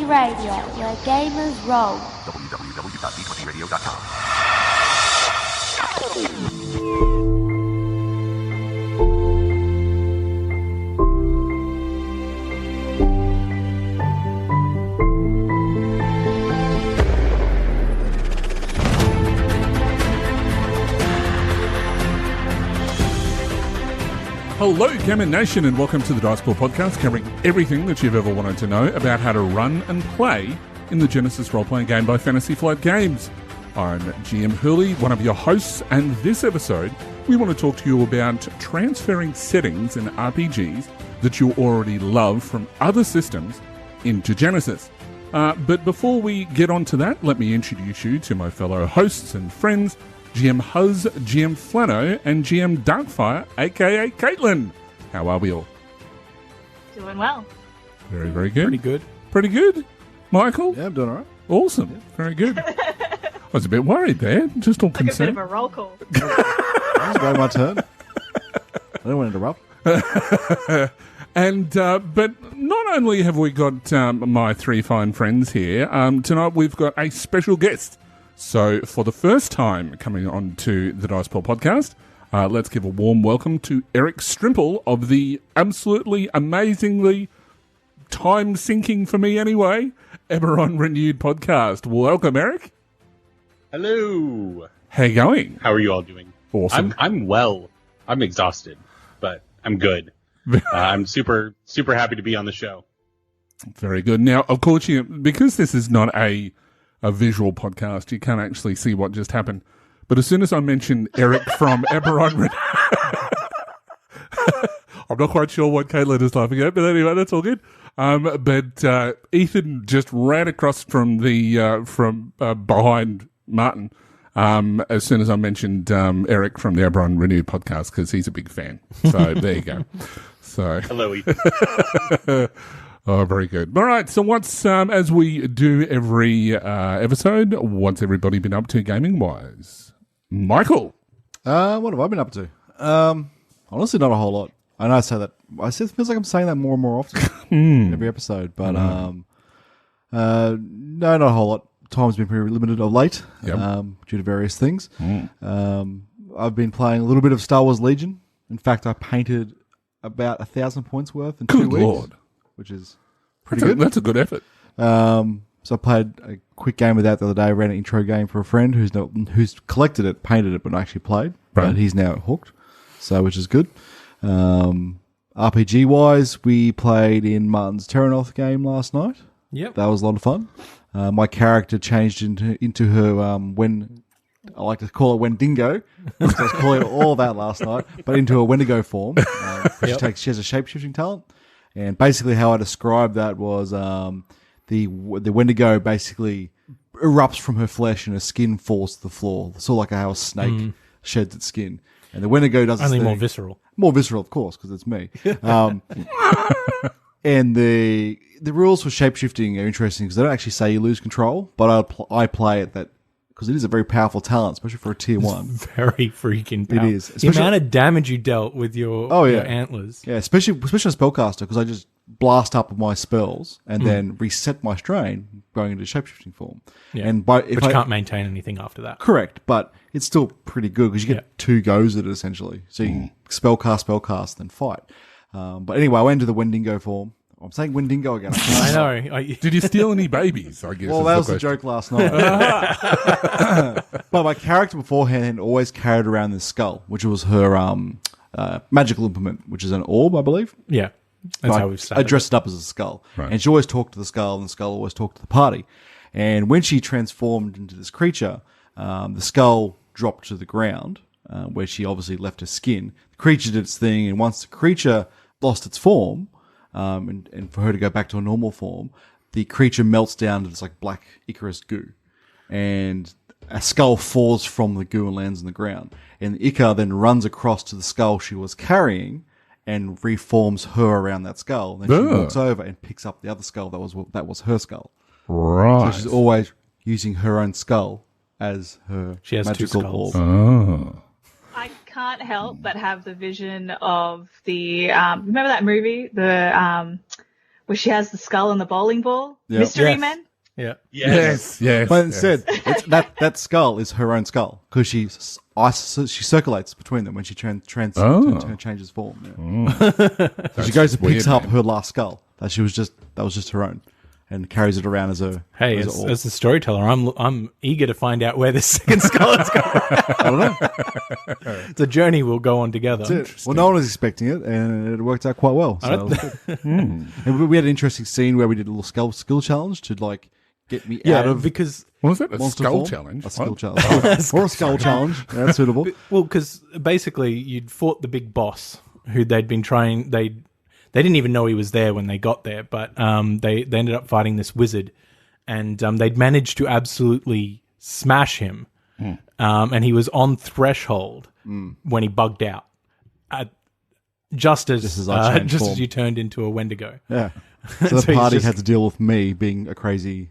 Radio, where gamers roll. www.d20radio.com. Hello, Gamer Nation, and welcome to the Dice Pool Podcast, covering everything that you've ever wanted to know about how to run and play in the Genesys role-playing game by Fantasy Flight Games. I'm GM Hurley, one of your hosts, and this episode we want to talk to you about transferring settings in RPGs that you already love from other systems into Genesys. But before we get on to that, let me introduce you to my fellow hosts and friends, GM Huzz, GM Flano, and GM Darkfyre, aka Caitlin. How are we all? Doing well. Very, very good. Pretty good. Pretty good. Michael? Yeah, I'm doing all right. Awesome. Yeah. Very good. I was a bit worried there. Just all Like concerned. a bit of a roll call. It's going my turn. I don't want to interrupt. And but not only have we got my three fine friends here, tonight we've got a special guest. So, for the first time coming on to the Dice Pool Podcast, let's give a warm welcome to Eric Strimple of the absolutely amazingly time-sinking, for me anyway, Eberron Renewed Podcast. Welcome, Eric. Hello. How you going? How are you all doing? Awesome. I'm well. I'm exhausted, but I'm good. I'm super happy to be on the show. Very good. Now, of course, because this is not a visual podcast, you can't actually see what just happened. But as soon as I mentioned Eric from Eberron, I'm not quite sure what Caitlin is laughing at, but anyway, that's all good. But Ethan just ran across from the behind Martin as soon as I mentioned Eric from the Eberron Renewed podcast, because he's a big fan. So there you go. So hello, Ethan. Oh, very good. All right, so what's, as we do every episode, what's everybody been up to gaming-wise? Michael? What have I been up to? Honestly, not a whole lot. I know I say that. It feels like I'm saying that more and more often every episode, but no, not a whole lot. Time's been pretty limited of late due to various things. I've been playing a little bit of Star Wars Legion. In fact, I painted about 1,000 points worth in 2 weeks. Good Lord. Which is pretty good. That's a good effort. So I played a quick game of that the other day. I ran an intro game for a friend who's collected it, painted it, but not actually played. Right. But he's now hooked, so which is good. RPG wise, we played in Martin's Terranoth game last night. Yep, that was a lot of fun. My character changed into her when I like to call it Wendigo. I was calling it all that last night, but into a Wendigo form. She has a shape-shifting talent. And basically how I described that was the Wendigo basically erupts from her flesh and her skin falls to the floor. Sort of like how a snake sheds its skin. And the Wendigo does only more visceral. More visceral, of course, because it's me. And the rules for shape-shifting are interesting because they don't actually say you lose control, but I play it that because it is a very powerful talent, especially for a tier 1. Very freaking powerful. It is. The amount of damage you dealt with your antlers. Yeah, especially a spellcaster, because I just blast up my spells and then reset my strain going into shapeshifting form. Yeah. But you can't maintain anything after that. Correct, but it's still pretty good because you get 2 goes at it essentially. So you can spellcast, then fight. But anyway, I went into the Wendigo form. I'm saying Wendigo again. I know. Did you steal any babies, I guess? Well, that was the joke last night. But my character beforehand had always carried around this skull, which was her magical implement, which is an orb, I believe. Yeah. That's how we've started. I dressed it up as a skull. Right. And she always talked to the skull, and the skull always talked to the party. And when she transformed into this creature, the skull dropped to the ground, where she obviously left her skin. The creature did its thing, and once the creature lost its form, and for her to go back to a normal form, the creature melts down to this like black Icarus goo, and a skull falls from the goo and lands on the ground. And the Icar then runs across to the skull she was carrying and reforms her around that skull. Then she walks over and picks up the other skull that was her skull. Right. So she's always using her own skull as her she has magical 2 skulls. Oh. I can't help but have the vision of the remember that movie, the where she has the skull and the bowling ball. Yeah. Mystery Yes. Men. Yeah. Yes. But instead, that skull is her own skull because she circulates between them when she changes form. Yeah. So she goes and picks up her last skull that was just her own, and carries it around as a. Hey, as a storyteller, I'm eager to find out where this second skull is going. I don't know. It's a journey we'll go on together. Well, no one was expecting it, and it worked out quite well. So and we had an interesting scene where we did a little skill challenge to get me out of because what was that? A monster skull form. challenge? A skull challenge. Or a skull challenge. Yeah, that's suitable. Well, because basically you'd fought the big boss who they'd been trying. They didn't even know he was there when they got there, but they ended up fighting this wizard, and they'd managed to absolutely smash him, and he was on threshold when he bugged out, just as you turned into a Wendigo. Yeah. So the party had to deal with me being a crazy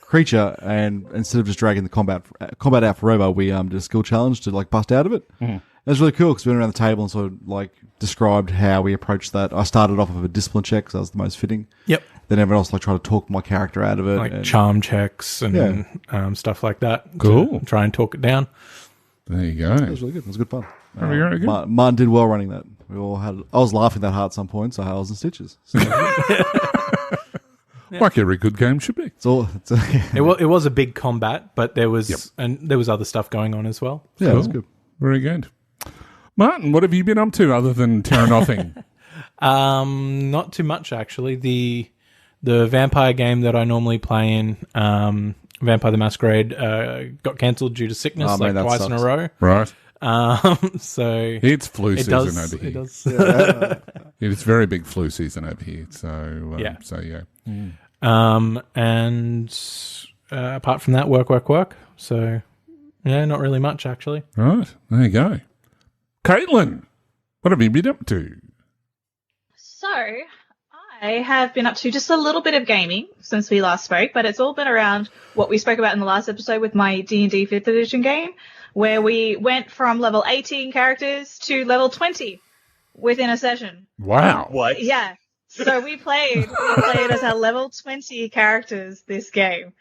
creature, and instead of just dragging the combat out forever, we did a skill challenge to bust out of it. It was really cool because we went around the table and sort of described how we approached that. I started off with a discipline check because that was the most fitting. Yep. Then everyone else tried to talk my character out of it, charm checks and stuff like that. Cool. To try and talk it down. There you go. It was really good. It was good fun. Very good. Martin did well running that. I was laughing that hard at some points. I was in stitches. So. Like every good game should be. It was a big combat, but there was other stuff going on as well. Yeah, it was good. Very good. Martin, what have you been up to other than Terranothing? Not too much actually. The vampire game that I normally play in, Vampire the Masquerade, got cancelled due to sickness twice in a row. Right. So it's flu season over here. It does. It's very big flu season over here. So yeah. So yeah. And apart from that, work. So yeah, not really much actually. Right. There you go. Caitlin, what have you been up to? So, I have been up to just a little bit of gaming since we last spoke, but it's all been around what we spoke about in the last episode with my D&D 5th edition game, where we went from level 18 characters to level 20 within a session. Wow. What? Yeah. So we played as our level 20 characters this game,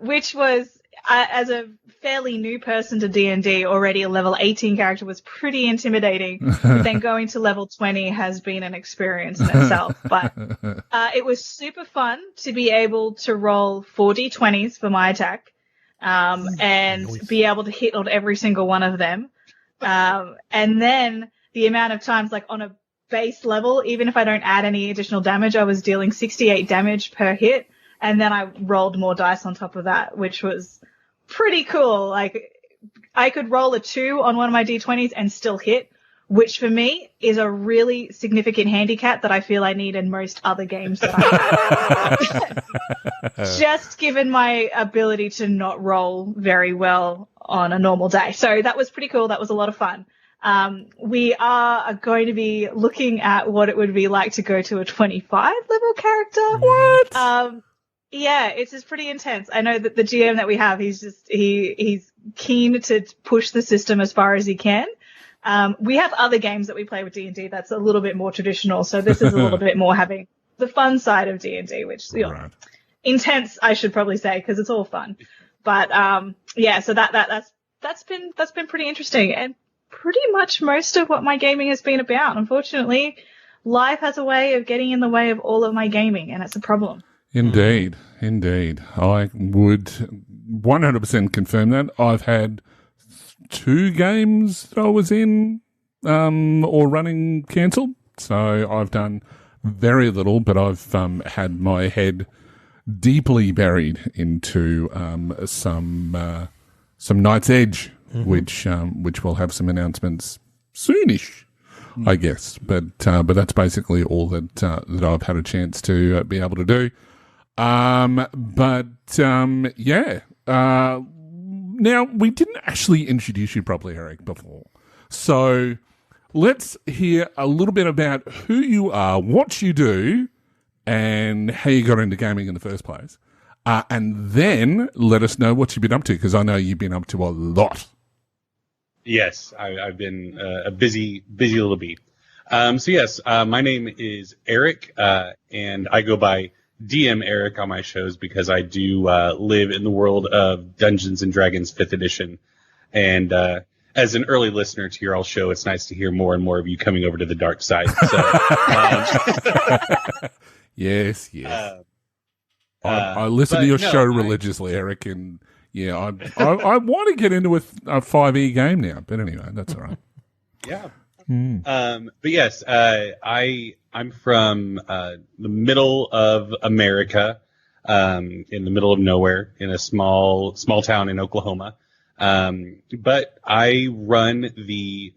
which was, as a fairly new person to D&D, already a level 18 character was pretty intimidating. But then going to level 20 has been an experience in itself. But it was super fun to be able to roll 4d20s for my attack and be able to hit on every single one of them. And then the amount of times, on a base level, even if I don't add any additional damage, I was dealing 68 damage per hit. And then I rolled more dice on top of that, which was pretty cool. I could roll a 2 on one of my D20s and still hit, which for me is a really significant handicap that I feel I need in most other games that I have. Just given my ability to not roll very well on a normal day. So that was pretty cool. That was a lot of fun. We are going to be looking at what it would be like to go to a 25 level character. What? Yeah, it's just pretty intense. I know that the GM that we have, he's keen to push the system as far as he can. We have other games that we play with D&D that's a little bit more traditional, so this is a little bit more having the fun side of D&D, which right. Intense, I should probably say, because it's all fun. But yeah, so that's been pretty interesting, and pretty much most of what my gaming has been about. Unfortunately, life has a way of getting in the way of all of my gaming, and it's a problem. Indeed. I would 100% confirm that. I've had 2 games that I was in or running cancelled, so I've done very little, but I've had my head deeply buried into some Night's Edge, which will have some announcements soonish, I guess. But that's basically all that I've had a chance to be able to do. Yeah. Now, we didn't actually introduce you properly, Eric, before. So let's hear a little bit about who you are, what you do, and how you got into gaming in the first place. And then let us know what you've been up to, because I know you've been up to a lot. Yes, I've been a busy little bee. So yes, my name is Eric, and I go by DM Eric on my shows because I do live in the world of Dungeons and Dragons 5th edition. And as an early listener to your all show, it's nice to hear more and more of you coming over to the dark side. So, yes. I listen to your show religiously, Eric, and yeah, I want to get into a 5e game now. But anyway, that's all right. Yeah. But yes, I'm from the middle of America, in the middle of nowhere, in a small town in Oklahoma. But I run the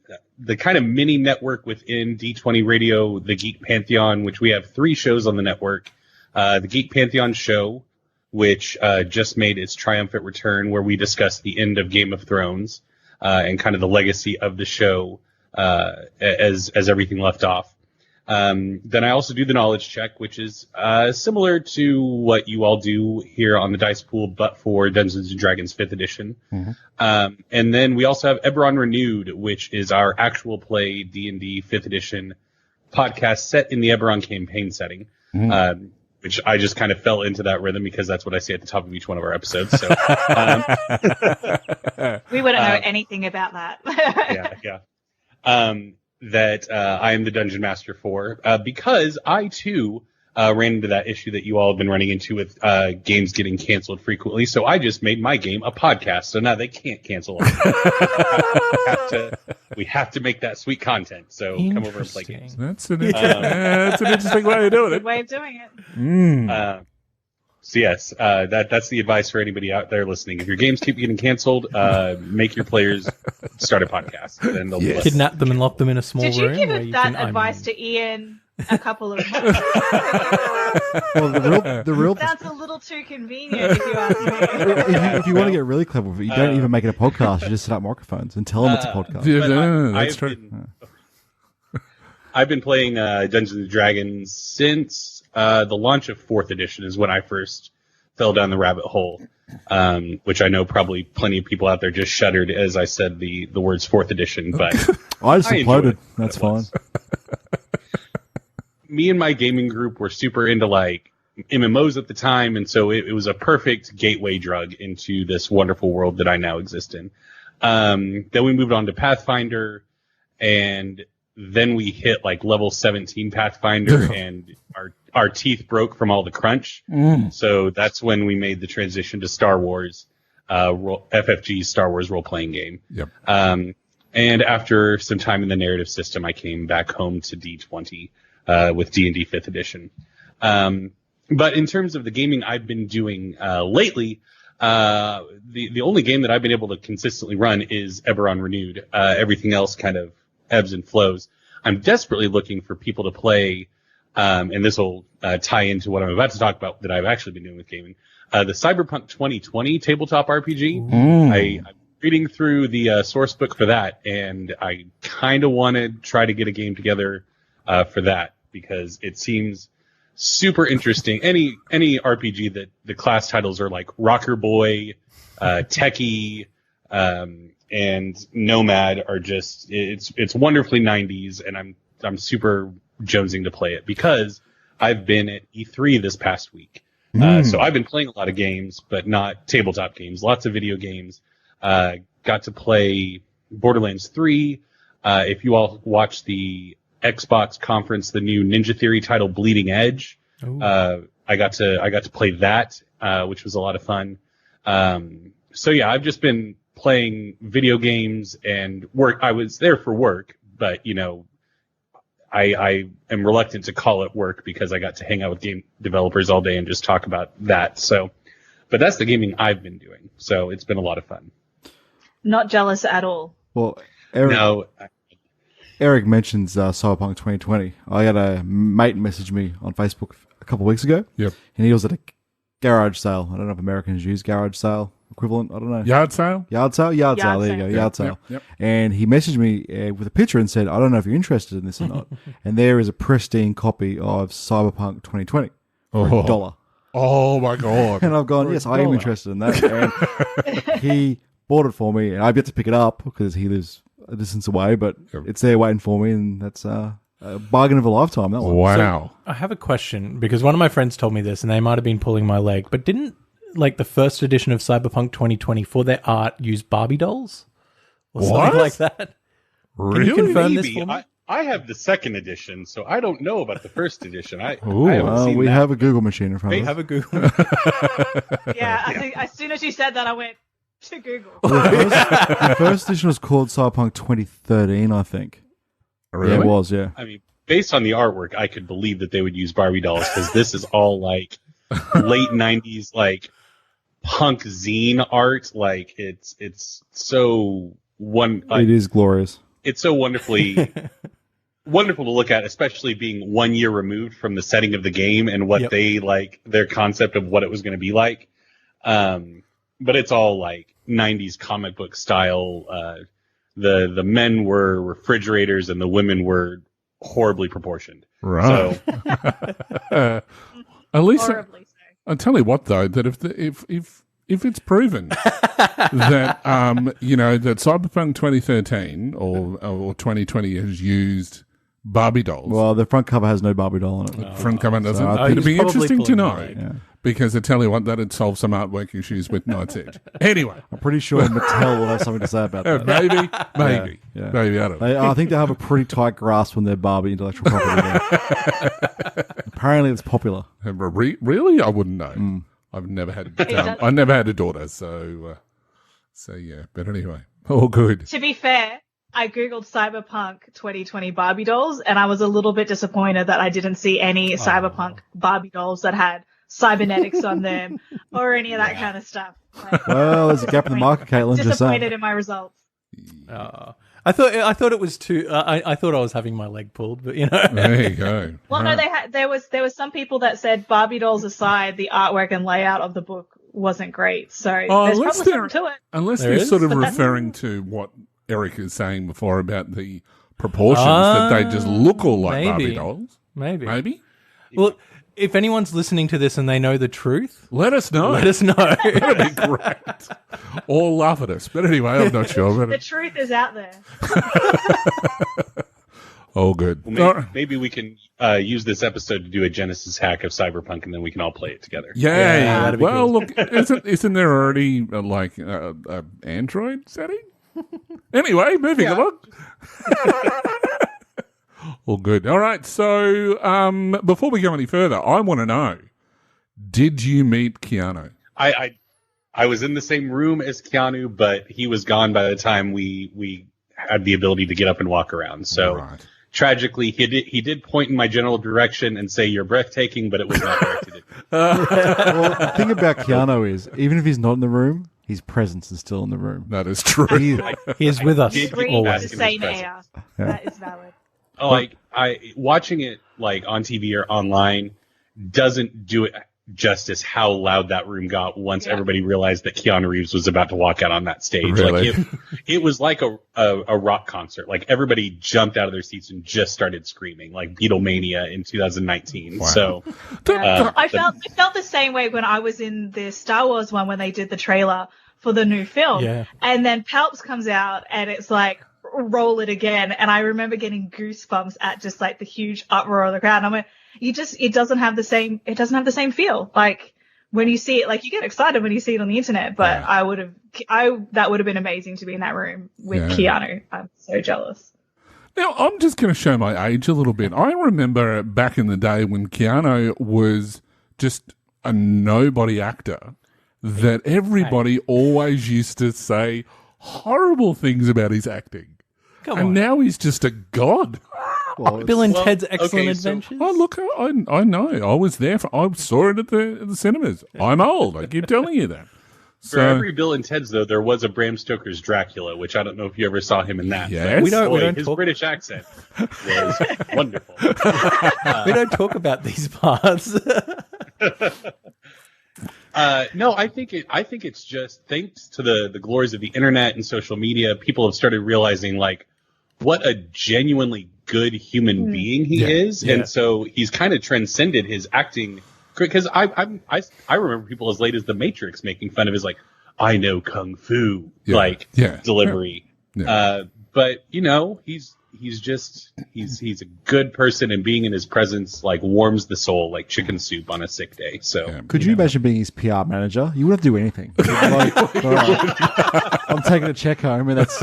kind of mini network within D20 Radio, the Geek Pantheon, which we have 3 shows on the network. The Geek Pantheon show, which just made its triumphant return, where we discuss the end of Game of Thrones and kind of the legacy of the show as everything left off. Then I also do the Knowledge Check, which is similar to what you all do here on the Dice Pool, but for Dungeons & Dragons 5th edition. Mm-hmm. And then we also have Eberron Renewed, which is our actual play D&D 5th edition podcast set in the Eberron campaign setting. Mm-hmm. Which I just kind of fell into that rhythm because that's what I say at the top of each one of our episodes. So we wouldn't know anything about that. Yeah. That I am the Dungeon Master for, because I too ran into that issue that you all have been running into with games getting canceled frequently. So I just made my game a podcast. So now they can't cancel it. We have to make that sweet content. So come over and play games. That's an interesting way of doing it. Good way of doing it. So yes, that's the advice for anybody out there listening. If your games keep getting canceled, make your players start a podcast. And they'll kidnap them and lock them in a small room. Did you give that advice to Ian a couple of months ago? Well, the real sounds a little too convenient, if you ask me. if you want to get really clever with it, you don't even make it a podcast. You just set up microphones and tell them it's a podcast. That's true. I've been playing Dungeons and Dragons since the launch of 4th edition is when I first fell down the rabbit hole, which I know probably plenty of people out there just shuddered as I said the words 4th edition, but I just uploaded. That's fine. Me and my gaming group were super into like MMOs at the time, and so it was a perfect gateway drug into this wonderful world that I now exist in. Then we moved on to Pathfinder, and then we hit like level 17 Pathfinder, and our teeth broke from all the crunch. So that's when we made the transition to Star Wars, FFG's Star Wars role-playing game. Yep. And after some time in the narrative system, I came back home to D20 with D&D 5th edition. But in terms of the gaming I've been doing lately, the only game that I've been able to consistently run is Eberron Renewed. Everything else kind of ebbs and flows. I'm desperately looking for people to play, and this will tie into what I'm about to talk about that I've actually been doing with gaming. The Cyberpunk 2020 tabletop RPG. I'm reading through the source book for that, and I kind of want to try to get a game together for that because it seems super interesting. Any RPG that the class titles are like Rocker Boy, Techie, and Nomad are just it's wonderfully 90s, and I'm super jonesing to play it because I've been at E3 this past week. So I've been playing a lot of games, but not tabletop games. Lots of video games. Got to play Borderlands 3. If you all watched the Xbox conference, the new Ninja Theory title Bleeding Edge, I got to play that, which was a lot of fun. So yeah, I've just been playing video games and work. I was there for work, but you know, I am reluctant to call it work because I got to hang out with game developers all day and just talk about that. So, but that's the gaming I've been doing. So it's been a lot of fun. Not jealous at all. Well, Eric mentions Cyberpunk 2020. I had a mate message me on Facebook a couple of weeks ago. Yep. And he was at a garage sale. I don't know if Americans use garage sale equivalent. I don't know. Yard sale? Yard sale? Yard sale. There you go. Yard sale. Yep. And he messaged me with a picture and said, I don't know if you're interested in this or not. And there is a pristine copy of Cyberpunk 2020 for $1. Oh, my God. And I've gone, yes, I am interested in that. And he bought it for me, and I've yet to pick it up because he lives a distance away, but it's there waiting for me, and that's a bargain of a lifetime, that one. Wow. I have a question because one of my friends told me this and they might have been pulling my leg, but didn't like the first edition of Cyberpunk 2020 for their art use Barbie dolls? Or What? something like that? Really? Can you confirm this Maybe. for me? I have the second edition, so I don't know about the first edition. I haven't Well, seen we that. have a Google machine in front of us. Have a Google. Yeah, I think as soon as you said that, I went to Google. The first edition was called Cyberpunk 2013, I think. Really? Yeah, it was, yeah. I mean, based on the artwork, I could believe that they would use Barbie dolls because this is all like late '90s, like punk zine art. Like it's so It is glorious. It's so wonderfully wonderful to look at, especially being 1 year removed from the setting of the game and what they like their concept of what it was going to be like. But it's all like '90s comic book style. The men were refrigerators and the women were horribly proportioned. Right. So At least Horribly so. I'll tell you what, though, that if it's proven that that Cyberpunk 2013 or 2020 has used Barbie dolls, Well, the front cover has no Barbie doll on it. front cover doesn't. I It'd he's be probably interesting to pulling know my leg. Yeah. because I tell you what, that'd solve some artwork issues with Night's Edge. Anyway, I'm pretty sure Mattel will have something to say about that. maybe, Yeah. maybe I don't know. I think they have a pretty tight grasp on their Barbie intellectual property. There. Apparently, it's popular. Really, I wouldn't know. I've never had. I never had a daughter, so yeah. But anyway, all good. To be fair, I googled Cyberpunk 2020 Barbie dolls, and I was a little bit disappointed that I didn't see any Cyberpunk Barbie dolls that had cybernetics on them or any of that kind of stuff. Like, Well, there's a gap in the market, Caitlin. Just disappointed saying. in my results. I thought it was too. I thought I was having my leg pulled, but There you go. Well, no, there was some people that said Barbie dolls aside, the artwork and layout of the book wasn't great. So there's unless probably they're- something to it. Unless There they're is? sort of But that's- referring to what Eric is saying before about the proportions that they just look all like Barbie maybe. dolls. maybe. Maybe. Well, if anyone's listening to this and they know the truth, Let us know. let us know. That'd be great. Or laugh at us. But anyway, I'm not sure. The But truth is out there. all good. maybe we can use this episode to do a Genesis hack of Cyberpunk, and then we can all play it together. Yay. Yeah, that'd be Well, cool. look, isn't there already Android setting? Anyway, moving along. All good. All right. So before we go any further, I want to know, did you meet Keanu? I was in the same room as Keanu, but he was gone by the time we had the ability to get up and walk around. So Right. tragically, he did point in my general direction and say, "You're breathtaking," but it was not directed at me. Well, the thing about Keanu is, even if he's not in the room, his presence is still in the room. That is true. He is with us did Breathe always. the Asking same his air. That is valid. Like watching it like on TV or online doesn't do it justice how loud that room got once everybody realized that Keanu Reeves was about to walk out on that stage. Really? Like it was like a rock concert. Like everybody jumped out of their seats and just started screaming, like Beatlemania in 2019. Wow. So I felt the same way when I was in the Star Wars one when they did the trailer for the new film. Yeah. And then Palps comes out and it's like, roll it again. And I remember getting goosebumps at just like the huge uproar of the crowd. And I went, it doesn't have the same feel. Like when you see it, like you get excited when you see it on the internet, but that would have been amazing to be in that room with Keanu. I'm so jealous. Now, I'm just going to show my age a little bit. I remember back in the day when Keanu was just a nobody actor that everybody always used to say horrible things about his acting. Come and on. now he's just a god. Well, Bill and Well, Ted's Excellent okay, so- Adventures. Oh, look, I know. I was there. I saw it at the cinemas. I'm old. I keep telling you that. for every Bill and Ted's, though, there was a Bram Stoker's Dracula, which I don't know if you ever saw him in that. Yes. We don't His talk- British accent was wonderful. We don't talk about these parts. No, I think it's just thanks to the glories of the internet and social media, people have started realizing like what a genuinely good human being he is, Yeah. and so he's kind of transcended his acting. Because I remember people as late as The Matrix making fun of his like I know kung fu delivery. Yeah. But he's a good person, and being in his presence like warms the soul like chicken soup on a sick day. So could you imagine being his PR manager? You wouldn't have to do anything. Like, all right, I'm taking a check home, and that's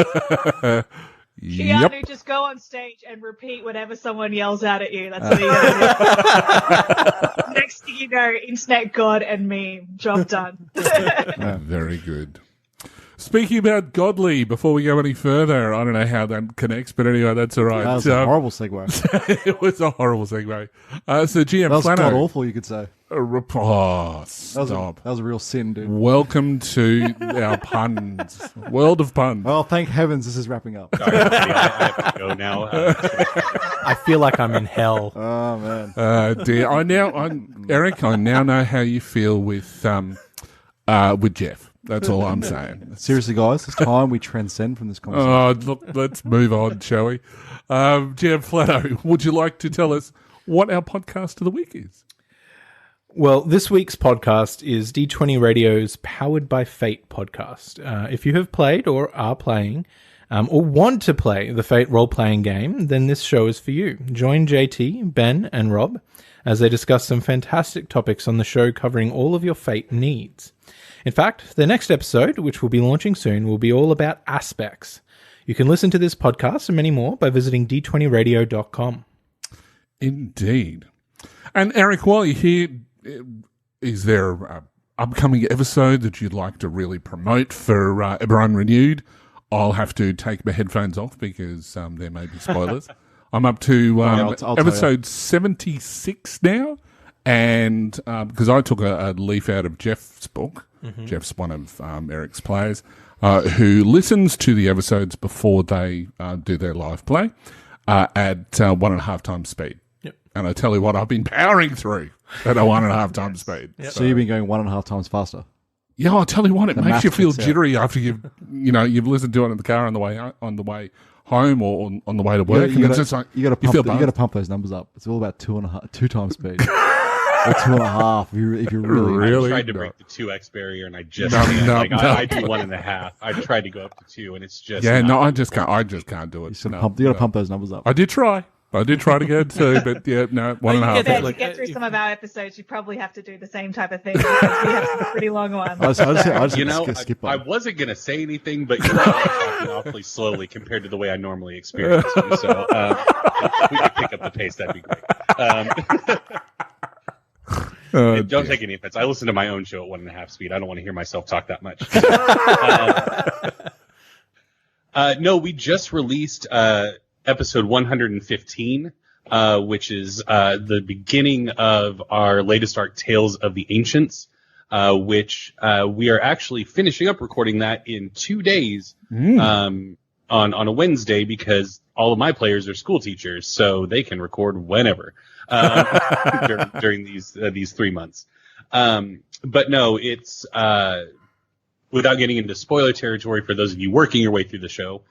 Keanu, just go on stage and repeat whatever someone yells out at you. That's what you're gonna do. Next thing you know, internet god and meme. Job done. Very good. Speaking about godly, before we go any further, I don't know how that connects, but anyway, that's all right. That was a horrible segue. It was a horrible segue. So GM That was Flano. god awful, you could say. Oh, stop. That was a real sin, dude. Welcome to our puns. World of puns. Well, thank heavens this is wrapping up. sorry, everybody, I have to go now. I feel like I'm in hell. Oh, man. Dear. Eric, I now know how you feel with Jeff. That's all I'm saying. Seriously, guys, it's time we transcend from this conversation. Oh, look, let's move on, shall we? GM Flano, would you like to tell us what our podcast of the week is? Well, this week's podcast is D20 Radio's Powered by Fate podcast. If you have played or are playing or want to play the Fate role-playing game, then this show is for you. Join JT, Ben, and Rob as they discuss some fantastic topics on the show covering all of your Fate needs. In fact, the next episode, which will be launching soon, will be all about aspects. You can listen to this podcast and many more by visiting d20radio.com. Indeed. And Eric, while you're here, is there an upcoming episode that you'd like to really promote for Eberron Renewed? I'll have to take my headphones off because there may be spoilers. I'm up to I'll episode 76 now, and because I took a leaf out of Jeff's book. Mm-hmm. Jeff's one of Eric's players who listens to the episodes before they do their live play at 1.5 times speed. Yep. And I tell you what, I've been powering through at a 1.5 times speed. Yep. So you've been going 1.5 times faster. Yeah, I'll tell you what, it The makes math you feel kicks out. jittery after you've listened to it in the car on the way home or on the way to work. You and it's just like got you feel to pump those numbers up. It's all about 2 times speed. Or 2.5 if you're really. I tried to break the 2x barrier, and I just No, can't. no. I do 1.5. I tried to go up to 2, and it's just I just can't do it. You got to pump those numbers up. I did try to get 2, but yeah, no, 1.5. Yeah, To get through some of our episodes, you probably have to do the same type of thing because we have some pretty long ones. I just skip I on. wasn't going to say anything, but you're talking awfully slowly compared to the way I normally experience you. So if we could pick up the pace, that'd be great. Don't take any offense. I listen to my own show at 1.5 speed. I don't want to hear myself talk that much. No, we just released episode 115, which is the beginning of our latest arc, Tales of the Ancients, which we are actually finishing up recording that in 2 days on a Wednesday because all of my players are school teachers, so they can record whenever during these 3 months. But no, it's without getting into spoiler territory for those of you working your way through the show.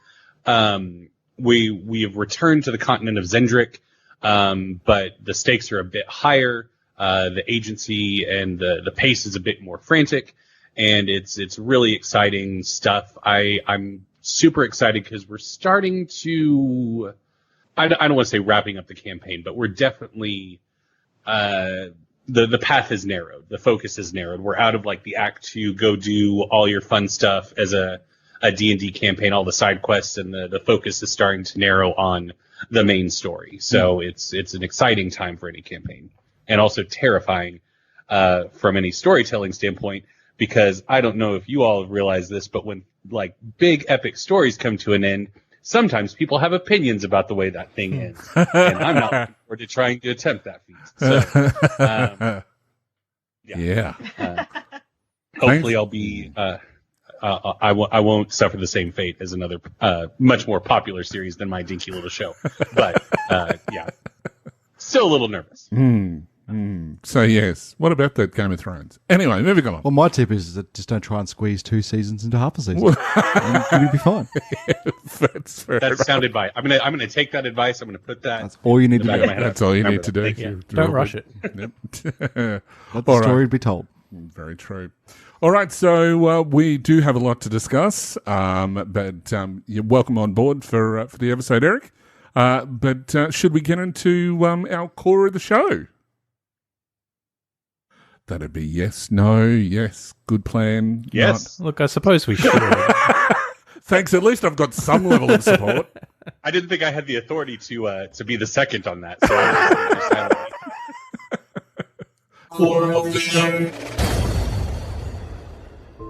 We have returned to the continent of Xen'Drik, but the stakes are a bit higher. The agency and the pace is a bit more frantic, and it's really exciting stuff. I'm super excited because we're starting to. I don't want to say wrapping up the campaign, but we're definitely the path has narrowed. The focus has narrowed. We're out of like the Act 2, go do all your fun stuff as a D&D campaign, all the side quests, and the focus is starting to narrow on the main story. So it's an exciting time for any campaign, and also terrifying from any storytelling standpoint, because I don't know if you all have realized this, but when like big epic stories come to an end, sometimes people have opinions about the way that thing ends, and I'm not looking forward to trying to attempt that feat. So, hopefully I'll be. I won't suffer the same fate as another much more popular series than my dinky little show, but still a little nervous. So yes, what about that Game of Thrones? Anyway, moving on. Well, my tip is that just don't try and squeeze 2 seasons into half a season. And you'll be fine. That's fair. That sounded by. I'm gonna take that advice. I'm gonna put that. That's all you need to in the do. back of my head. That's all you need to do. Thank you. Don't rush it. Yep. Let the story be told. Very true. All right, so we do have a lot to discuss, but you're welcome on board for the episode, Eric. But should we get into our core of the show? That'd be yes, no, yes, good plan. Yes. Look, I suppose we should. Thanks. At least I've got some level of support. I didn't think I had the authority to be the second on that. So I just silently. Core of the show.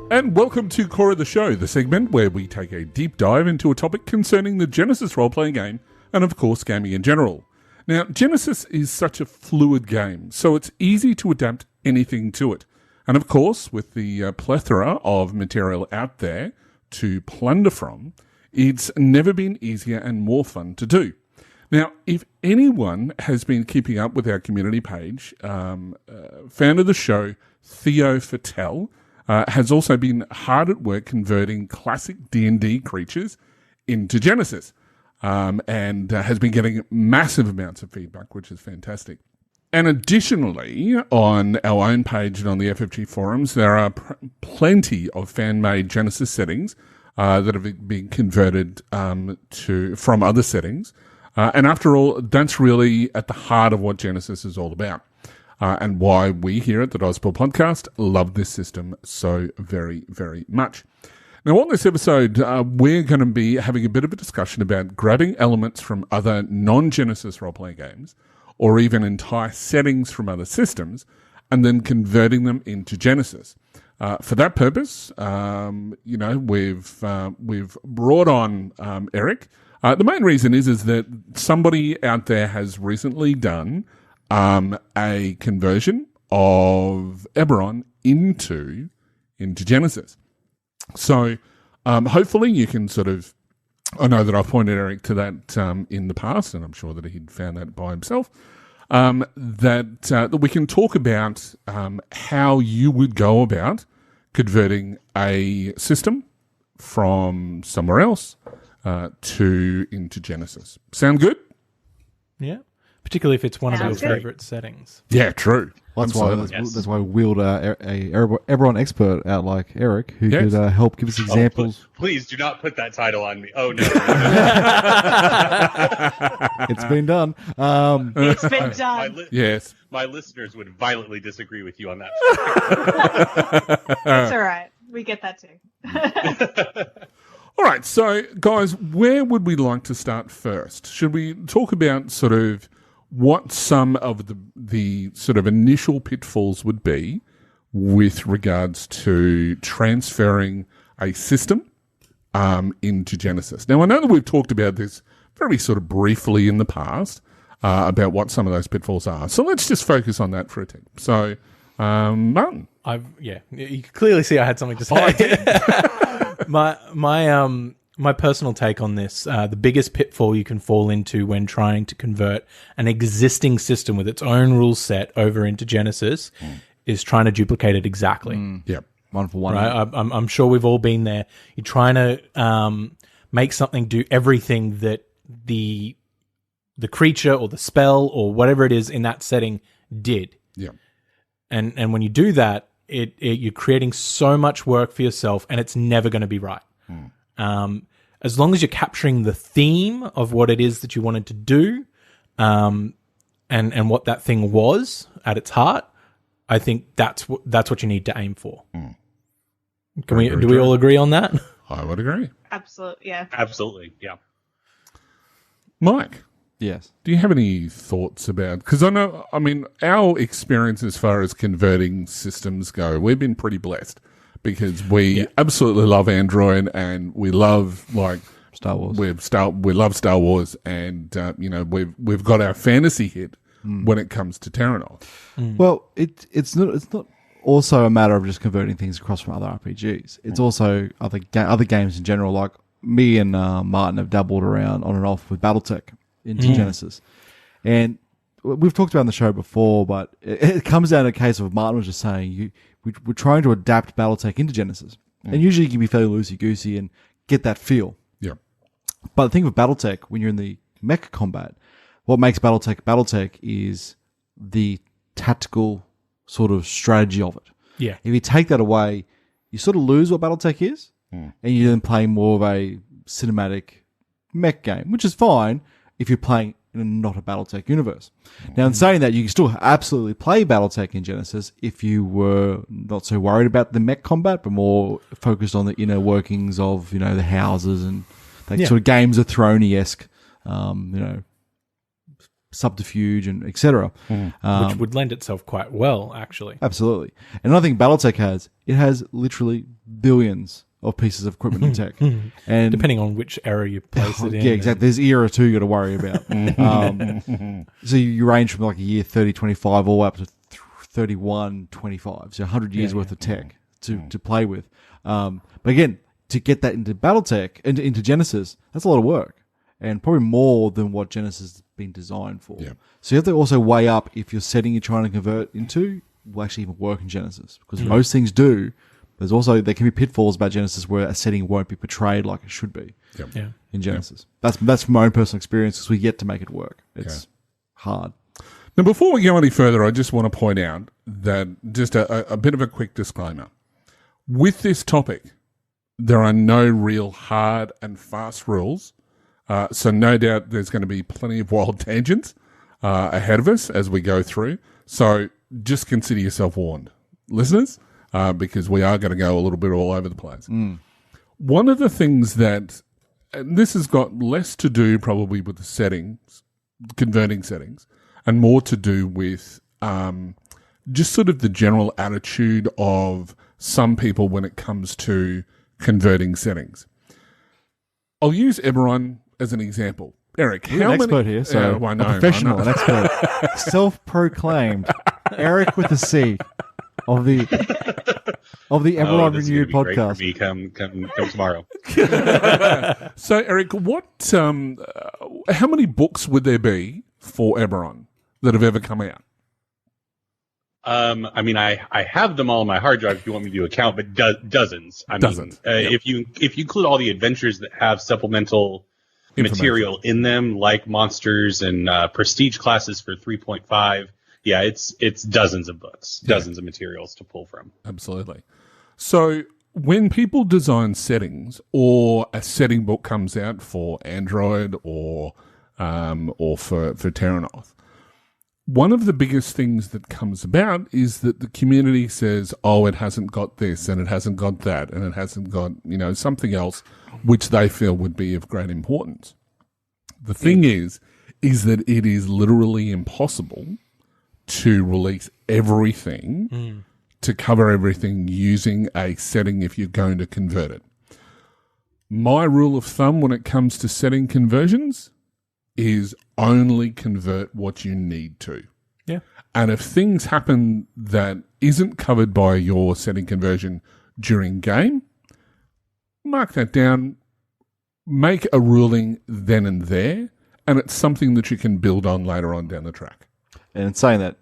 And welcome to Core of the Show, the segment where we take a deep dive into a topic concerning the Genesys role-playing game and, of course, gaming in general. Now, Genesys is such a fluid game, so it's easy to adapt anything to it. And, of course, with the plethora of material out there to plunder from, it's never been easier and more fun to do. Now, if anyone has been keeping up with our community page, fan of the show, Theo Fattel, has also been hard at work converting classic D&D creatures into Genesys, and has been getting massive amounts of feedback, which is fantastic. And additionally, on our own page and on the FFG forums, there are plenty of fan-made Genesys settings that have been converted from other settings. And after all, that's really at the heart of what Genesys is all about. And why we here at the Dodgeball Podcast love this system so very, very much. Now, on this episode, we're going to be having a bit of a discussion about grabbing elements from other non-Genesys role-playing games, or even entire settings from other systems, and then converting them into Genesys. For that purpose, we've brought on Eric. The main reason is that somebody out there has recently done a conversion of Eberron into Genesys. So hopefully you can sort of, I know that I've pointed Eric to that in the past, and I'm sure that he'd found that by himself, that we can talk about how you would go about converting a system from somewhere else into Genesys. Sound good? Yeah. Particularly if it's one of your Sounds good. favorite settings. Yeah, true. That's Yes. why we wheeled a Eberron expert out like Eric, who Yes. could help give us examples. Please do not put that title on me. Oh, no. It's been done. It's been done. Yes. My listeners would violently disagree with you on that. That's all right. We get that too. All right, so guys, where would we like to start first? Should we talk about sort of what some of the sort of initial pitfalls would be with regards to transferring a system into Genesys? Now, I know that we've talked about this very sort of briefly in the past about what some of those pitfalls are. So let's just focus on that for a tick. So, Martin. You can clearly see I had something to say. My personal take on this, the biggest pitfall you can fall into when trying to convert an existing system with its own rule set over into Genesys is trying to duplicate it exactly. Yep. One for one. Right? I'm sure we've all been there. You're trying to make something do everything that the creature or the spell or whatever it is in that setting did. Yeah. And when you do that, you're creating so much work for yourself, and it's never going to be right. As long as you're capturing the theme of what it is that you wanted to do, and what that thing was at its heart, I think that's what you need to aim for. Do we all agree on that? I would agree. Absolutely, yeah. Absolutely, yeah. Mike, Yes. do you have any thoughts about, because I mean, our experience as far as converting systems go, we've been pretty blessed because we absolutely love Android and we love Star Wars. We love Star Wars, and we've got our fantasy hit when it comes to Terranol. Well, it's not also a matter of just converting things across from other RPGs. It's also other games in general. Like me and Martin have dabbled around on and off with BattleTech into Genesys, and we've talked about it on the show before. But it comes down to a case of Martin was just saying we're trying to adapt BattleTech into Genesys, and usually you can be fairly loosey goosey and get that feel. Yeah. But the thing with BattleTech, when you're in the mech combat, what makes BattleTech is the tactical sort of strategy of it. Yeah. If you take that away, you sort of lose what BattleTech is, and you then play more of a cinematic mech game, which is fine if you're playing in not a BattleTech universe. Now, in saying that, you can still absolutely play BattleTech in Genesis if you were not so worried about the mech combat, but more focused on the inner workings of, the houses and that sort of Games of Thrones-esque, subterfuge and etc. Which would lend itself quite well, actually. Absolutely. And another thing BattleTech has literally billions of pieces of equipment and tech. And depending on which era you place it in. Yeah, exactly. There's era 2 you got to worry about. So you range from like a year 3025 all the way up to 3125. So 100 years worth of tech to play with. But again, to get that into BattleTech, into Genesis, that's a lot of work. And probably more than what Genesis has been designed for. Yeah. So you have to also weigh up if your setting you're trying to convert into will actually even work in Genesis. Because most things do. There can be pitfalls about Genesis where a setting won't be portrayed like it should be in Genesis. That's from my own personal experience, because we get to make it work. It's hard. Now, before we go any further, I just want to point out that just a bit of a quick disclaimer. With this topic, there are no real hard and fast rules. So no doubt there's going to be plenty of wild tangents ahead of us as we go through. So just consider yourself warned, listeners. Because we are going to go a little bit all over the place. One of the things that, and this has got less to do probably with the settings, converting settings, and more to do with just sort of the general attitude of some people when it comes to converting settings. I'll use Eberron as an example. Eric, you're an expert here, so a professional, an expert, self-proclaimed Eric with a C. Of the Eberron Renewed podcast. Great for me. Come tomorrow. So, Eric, how many books would there be for Eberron that have ever come out? I mean, I have them all on my hard drive if you want me to do a count, but dozens. Dozens. If you include all the adventures that have supplemental material in them, like monsters and prestige classes for 3.5. Yeah, it's dozens of books, dozens of materials to pull from. Absolutely. So when people design settings, or a setting book comes out for Android or for Terranoth, one of the biggest things that comes about is that the community says, "Oh, it hasn't got this, and it hasn't got that, and it hasn't got something else," which they feel would be of great importance. The thing is that it is literally impossible to release everything, to cover everything using a setting if you're going to convert it. My rule of thumb when it comes to setting conversions is only convert what you need to. Yeah. And if things happen that isn't covered by your setting conversion during game, mark that down, make a ruling then and there, and it's something that you can build on later on down the track. And in saying that,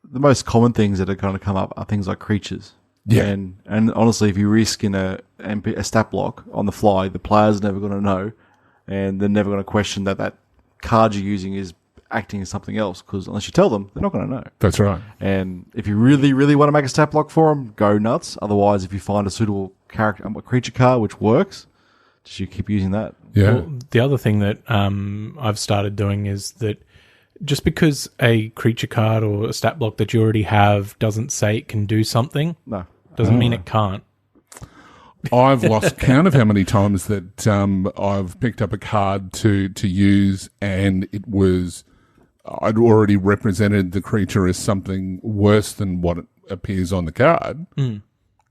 the most common things that are going to come up are things like creatures. Yeah. And honestly, if you risk in a stat block on the fly, the player's never going to know, and they're never going to question that card you're using is acting as something else, because unless you tell them, they're not going to know. That's right. And if you really, really want to make a stat block for them, go nuts. Otherwise, if you find a suitable creature card which works, just you keep using that. Yeah. Well, the other thing that I've started doing is that just because a creature card or a stat block that you already have doesn't say it can do something, doesn't mean it can't. I've lost count of how many times that I've picked up a card to use, and I'd already represented the creature as something worse than what it appears on the card.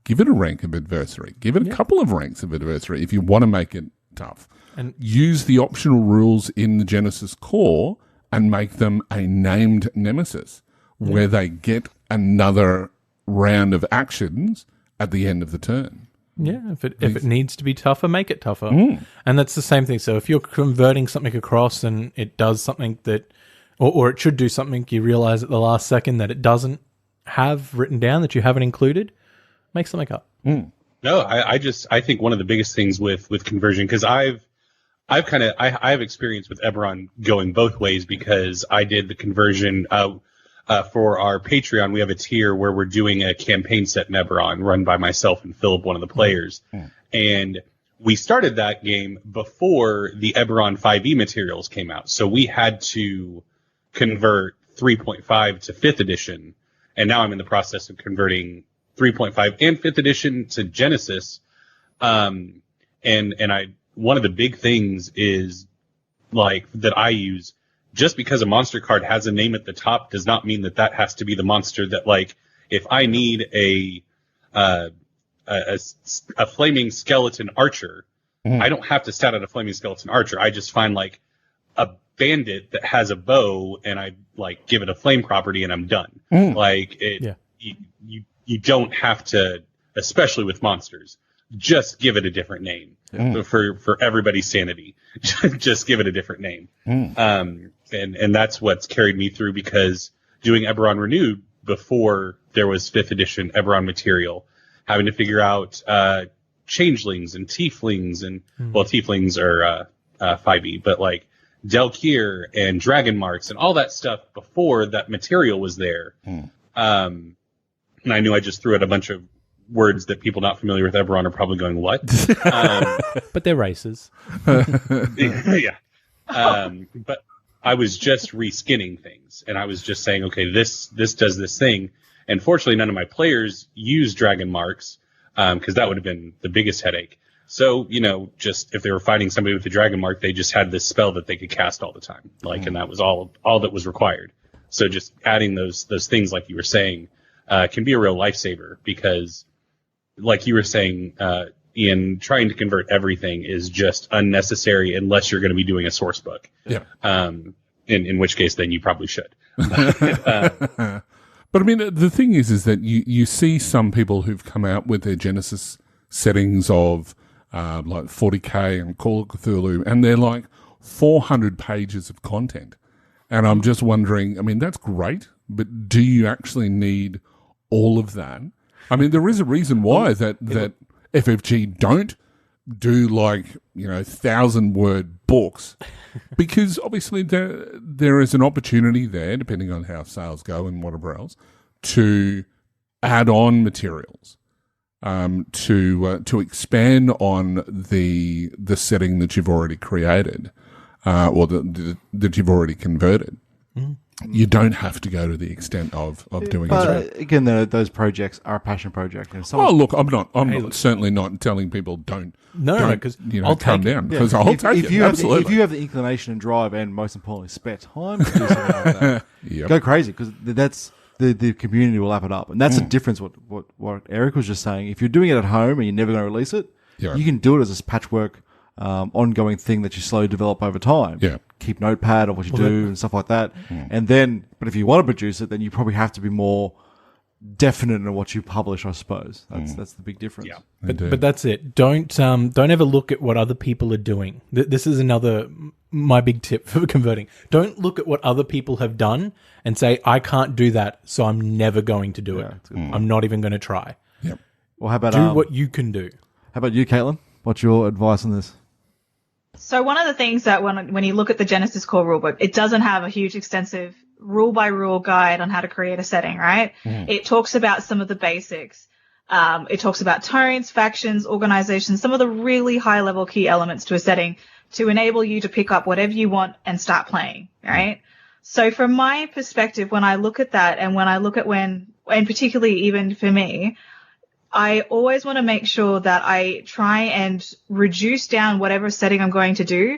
Give it a rank of adversary. Give it a couple of ranks of adversary if you want to make it tough. And use the optional rules in the Genesis core and make them a named nemesis, where they get another round of actions at the end of the turn. Yeah, if it needs to be tougher, make it tougher. And that's the same thing. So if you're converting something across and it does something that, or it should do something, you realize at the last second that it doesn't have written down, that you haven't included, make something up. No, I think one of the biggest things with conversion, because I have experience with Eberron going both ways, because I did the conversion. for our Patreon, we have a tier where we're doing a campaign set in Eberron run by myself and Philip, one of the players. And we started that game before the Eberron 5e materials came out. So we had to convert 3.5 to 5th edition. And now I'm in the process of converting 3.5 and 5th edition to Genesis. And one of the big things is like that I use, just because a monster card has a name at the top does not mean that that has to be the monster that, like, if I need a flaming skeleton archer, I don't have to stat out a flaming skeleton archer. I just find like a bandit that has a bow and I like give it a flame property and I'm done. Like you don't have to, especially with monsters, just give it a different name for everybody's sanity. Just give it a different name. And that's what's carried me through, because doing Eberron Renewed before there was 5th edition Eberron material, having to figure out changelings and tieflings and well, tieflings are 5e, but like Delkier and Dragon Marks and all that stuff before that material was there. And I knew I just threw out a bunch of words that people not familiar with Eberron are probably going, what? But they're races. Yeah. But I was just reskinning things, and I was just saying, okay, this does this thing. And fortunately, none of my players use Dragon Marks, because that would have been the biggest headache. So, you know, just if they were fighting somebody with the Dragon Mark, they just had this spell that they could cast all the time. Like, and that was all that was required. So just adding those things, like you were saying, can be a real lifesaver, because like you were saying, Ian, trying to convert everything is just unnecessary unless you're going to be doing a source book. Yeah. In which case, then you probably should. But I mean, the thing is that you see some people who've come out with their Genesis settings of like 40k and Call of Cthulhu, and they're like 400 pages of content. And I'm just wondering, I mean, that's great, but do you actually need all of that? I mean, there is a reason why that FFG don't do like, you know, 1,000-word books, because obviously there is an opportunity there, depending on how sales go and whatever else, to add on materials, to expand on the setting that you've already created, or that you've already converted. You don't have to go to the extent of doing it. Again, those projects are a passion project. And oh, look, I'm certainly not telling people don't because I'll calm down, because I'll take it. If you have the inclination and drive, and most importantly, spare time to do something like that, go crazy, because that's the community will lap it up, and that's the difference. What Eric was just saying. If you're doing it at home and you're never going to release it, you can do it as this patchwork, ongoing thing that you slowly develop over time. Yeah. Keep notepad of what you do and stuff like that. And then, but if you want to produce it, then you probably have to be more definite in what you publish, I suppose. That's the big difference. Yeah. But that's it. Don't ever look at what other people are doing. This is my big tip for converting. Don't look at what other people have done and say, I can't do that, so I'm never going to do it. I'm not even going to try. Yep. Well, how about do what you can do? How about you, Caitlin? What's your advice on this? So one of the things that when you look at the Genesis core rulebook, it doesn't have a huge extensive rule by rule guide on how to create a setting, right? It talks about some of the basics. It talks about tones, factions, organizations, some of the really high level key elements to a setting to enable you to pick up whatever you want and start playing, right? So from my perspective, when I look at that, and when I look at and particularly even for me, I always want to make sure that I try and reduce down whatever setting I'm going to do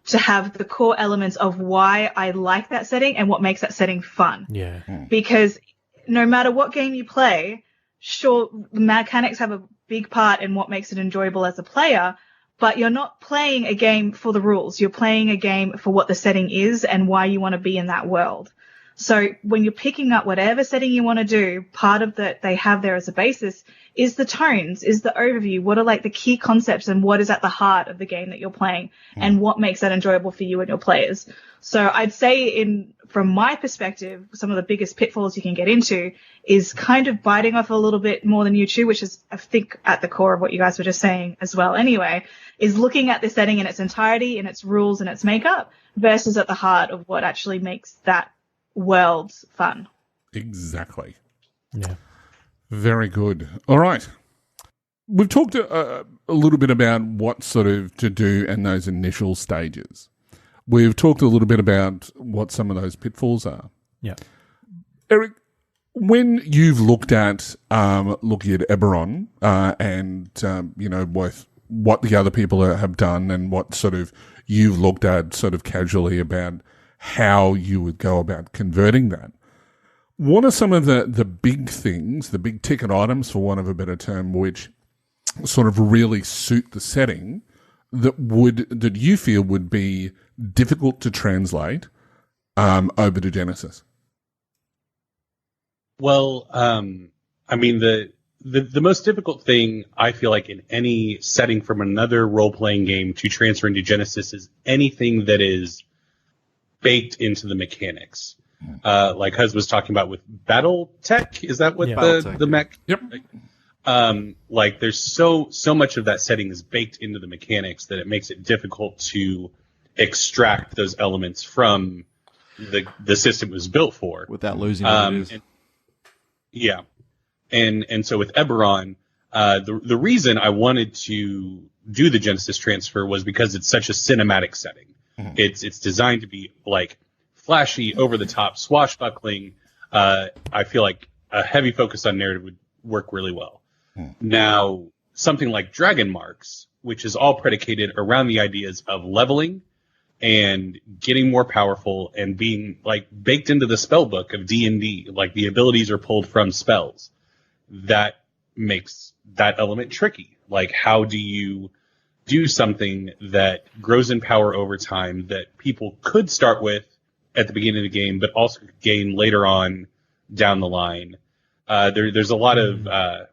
to have the core elements of why I like that setting and what makes that setting fun. Yeah. Because no matter what game you play, sure, the mechanics have a big part in what makes it enjoyable as a player, but you're not playing a game for the rules. You're playing a game for what the setting is and why you want to be in that world. So when you're picking up whatever setting you want to do, part of that they have there as a basis is the tones, is the overview, what are like the key concepts and what is at the heart of the game that you're playing and what makes that enjoyable for you and your players. So I'd say from my perspective, some of the biggest pitfalls you can get into is kind of biting off a little bit more than you chew, which is, I think, at the core of what you guys were just saying as well anyway, is looking at the setting in its entirety, in its rules and its makeup versus at the heart of what actually makes that world fun. Exactly. Yeah. Very good. All right. We've talked a little bit about what sort of to do in those initial stages. We've talked a little bit about what some of those pitfalls are. Yeah. Eric, when you've looked at Eberron and both what the other people have done and what sort of you've looked at sort of casually about how you would go about converting that, what are some of the big things, the big ticket items, for want of a better term, which sort of really suit the setting that you feel would be difficult to translate over to Genesys? Well, I mean, the most difficult thing I feel like in any setting from another role-playing game to transfer into Genesys is anything that is baked into the mechanics. Like Huzz was talking about with battle tech. Is that what the mech? Yep. Like there's so much of that setting is baked into the mechanics that it makes it difficult to extract those elements from the system it was built for without losing what it is. Yeah. And so with Eberron, the reason I wanted to do the Genesys transfer was because it's such a cinematic setting. Mm-hmm. It's designed to be like flashy, over the top, swashbuckling. I feel like a heavy focus on narrative would work really well. Mm. Now, something like Dragon Marks, which is all predicated around the ideas of leveling and getting more powerful and being like baked into the spell book of D&D, like the abilities are pulled from spells. That makes that element tricky. Like, how do you do something that grows in power over time that people could start with at the beginning of the game, but also gain later on down the line? There's a lot of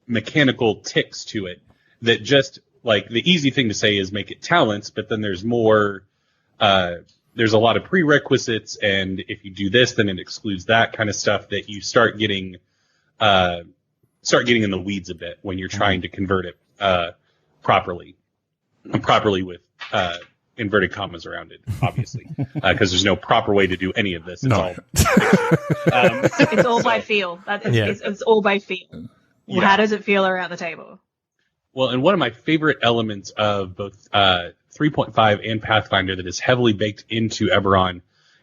mechanical ticks to it that just, like, the easy thing to say is make it talents, but then there's more, there's a lot of prerequisites, and if you do this, then it excludes that kind of stuff that you start getting in the weeds a bit when you're trying to convert it properly with inverted commas around it, obviously, because there's no proper way to do any of this. It's all it's all by feel. It's all by feel. Yeah. How does it feel around the table? Well, and one of my favorite elements of both 3.5 and Pathfinder that is heavily baked into Eberron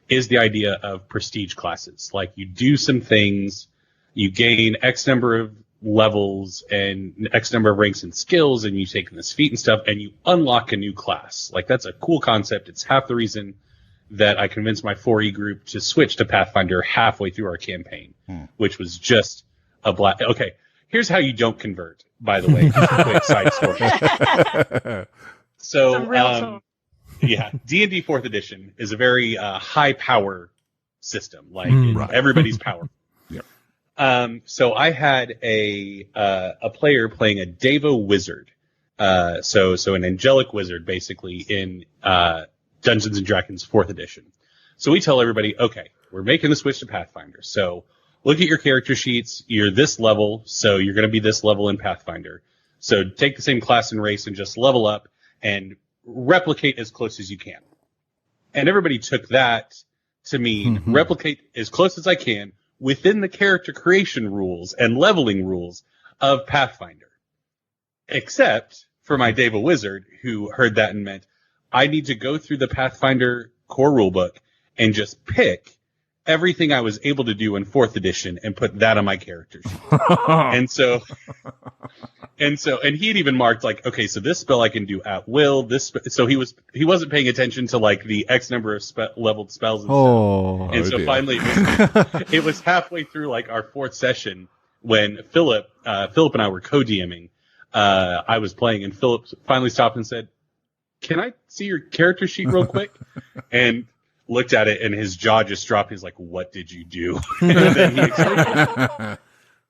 is the idea of prestige classes. Like, you do some things, you gain X number of levels and X number of ranks and skills, and you take this feat and stuff, and you unlock a new class. Like, that's a cool concept. It's half the reason that I convinced my 4E group to switch to Pathfinder halfway through our campaign, which was just a blast. Okay, here's how you don't convert, by the way. Just a quick side story. So, yeah, D&D 4th edition is a very high power system. Like, everybody's powerful. So I had a player playing a Devo wizard, so an angelic wizard, basically, in Dungeons and Dragons 4th edition. So we tell everybody, okay, we're making the switch to Pathfinder. So look at your character sheets. You're this level, so you're going to be this level in Pathfinder. So take the same class and race and just level up and replicate as close as you can. And everybody took that to mean replicate as close as I can within the character creation rules and leveling rules of Pathfinder. Except for my Devo wizard, who heard that and meant, I need to go through the Pathfinder core rulebook and just pick everything I was able to do in 4th edition and put that on my character sheet. and he had even marked, like, okay, so this spell I can do at will. So he wasn't paying attention to, like, the X number of leveled spells and stuff. And so finally it was halfway through, like, our 4th session when Philip and I were co-DMing. I was playing, and Philip finally stopped and said, "Can I see your character sheet real quick?" And looked at it, and his jaw just dropped. He's like, "What did you do?" And then he explained,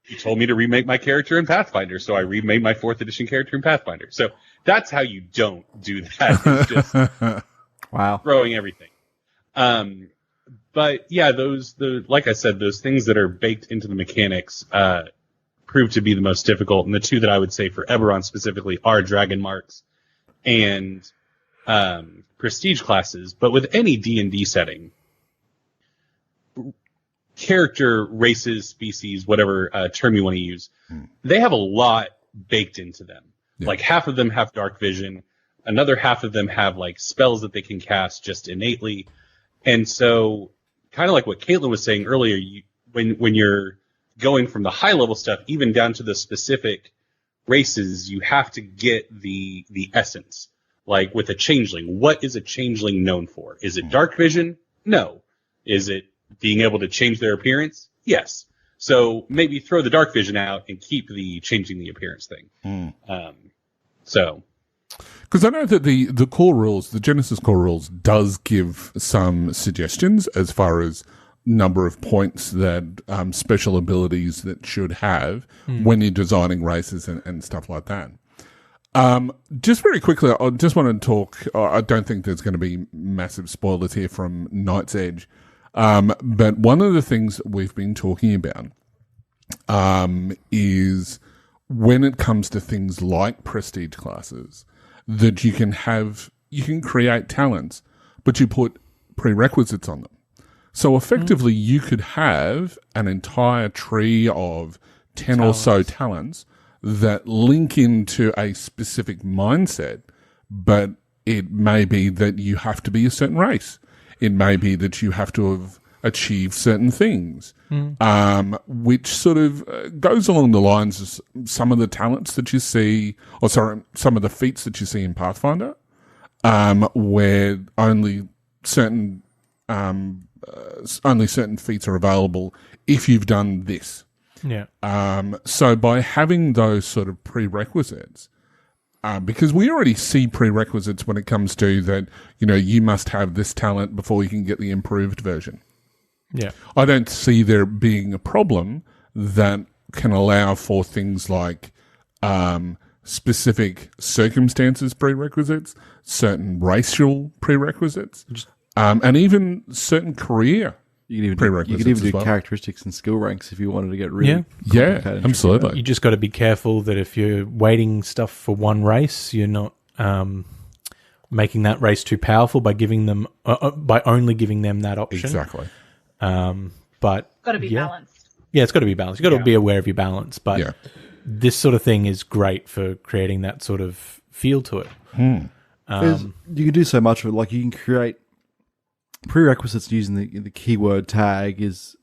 he told me to remake my character in Pathfinder, so I remade my 4th edition character in Pathfinder. So that's how you don't do that. It's just throwing everything. But yeah, like I said, those things that are baked into the mechanics prove to be the most difficult. And the two that I would say for Eberron specifically are Dragon Marks and prestige classes. But with any D&D setting, character, races, species, whatever term you want to use, they have a lot baked into them. Yeah. Like half of them have dark vision, another half of them have like spells that they can cast just innately. And so kind of like what Caitlin was saying earlier, when you're going from the high level stuff even down to the specific races, you have to get the essence. Like with a changeling, what is a changeling known for? Is it dark vision? No. Is it being able to change their appearance? Yes. So maybe throw the dark vision out and keep the changing the appearance thing. Because I know that the core rules, the Genesis core rules, does give some suggestions as far as number of points that special abilities that should have when you're designing races and stuff like that. Just very quickly, I just want to talk. I don't think there's going to be massive spoilers here from Night's Edge, but one of the things that we've been talking about is when it comes to things like prestige classes, that you can create talents, but you put prerequisites on them. So effectively, you could have an entire tree of 10 or so talents that link into a specific mindset, but it may be that you have to be a certain race. It may be that you have to have achieved certain things, which sort of goes along the lines of some of the talents that you see, some of the feats that you see in Pathfinder, where only certain feats are available if you've done this. Yeah. So by having those sort of prerequisites, because we already see prerequisites when it comes to that, you must have this talent before you can get the improved version. Yeah. I don't see there being a problem that can allow for things like specific circumstances prerequisites, certain racial prerequisites, and even certain career prerequisites. You could even do well. characteristics and skill ranks if you wanted to get really yeah, absolutely. You just got to be careful that if you're weighting stuff for one race, you're not making that race too powerful by giving them by only giving them that option. Exactly. But got to be balanced. Yeah, it's got to be balanced. You've got to be aware of your balance. But this sort of thing is great for creating that sort of feel to it. You can do so much of it. Like you can create prerequisites using the keyword tag is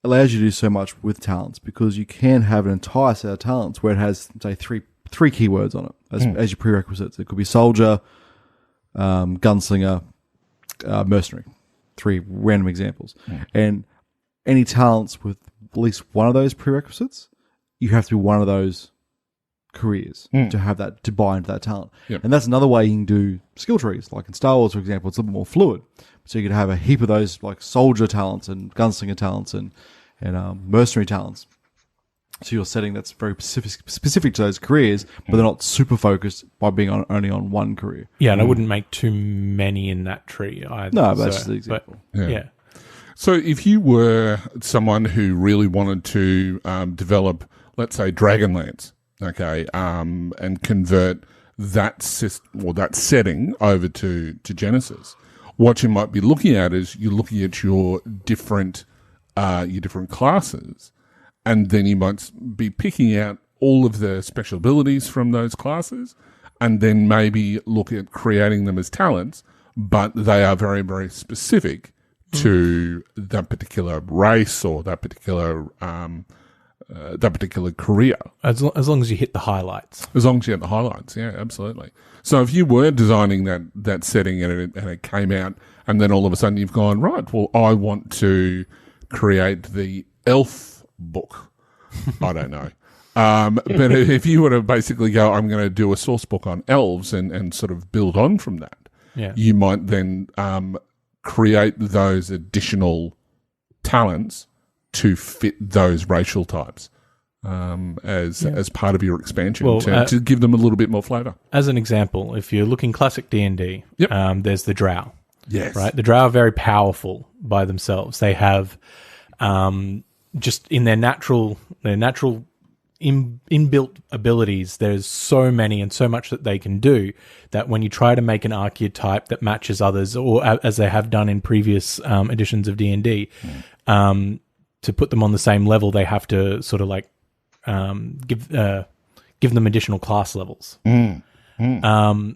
allows you to do so much with talents, because you can have an entire set of talents where it has, say, three keywords on it as your prerequisites. It could be soldier, gunslinger, mercenary. 3 random examples. And any talents with at least one of those prerequisites, you have to be one of those careers to have that, to buy into that talent. Yep. And that's another way you can do skill trees. Like in Star Wars, for example, it's a little bit more fluid. So you could have a heap of those like soldier talents and gunslinger talents and mercenary talents. So you're setting that's very specific to those careers, but they're not super focused by being only on one career. Yeah, and I wouldn't make too many in that tree either. No, but that's the example. Yeah. So if you were someone who really wanted to develop, let's say, Dragonlance, okay, and convert that setting over to Genesis, what you might be looking at is you're looking at your different classes. And then you might be picking out all of the special abilities from those classes, and then maybe look at creating them as talents, but they are very, very specific to that particular race or that particular career. As long as you hit the highlights. As long as you hit the highlights, yeah, absolutely. So if you were designing that setting and it came out, and then all of a sudden you've gone, right, well, I want to create the elf book. I don't know. But if you were to basically go, I'm going to do a source book on elves and sort of build on from that, you might then create those additional talents to fit those racial types as part of your expansion to give them a little bit more flavour. As an example, if you're looking classic D&D, there's the Drow. Yes. Right? The Drow are very powerful by themselves. They have... just in their natural inbuilt abilities, there's so many and so much that they can do that when you try to make an archetype that matches others, or as they have done in previous editions of D&D, to put them on the same level, they have to sort of like give them additional class levels. The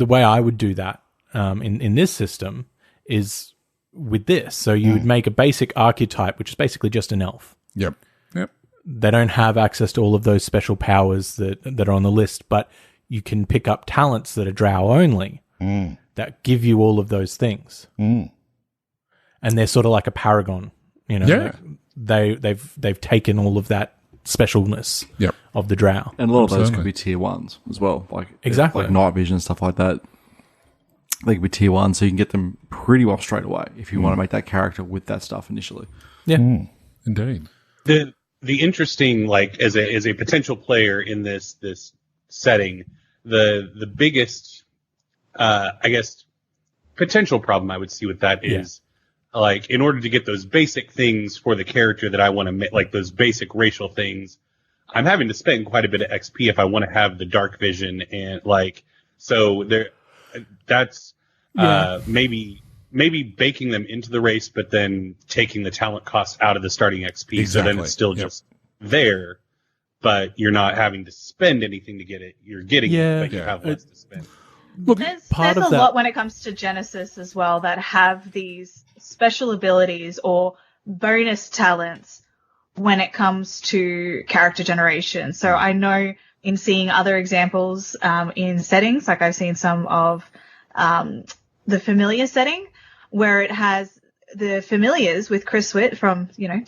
way I would do that in this system is with this. So you would make a basic archetype, which is basically just an elf. Yep. They don't have access to all of those special powers that are on the list, but you can pick up talents that are drow only that give you all of those things. And they're sort of like a paragon, you know. Yeah. They've taken all of that specialness of the drow. And a lot of those Absolutely. could be tier 1s as well. Like Exactly. like night vision and stuff like that. They could be tier 1, so you can get them pretty well straight away if you want to make that character with that stuff initially. Yeah. Indeed. The interesting, like, as a potential player in this setting, the biggest, I guess, potential problem I would see with that is, like, in order to get those basic things for the character that I want to make, like those basic racial things, I'm having to spend quite a bit of XP if I want to have the dark vision, and like, so there, that's maybe baking them into the race, but then taking the talent costs out of the starting XP, so then it's still just there, but you're not having to spend anything to get it. You're getting it, but you have less to spend. Well, There's part a of that- lot when it comes to Genesis as well that have these special abilities or bonus talents when it comes to character generation. So I know in seeing other examples in settings, like I've seen some of the familiar setting where it has the familiars with Chris Witt from, you know,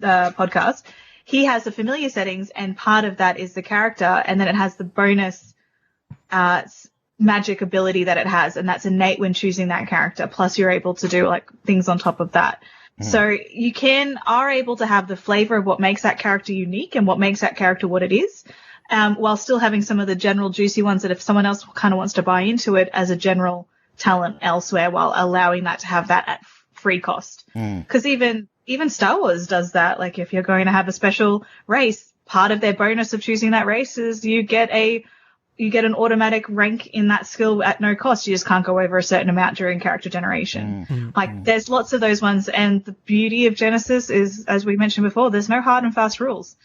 podcast. He has the familiar settings, and part of that is the character, and then it has the bonus magic ability that it has, and that's innate when choosing that character. Plus, you're able to do like things on top of that. So you are able to have the flavor of what makes that character unique and what makes that character what it is, while still having some of the general juicy ones that if someone else kind of wants to buy into it as a general talent elsewhere, while allowing that to have that at free cost. Because even Star Wars does that. Like if you're going to have a special race, part of their bonus of choosing that race is you get an automatic rank in that skill at no cost. You just can't go over a certain amount during character generation. Like there's lots of those ones, and the beauty of Genesis is, as we mentioned before, there's no hard and fast rules.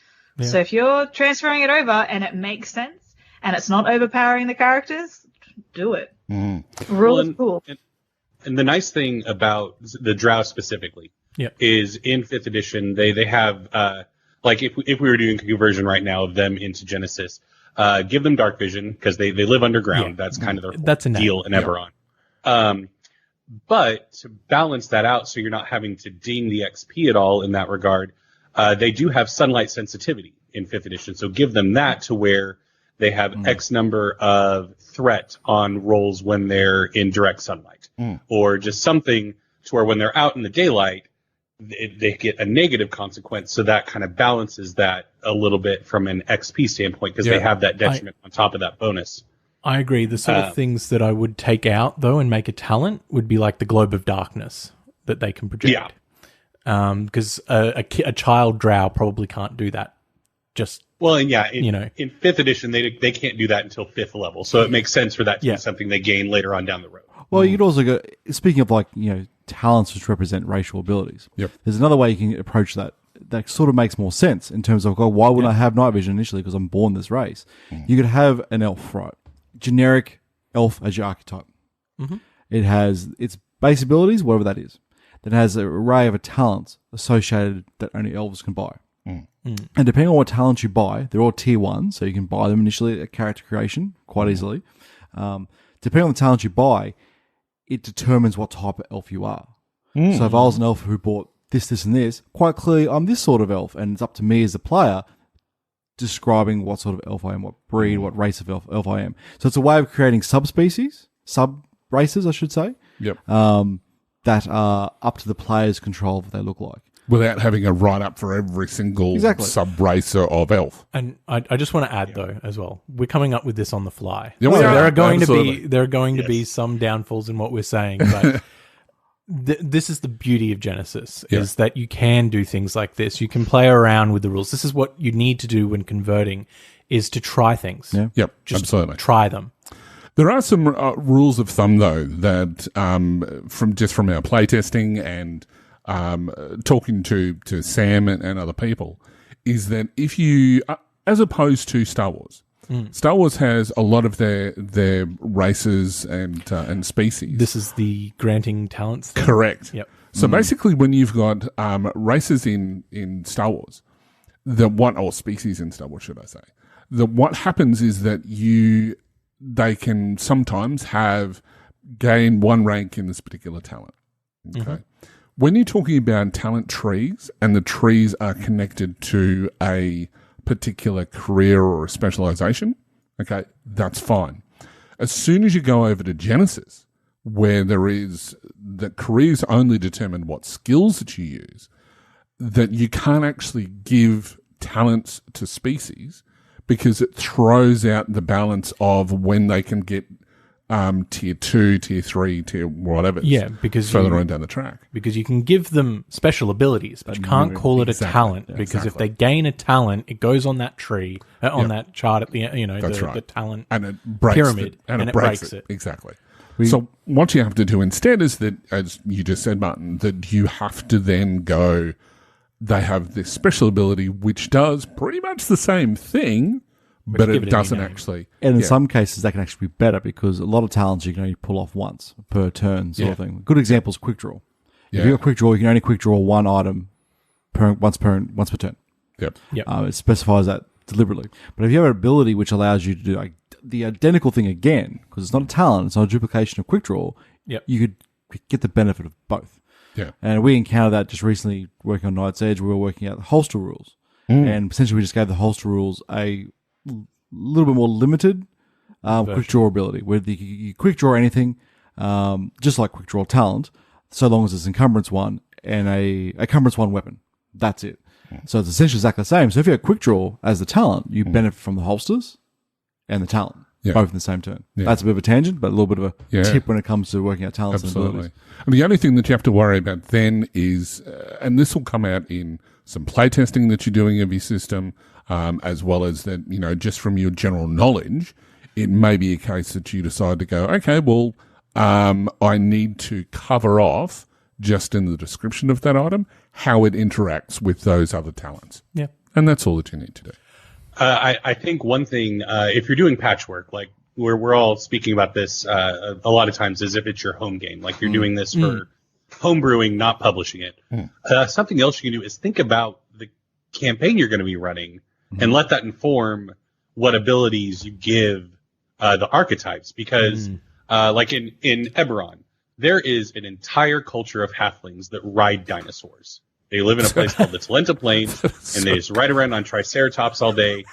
So if you're transferring it over and it makes sense and it's not overpowering the characters, do it. Rule is cool. And the nice thing about the Drow specifically is in 5th edition, they have, like if we were doing a conversion right now of them into Genesis, give them dark vision because they live underground. That's kind of their whole deal in Eberron. But to balance that out so you're not having to ding the XP at all in that regard, they do have sunlight sensitivity in 5th edition. So give them that to where they have X number of threat on rolls when they're in direct sunlight. Or just something to where when they're out in the daylight, they get a negative consequence. So that kind of balances that a little bit from an XP standpoint because they have that detriment on top of that bonus. I agree. The sort of things that I would take out, though, and make a talent would be like the globe of darkness that they can project. Because a child drow probably can't do that. In 5th edition, they can't do that until 5th level. So it makes sense for that to be something they gain later on down the road. Well, you could also go, speaking of like, talents which represent racial abilities. There's another way you can approach that sort of makes more sense in terms of, why wouldn't I have night vision initially because I'm born this race? You could have an elf, right? Generic elf as your archetype. It has its base abilities, whatever that is. That has an array of talents associated that only elves can buy. And depending on what talents you buy, they're all tier 1, so you can buy them initially at character creation quite easily. Depending on the talents you buy, it determines what type of elf you are. So if I was an elf who bought this, and this, quite clearly I'm this sort of elf, and it's up to me as a player describing what sort of elf I am, what breed, what race of elf I am. So it's a way of creating sub-species, sub-races, I should say, that are up to the player's control of what they look like. Without having a write-up for every single sub-racer of elf. And I just want to add, though, as well, we're coming up with this on the fly. Yeah, So we are. there are going Absolutely. to be some downfalls in what we're saying, but this is the beauty of Genesis, is that you can do things like this. You can play around with the rules. This is what you need to do when converting, is to try things. Yeah. Yep, Just absolutely. try them. There are some rules of thumb, though, that from our playtesting and talking to Sam and other people, is that if you, as opposed to Star Wars, Star Wars has a lot of their races and species. This is the granting talents thing. Correct. Yep. So basically, when you've got races in Star Wars, or species in Star Wars, should I say, what happens is that they can sometimes gain one rank in this particular talent. Okay. When you're talking about talent trees, and the trees are connected to a particular career or a specialization, okay, that's fine. As soon as you go over to Genesis, where the careers only determine what skills that you use, that you can't actually give talents to species, because it throws out the balance of when they can get tier 2, tier 3, tier whatever. Yeah, because further on down the track. Because you can give them special abilities, but you can't call it a talent, because if they gain a talent, it goes on that tree, on that chart at the the talent and it breaks pyramid, and it breaks it. Exactly. So what you have to do instead is that, as you just said, Martin, that you have to then go, they have this special ability which does pretty much the same thing, but it doesn't actually. And in some cases, that can actually be better, because a lot of talents you can only pull off once per turn, sort of thing. Good example is quick draw. If you've got quick draw, you can only quick draw one item once per turn. Yep. It specifies that deliberately. But if you have an ability which allows you to do the identical thing again, because it's not a talent, it's not a duplication of quick draw, you could get the benefit of both. Yeah. And we encountered that just recently working on Night's Edge. We were working out the holster rules. And essentially we just gave the holster rules a little bit more limited quick draw ability, where you quick draw anything, just like quick draw talent, so long as it's encumbrance 1 and a encumbrance 1 weapon. That's it. So it's essentially exactly the same. So if you have quick draw as the talent, you benefit from the holsters and the talent, both in the same turn. That's a bit of a tangent, but a little bit of a tip when it comes to working out talents and abilities. And the only thing that you have to worry about then is, and this will come out in some playtesting that you're doing of your system, as well as that, just from your general knowledge, it may be a case that you decide to go, okay, well, I need to cover off, just in the description of that item, how it interacts with those other talents. Yeah. And that's all that you need to do. I think one thing, if you're doing patchwork, like we're all speaking about this a lot of times as if it's your home game, like you're doing this for homebrewing, not publishing it. Something else you can do is think about the campaign you're going to be running and let that inform what abilities you give the archetypes. Because like in Eberron, there is an entire culture of halflings that ride dinosaurs. They live in a place called the Talenta Plains, and they just ride around on Triceratops all day.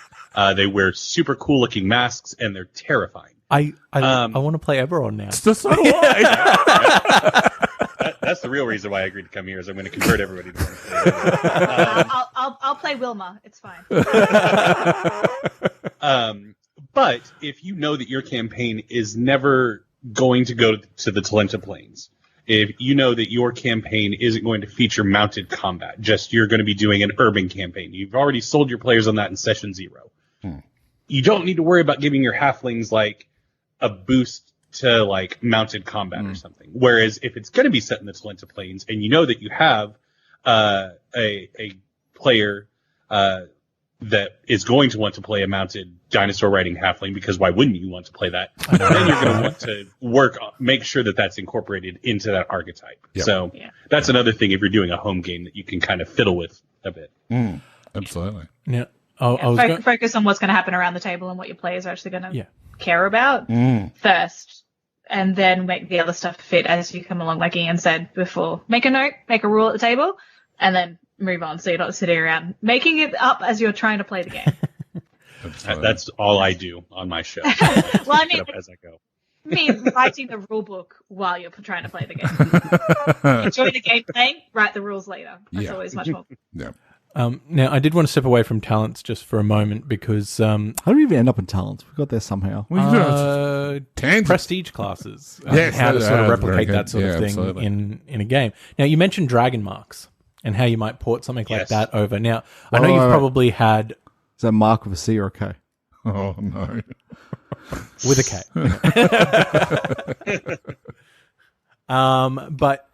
They wear super cool-looking masks, and they're terrifying. I want to play Eberron now. So do I. That's the real reason why I agreed to come here, is I'm going to convert everybody to one. I'll play Wilma. It's fine. But if you know that your campaign is never going to go to the Talenta Plains, if you know that your campaign isn't going to feature mounted combat, just you're going to be doing an urban campaign, you've already sold your players on that in session 0. You don't need to worry about giving your halflings like a boost to like mounted combat or something. Whereas if it's going to be set in the Talenta Plains, and you know that you have a player that is going to want to play a mounted dinosaur riding halfling, because why wouldn't you want to play that? Then you're going to want to make sure that that's incorporated into that archetype. Yep. So that's another thing if you're doing a home game that you can kind of fiddle with a bit. Absolutely. Yeah. Focus on what's going to happen around the table and what your players are actually going to care about first, and then make the other stuff fit as you come along, like Ian said before. Make a note, make a rule at the table, and then move on, so you're not sitting around making it up as you're trying to play the game. That's all I do on my show. Well, I mean, as I go. Writing the rule book while you're trying to play the game. Enjoy the game playing, write the rules later. That's always much more. Yeah. Now, I did want to step away from talents just for a moment because How do we even end up in talents? We got there somehow. Tangents. prestige classes, Yes, how to sort of that's replicate very that sort good. of Yeah, thing absolutely. in a game. Now, you mentioned dragon marks and how you might port something like Yes. that over. Now, I know you've Right. probably had Is that Mark with a C or a K? Oh, no. with a K. But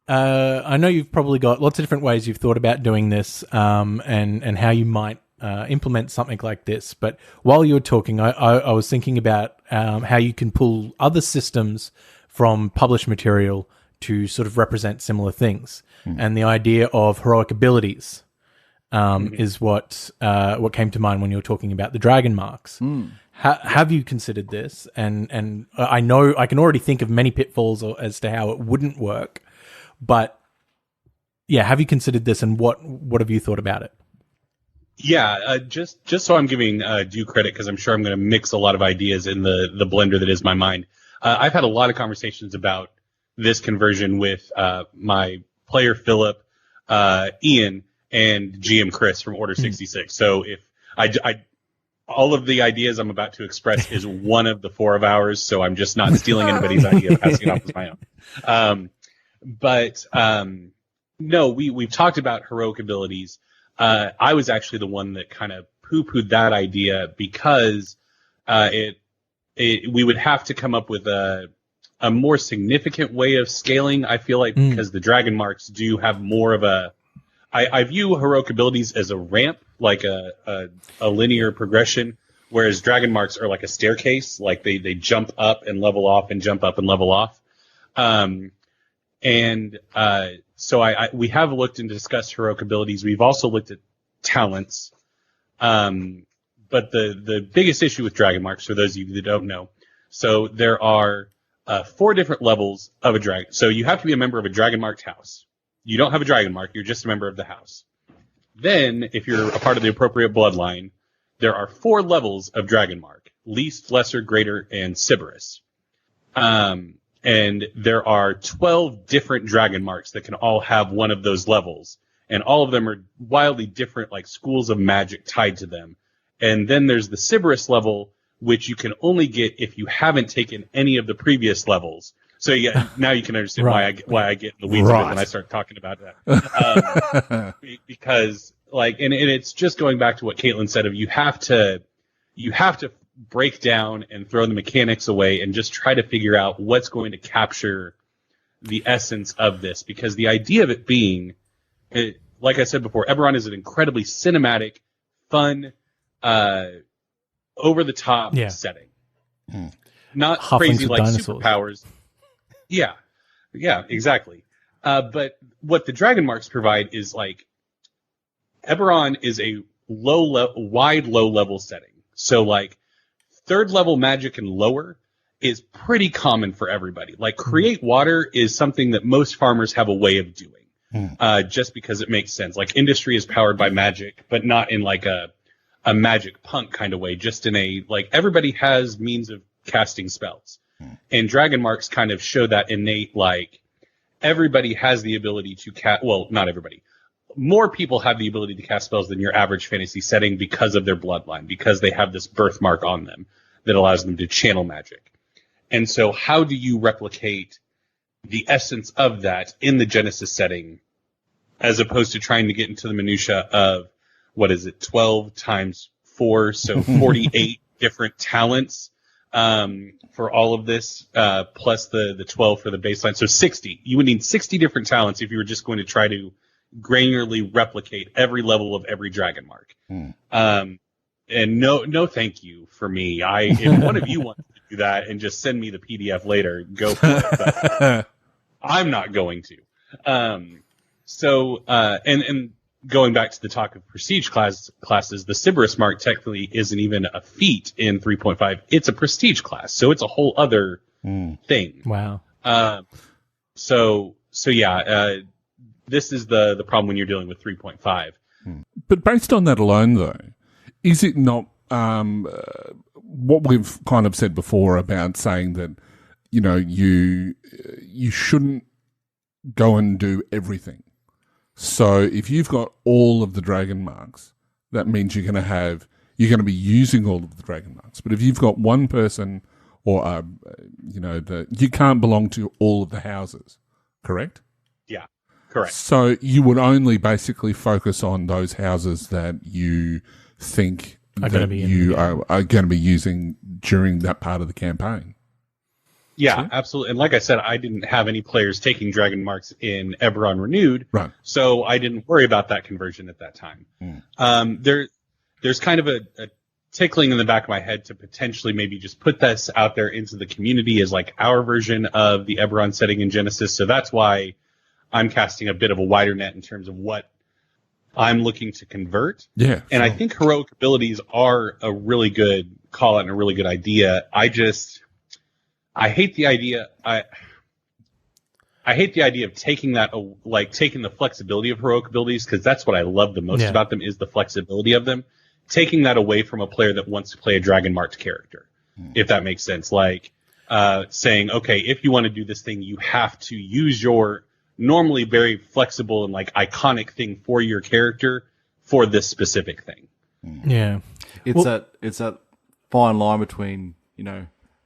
I know you've probably got lots of different ways you've thought about doing this, and how you might implement something like this. But while you were talking, I was thinking about how you can pull other systems from published material to sort of represent similar things, and the idea of heroic abilities is what came to mind when you were talking about the dragon marks. Have you considered this? And I know I can already think of many pitfalls as to how it wouldn't work, but yeah, have you considered this, and what have you thought about it? Yeah, just so I'm giving due credit, because I'm sure I'm going to mix a lot of ideas in the blender that is my mind. I've had a lot of conversations about this conversion with my player Philip, Ian, and GM Chris from Order 66. So if I all of the ideas I'm about to express is one of the 4 of ours, so I'm just not stealing anybody's idea, passing it off as my own. But no, we've talked about heroic abilities. I was actually the one that kind of poo-pooed that idea because we would have to come up with a more significant way of scaling, I feel like, because the dragon marks do have more of a... I view heroic abilities as a ramp, like a linear progression, whereas dragon marks are like a staircase, like they jump up and level off and jump up and level off. So we have looked and discussed heroic abilities. We've also looked at talents. But the biggest issue with dragon marks, for those of you that don't know, so there are 4 different levels of a dragon. So you have to be a member of a dragon marked house. You don't have a dragon mark, you're just a member of the house. Then, if you're a part of the appropriate bloodline, there are 4 levels of dragon mark: least, lesser, greater, and Sybaris. And there are 12 different dragon marks that can all have one of those levels. And all of them are wildly different, like schools of magic tied to them. And then there's the Sybaris level, which you can only get if you haven't taken any of the previous levels. So now you can understand why I get in the weeds of it when I start talking about that. Because and it's just going back to what Caitlin said of you have to break down and throw the mechanics away and just try to figure out what's going to capture the essence of this. Because the idea of it being, like I said before, Eberron is an incredibly cinematic, fun, over-the-top setting. Not Hufflings crazy with like dinosaurs. superpowers. Yeah, exactly. But what the dragon marks provide is like Eberron is a wide low-level setting. So like 3rd level magic and lower is pretty common for everybody. Like create water is something that most farmers have a way of doing, just because it makes sense. Like industry is powered by magic, but not in like a magic punk kind of way. Just in a like everybody has means of casting spells. And dragon marks kind of show that innate, like, everybody has the ability to cast, well, not everybody. More people have the ability to cast spells than your average fantasy setting because of their bloodline, because they have this birthmark on them that allows them to channel magic. And so how do you replicate the essence of that in the Genesis setting, as opposed to trying to get into the minutia of, 12 times 4, so 48 different talents. For all of this, plus the 12 for the baseline. So 60. You would need 60 different talents if you were just going to try to granularly replicate every level of every dragon mark. And no thank you for me. If one of you wants to do that and just send me the PDF later, go for it. But I'm not going to. And going back to the talk of prestige classes, the Sybaris mark technically isn't even a feat in 3.5. It's a prestige class, so it's a whole other thing. Wow. This is the problem when you're dealing with 3.5. But based on that alone, though, is it not what we've kind of said before about saying that, you shouldn't go and do everything? So if you've got all of the dragon marks, that means you're going to be using all of the dragon marks. But if you've got one person, or you can't belong to all of the houses, correct? Yeah, correct. So you would only basically focus on those houses that you think are going to be using during that part of the campaign. Yeah, absolutely. And like I said, I didn't have any players taking dragon marks in Eberron Renewed, right? So I didn't worry about that conversion at that time. There's kind of a tickling in the back of my head to potentially maybe just put this out there into the community as like our version of the Eberron setting in Genesis. So that's why I'm casting a bit of a wider net in terms of what I'm looking to convert. Yeah. And I think heroic abilities are a really good call out and a really good idea. I hate the idea. I hate the idea of taking the flexibility of heroic abilities, because that's what I love the most about them, is the flexibility of them. Taking that away from a player that wants to play a dragon marked character, if that makes sense. Like saying, okay, if you want to do this thing, you have to use your normally very flexible and like iconic thing for your character for this specific thing. Yeah, it's that fine line between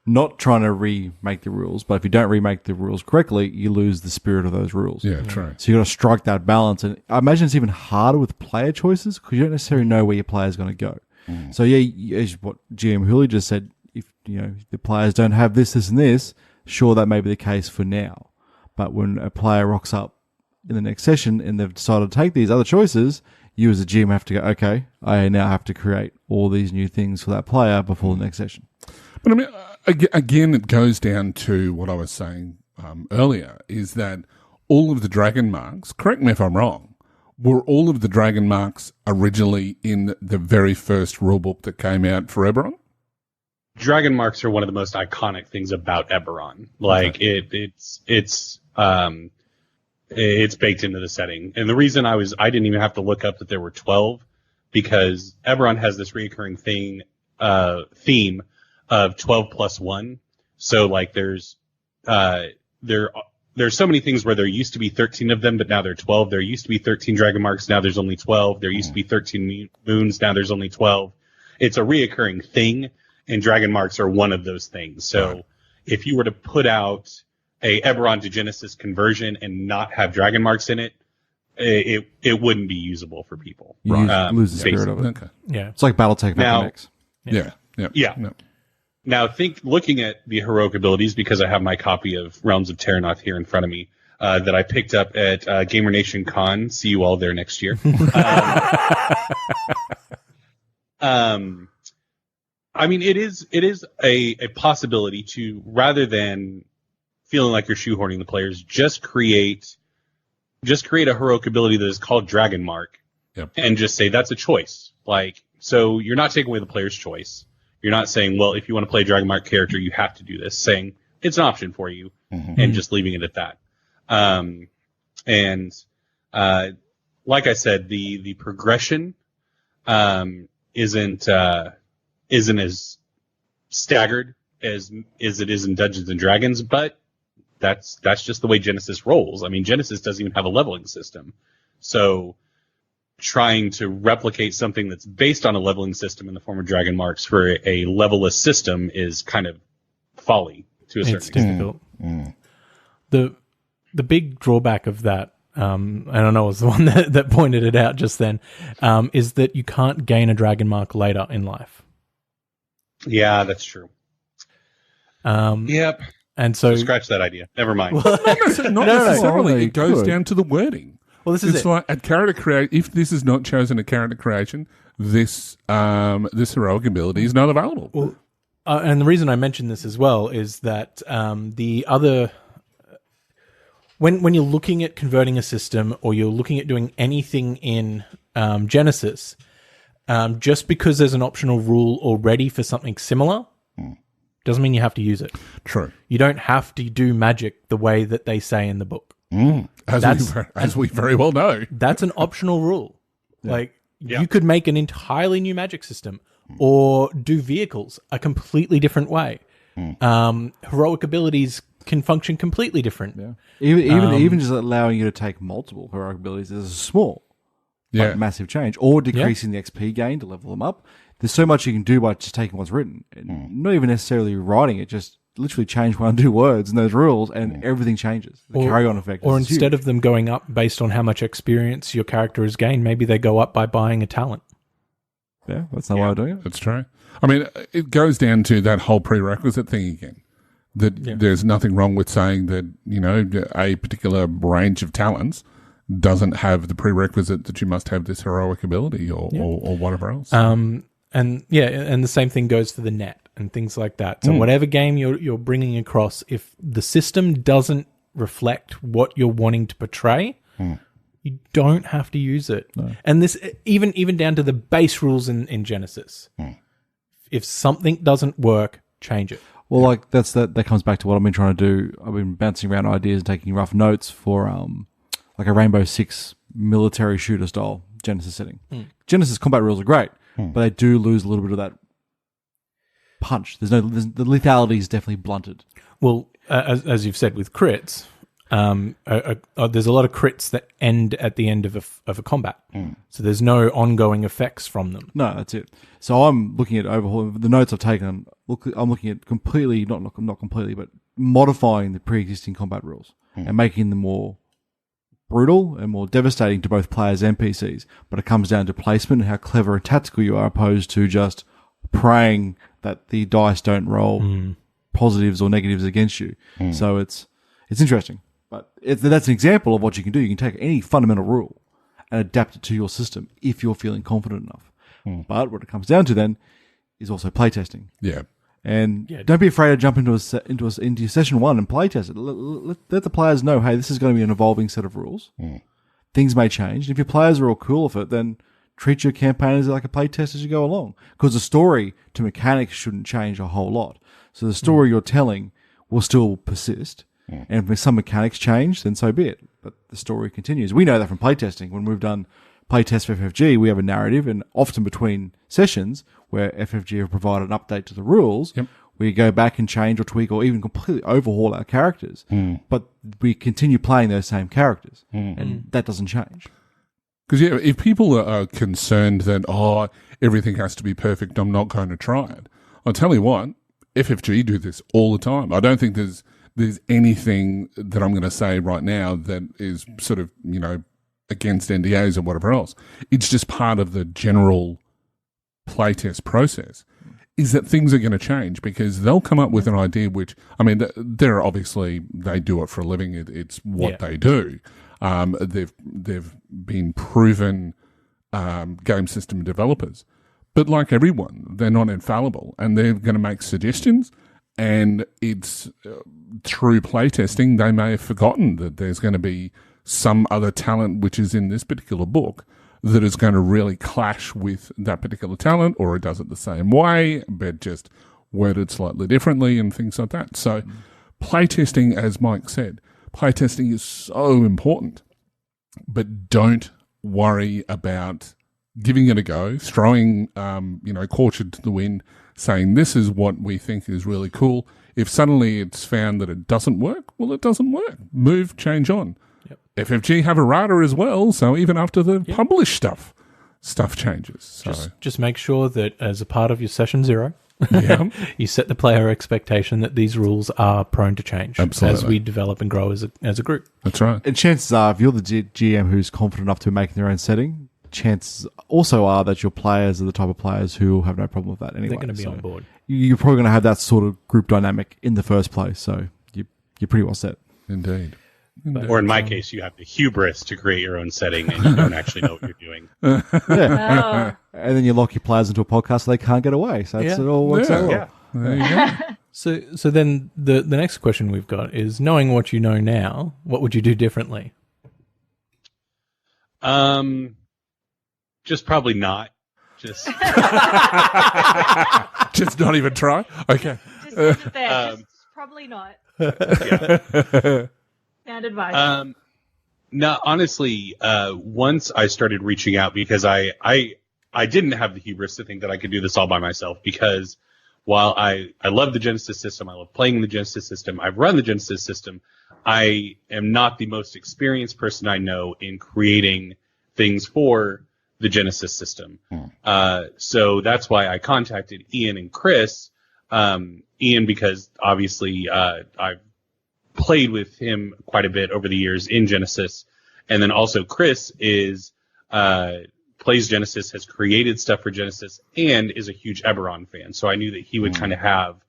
not trying to remake the rules, but if you don't remake the rules correctly, you lose the spirit of those rules. Yeah, true. So you got to strike that balance, and I imagine it's even harder with player choices because you don't necessarily know where your player's going to go. So yeah, as what GM Huli just said, if the players don't have this, and this, sure, that may be the case for now. But when a player rocks up in the next session and they've decided to take these other choices, you as a GM have to go, okay, I now have to create all these new things for that player before the next session. But I mean, again, it goes down to what I was saying earlier, is that all of the dragon marks, correct me if I'm wrong, were all of the dragon marks originally in the very first rulebook that came out for Eberron? Dragon marks are one of the most iconic things about Eberron. Like it's baked into the setting. And the reason I didn't even have to look up that there were 12, because Eberron has this recurring theme of 12 plus 1. So like there's so many things where there used to be 13 of them, but now there are 12. There used to be 13 dragon marks, now there's only 12. There used to be 13 moons, now there's only 12. It's a reoccurring thing, and dragon marks are one of those things. So if you were to put out a Eberron to Genesis conversion and not have dragon marks in it, it wouldn't be usable for people. You lose the spirit of it. Okay. Yeah. It's like Battletech mechanics. Yeah. Now, looking at the heroic abilities, because I have my copy of Realms of Terranoth here in front of me, that I picked up at Gamer Nation Con. See you all there next year. I mean, it is a possibility to, rather than feeling like you're shoehorning the players, just create a heroic ability that is called Dragon Mark, and just say that's a choice. Like, so you're not taking away the player's choice. You're not saying, well, if you want to play a Dragon Mark character, you have to do this. Saying it's an option for you, and just leaving it at that. Like I said, the progression isn't as staggered as it is in Dungeons and Dragons, but that's just the way Genesis rolls. I mean, Genesis doesn't even have a leveling system, so trying to replicate something that's based on a leveling system in the form of dragon marks for a levelless system is kind of folly to a certain extent. Difficult. The big drawback of that, and I know it was the one that pointed it out just then, is that you can't gain a dragon mark later in life. Yeah, that's true. Yep. And so scratch that idea. Never mind. Not necessarily. No. It goes down to the wording. Well, this is it's like at character if this is not chosen at character creation, this heroic ability is not available. Well, and the reason I mentioned this as well is that the other, when you're looking at converting a system or you're looking at doing anything in Genesis, just because there's an optional rule already for something similar, doesn't mean you have to use it. True. You don't have to do magic the way that they say in the book. As we very well know. That's an optional rule. Like, you could make an entirely new magic system or do vehicles a completely different way. Heroic abilities can function completely different. Yeah. Even just allowing you to take multiple heroic abilities is a small, but massive change, or decreasing the XP gain to level them up. There's so much you can do by just taking what's written, and not even necessarily writing it. Just literally change one or two words in those rules, and everything changes. The carry-on effect. Or is instead huge. of them going up based on how much experience your character has gained, maybe they go up by buying a talent. Yeah, that's not why we're doing it. That's true. I mean, it goes down to that whole prerequisite thing again. That there's nothing wrong with saying that, you know, a particular range of talents doesn't have the prerequisite that you must have this heroic ability or whatever else. And the same thing goes for the net and things like that. So whatever game you're bringing across, if the system doesn't reflect what you're wanting to portray, you don't have to use it. No. And this even down to the base rules in Genesis. If something doesn't work, change it. Well, like that comes back to what I've been trying to do. I've been bouncing around ideas and taking rough notes for like a Rainbow Six military shooter style Genesis setting. Genesis combat rules are great, but they do lose a little bit of that punch. The lethality is definitely blunted. Well, as you've said with crits, there's a lot of crits that end at the end of a combat, so there's no ongoing effects from them. No, that's it. So I'm looking at overhauling the notes I've taken. I'm looking at completely, not completely, but modifying the pre-existing combat rules and making them more brutal and more devastating to both players and PCs. But it comes down to placement and how clever and tactical you are, opposed to just praying that the dice don't roll positives or negatives against you. So it's interesting. But that's an example of what you can do. You can take any fundamental rule and adapt it to your system if you're feeling confident enough. But what it comes down to then is also playtesting. Yeah. And don't be afraid to jump into your session one and playtest it. Let the players know, hey, this is going to be an evolving set of rules. Things may change. And if your players are all cool with it, then treat your campaign as like a playtest as you go along. Because the story to mechanics shouldn't change a whole lot. So the story you're telling will still persist. And if some mechanics change, then so be it. But the story continues. We know that from playtesting. When we've done playtests for FFG, we have a narrative, and often between sessions where FFG have provided an update to the rules, we go back and change or tweak or even completely overhaul our characters. But we continue playing those same characters, and that doesn't change. Because if people are concerned that, everything has to be perfect, I'm not going to try it. I'll tell you what, FFG do this all the time. I don't think there's anything that I'm going to say right now that is sort of, you know, against NDAs or whatever else. It's just part of the general playtest process is that things are going to change because they'll come up with an idea which, I mean, they're obviously, they do it for a living. It's what they do. They've been proven game system developers. But like everyone, they're not infallible and they're going to make suggestions. And it's through playtesting, they may have forgotten that there's going to be some other talent which is in this particular book that is going to really clash with that particular talent, or it does it the same way, but just worded slightly differently and things like that. So playtesting, as Mike said, playtesting is so important, but don't worry about giving it a go, throwing, caution to the wind, saying this is what we think is really cool. If suddenly it's found that it doesn't work, well, it doesn't work. Move, change on. FFG have errata as well, so even after the published stuff changes. So. Just make sure that as a part of your session 0, you set the player expectation that these rules are prone to change as we develop and grow as a group. That's right. And chances are, if you're the GM who's confident enough to make their own setting, chances also are that your players are the type of players who will have no problem with that anyway. They're going to be on board. You're probably going to have that sort of group dynamic in the first place, so you're pretty well set. Indeed. Or in my case, you have the hubris to create your own setting and you don't actually know what you're doing. And then you lock your players into a podcast so they can't get away. So it all works out well. There you go. So then the next question we've got is, knowing what you know now, what would you do differently? Just probably not. Just just not even try? Okay. Just leave it there. Just probably not. Sound advice. No, honestly, once I started reaching out, because I didn't have the hubris to think that I could do this all by myself, because while I love the Genesis system, I love playing the Genesis system, I've run the Genesis system, I am not the most experienced person I know in creating things for the Genesis system. So that's why I contacted Ian and Chris. Ian, because obviously I've played with him quite a bit over the years in Genesis. And then also Chris is plays Genesis, has created stuff for Genesis, and is a huge Eberron fan. So I knew that he would kind of have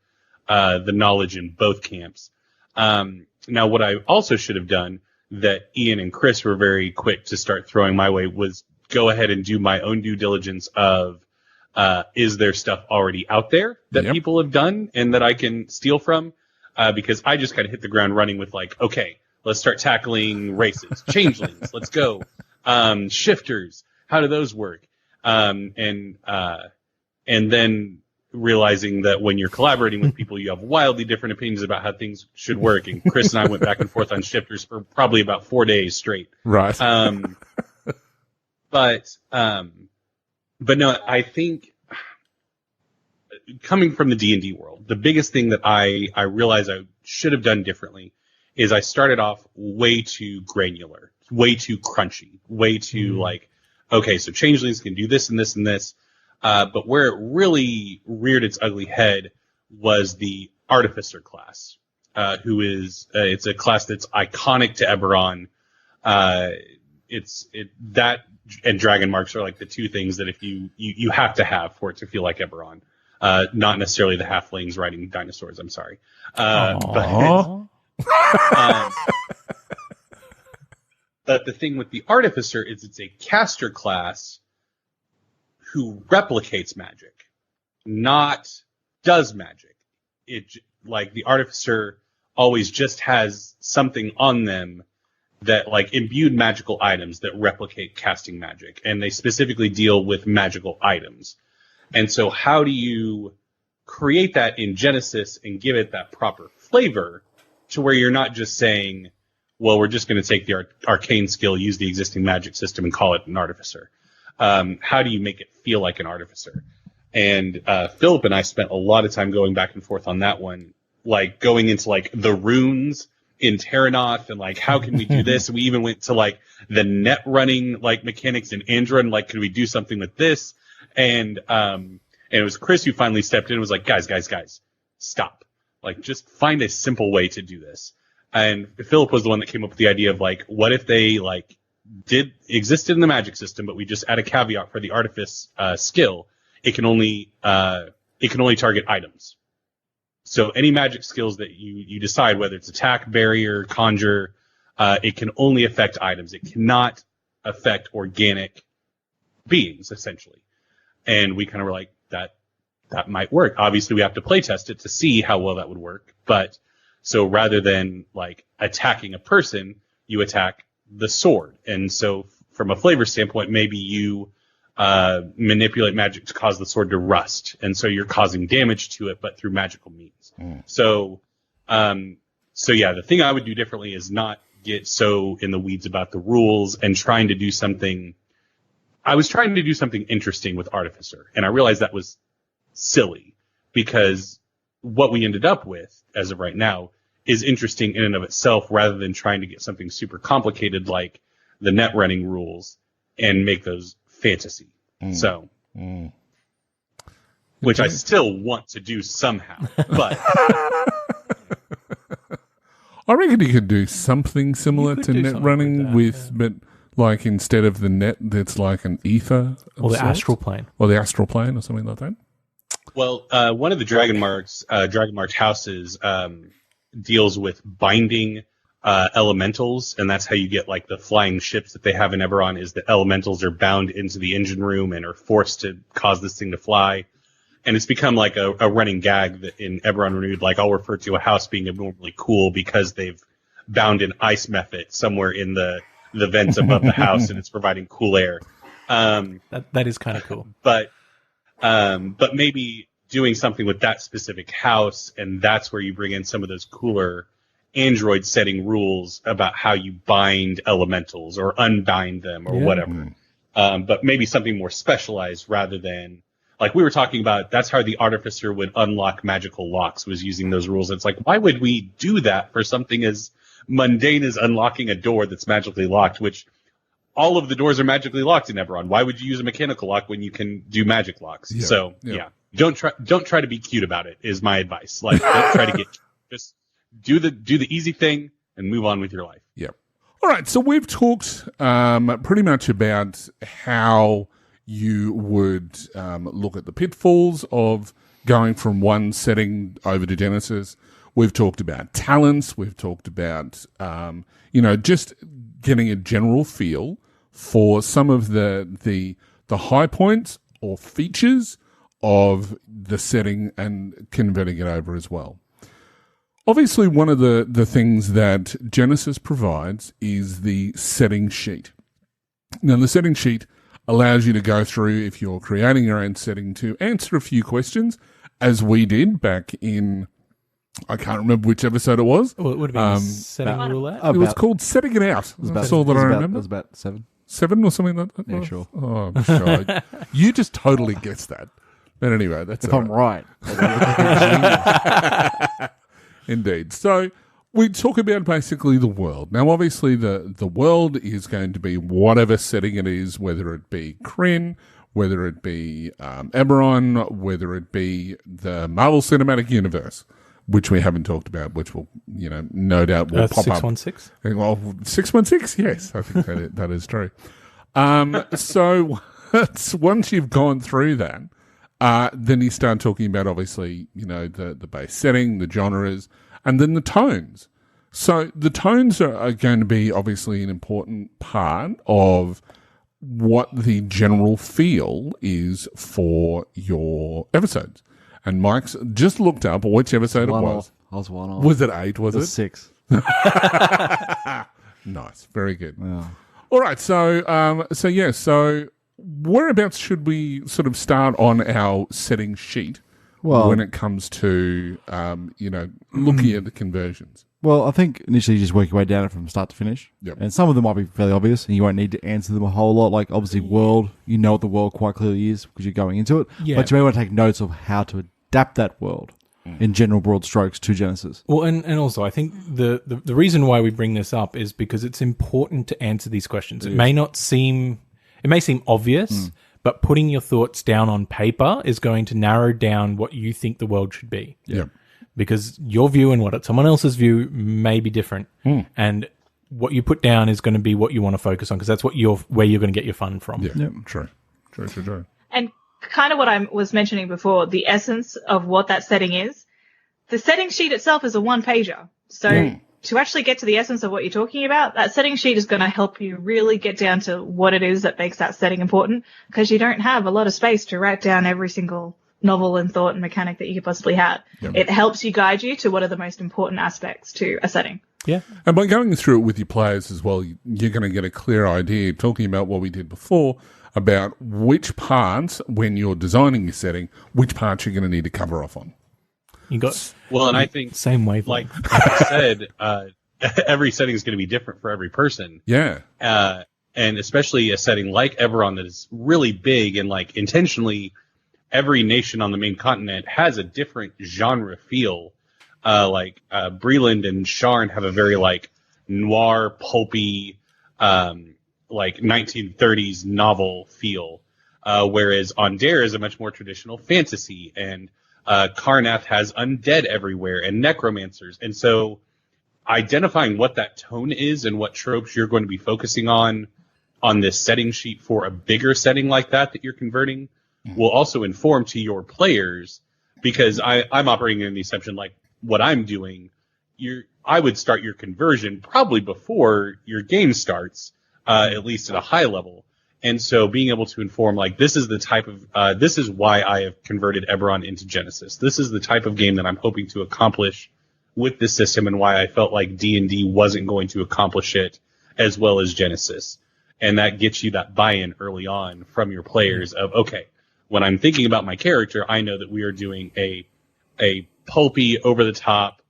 the knowledge in both camps. Now, what I also should have done that Ian and Chris were very quick to start throwing my way was go ahead and do my own due diligence of is there stuff already out there that people have done and that I can steal from? Because I just kind of hit the ground running with like, okay, let's start tackling races, changelings, let's go. Shifters, how do those work? And then realizing that when you're collaborating with people, you have wildly different opinions about how things should work. And Chris and I went back and forth on shifters for probably about 4 days straight. Right. But no, I think coming from the D&D world, the biggest thing that I realized I should have done differently is I started off way too granular, way too crunchy, way too like, okay, so changelings can do this and this and this. But where it really reared its ugly head was the Artificer class, who is, it's a class that's iconic to Eberron. That and Dragon Marks are like the two things that if you have to have for it to feel like Eberron. Not necessarily the halflings riding dinosaurs, I'm sorry. But the thing with the Artificer is it's a caster class who replicates magic, not does magic. It, like, the Artificer always just has something on them that, like, imbued magical items that replicate casting magic, and they specifically deal with magical items. And so how do you create that in Genesis and give it that proper flavor to where you're not just saying, well, we're just going to take the arcane skill, use the existing magic system, and call it an Artificer? How do you make it feel like an Artificer? And Philip and I spent a lot of time going back and forth on that one, like going into like the runes in Terranoth and like how can we do this? We even went to like the net running like mechanics in Android and like could we do something with this? And it was Chris who finally stepped in and was like, guys, stop. Like just find a simple way to do this. And Philip was the one that came up with the idea of like, what if they like existed in the magic system, but we just add a caveat for the artifice skill. It can only target items. So any magic skills that you decide, whether it's attack, barrier, conjure, it can only affect items. It cannot affect organic beings, essentially. And we kind of were like, that might work. Obviously, we have to play test it to see how well that would work. But so rather than like attacking a person, you attack the sword. And so from a flavor standpoint, maybe you manipulate magic to cause the sword to rust. And so you're causing damage to it, but through magical means. So yeah, the thing I would do differently is not get so in the weeds about the rules and trying to do something. I was trying to do something interesting with Artificer, and I realized that was silly because what we ended up with as of right now is interesting in and of itself rather than trying to get something super complicated like the net running rules and make those fantasy. Which I still want to do somehow, but I reckon you could do something similar to net running but like instead of the net, that's like an ether. Or the astral plane. Or the astral plane or something like that. Well, one of the Dragon Marks houses deals with binding elementals, and that's how you get like the flying ships that they have in Eberron is the elementals are bound into the engine room and are forced to cause this thing to fly. And it's become like a running gag that in Eberron Renewed, like I'll refer to a house being abnormally cool because they've bound an ice method somewhere in the vents above the house and it's providing cool air. That is kind of cool. But maybe doing something with that specific house, and that's where you bring in some of those cooler Android setting rules about how you bind elementals or unbind them or whatever. But maybe something more specialized rather than like we were talking about, that's how the artificer would unlock magical locks, was using those rules. It's like, why would we do that for something as mundane as unlocking a door that's magically locked, which all of the doors are magically locked in Eberron. Why would you use a mechanical lock when you can do magic locks? Yeah, So yeah. don't try to be cute about it, is my advice. Like, don't try to get, just do the easy thing and move on with your life. Yep. All right, so we've talked pretty much about how you would look at the pitfalls of going from one setting over to Genesis. We've talked about talents. We've talked about, just getting a general feel for some of the high points or features of the setting and converting it over as well. Obviously, one of the things that Genesis provides is the setting sheet. Now, the setting sheet allows you to go through, if you're creating your own setting, to answer a few questions, as we did back in, I can't remember which episode it was. Well, it would have been setting roulette. It was called Setting It Out. That's all that I remember. It was about 7. 7 or something like that? Yeah, sure. Oh, I'm sure. You just totally guessed that. But anyway, that's If all I'm right. right. Indeed. So we talk about basically the world. Now, obviously, the world is going to be whatever setting it is, whether it be Kryn, whether it be Eberron, whether it be the Marvel Cinematic Universe, which we haven't talked about, which will, no doubt will pop 616? up. Well, 616, yes, I think that is true. So once you've gone through that, then you start talking about, obviously, the base setting, the genres, and then the tones. So the tones are going to be obviously an important part of what the general feel is for your episodes. And Mike's just looked up which episode it was. I was one off. Was it 8? Was it? 6. Nice. Very good. Yeah. All right. So whereabouts should we sort of start on our setting sheet when it comes to, looking at the conversions? Well, I think initially you just work your way down it from start to finish. Yep. And some of them might be fairly obvious and you won't need to answer them a whole lot. Like, obviously, world, you know what the world quite clearly is because you're going into it. Yeah. But you may want to take notes of how to adapt that world in general broad strokes to Genesis. Well, and also, I think the reason why we bring this up is because it's important to answer these questions. It may seem obvious, but putting your thoughts down on paper is going to narrow down what you think the world should be. Yeah. Because your view and what someone else's view may be different. And what you put down is going to be what you want to focus on because that's where you're going to get your fun from. Yeah. Yep. True. And kind of what I was mentioning before, the essence of what that setting is, the setting sheet itself is a one-pager. So to actually get to the essence of what you're talking about, that setting sheet is going to help you really get down to what it is that makes that setting important because you don't have a lot of space to write down every single novel and thought and mechanic that you could possibly have. Yep. It helps you guide you to what are the most important aspects to a setting. Yeah. And by going through it with your players as well, you're going to get a clear idea, talking about what we did before, about which parts, when you're designing your setting, which parts you're going to need to cover off on. And I think, same way. like I said, every setting is going to be different for every person. Yeah. And especially a setting like Eberron that is really big and like intentionally every nation on the main continent has a different genre feel. Breland and Sharn have a very like noir, pulpy, like 1930s novel feel. Whereas Onder is a much more traditional fantasy and Karnath has undead everywhere and necromancers. And so identifying what that tone is and what tropes you're going to be focusing on this setting sheet for a bigger setting like that you're converting will also inform to your players, because I'm operating in the assumption like what I'm doing, I would start your conversion probably before your game starts, at least at a high level. And so being able to inform, like, this is the type of, this is why I have converted Eberron into Genesis. This is the type of game that I'm hoping to accomplish with this system and why I felt like D&D wasn't going to accomplish it as well as Genesis. And that gets you that buy-in early on from your players of, okay, when I'm thinking about my character, I know that we are doing a pulpy, over-the-top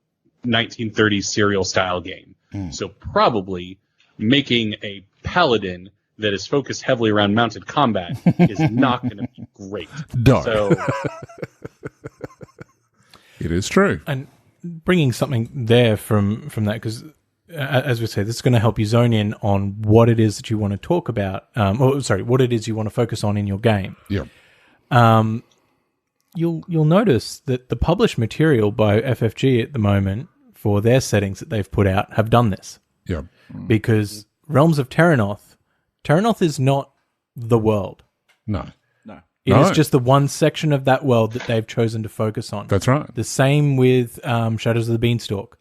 1930s serial style game. So probably making a paladin that is focused heavily around mounted combat is not going to be great. No. So It is true. And bringing something there from that, because as we say, this is going to help you zone in on what it is that you want to talk about. What it is you want to focus on in your game. Yeah. You'll notice that the published material by FFG at the moment for their settings that they've put out have done this. Yeah. Because Realms of Terranoth is not the world. No. It is just the one section of that world that they've chosen to focus on. That's right. The same with Shadows of the Beanstalk.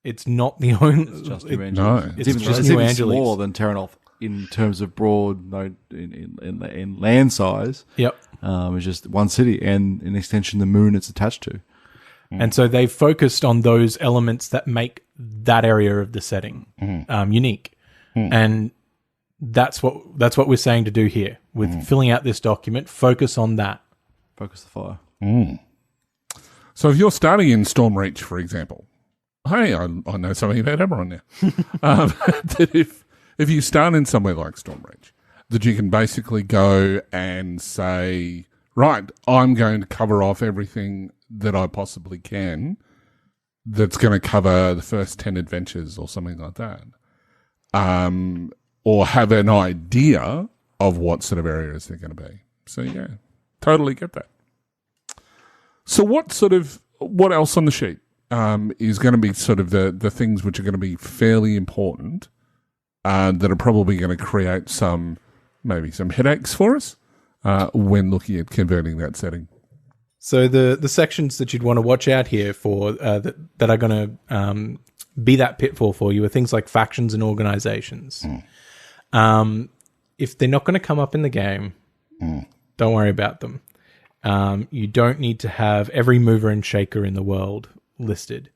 It's not the only. It's just New Angeles. No. It's It's just even New Angeles. smaller than Terranoth in terms of broad, in land size. Yep. It's just one city and an extension, the moon it's attached to. And so they've focused on those elements that make that area of the setting unique. And that's what we're saying to do here with filling out this document. Focus on that. Focus the fire. So if you're starting in Stormreach, for example, hey, I know something about Eberron now. That if you start in somewhere like Stormreach, that you can basically go and say, right, I'm going to cover off everything that I possibly can that's going to cover the first 10 adventures or something like that. Or have an idea of what sort of areas they're going to be. So, yeah, totally get that. So what else on the sheet is going to be sort of the things which are going to be fairly important that are probably going to create maybe some headaches for us when looking at converting that setting? So the sections that you'd want to watch out here for that are going to be that pitfall for you are things like factions and organizations. If they're not going to come up in the game, don't worry about them. You don't need to have every mover and shaker in the world listed.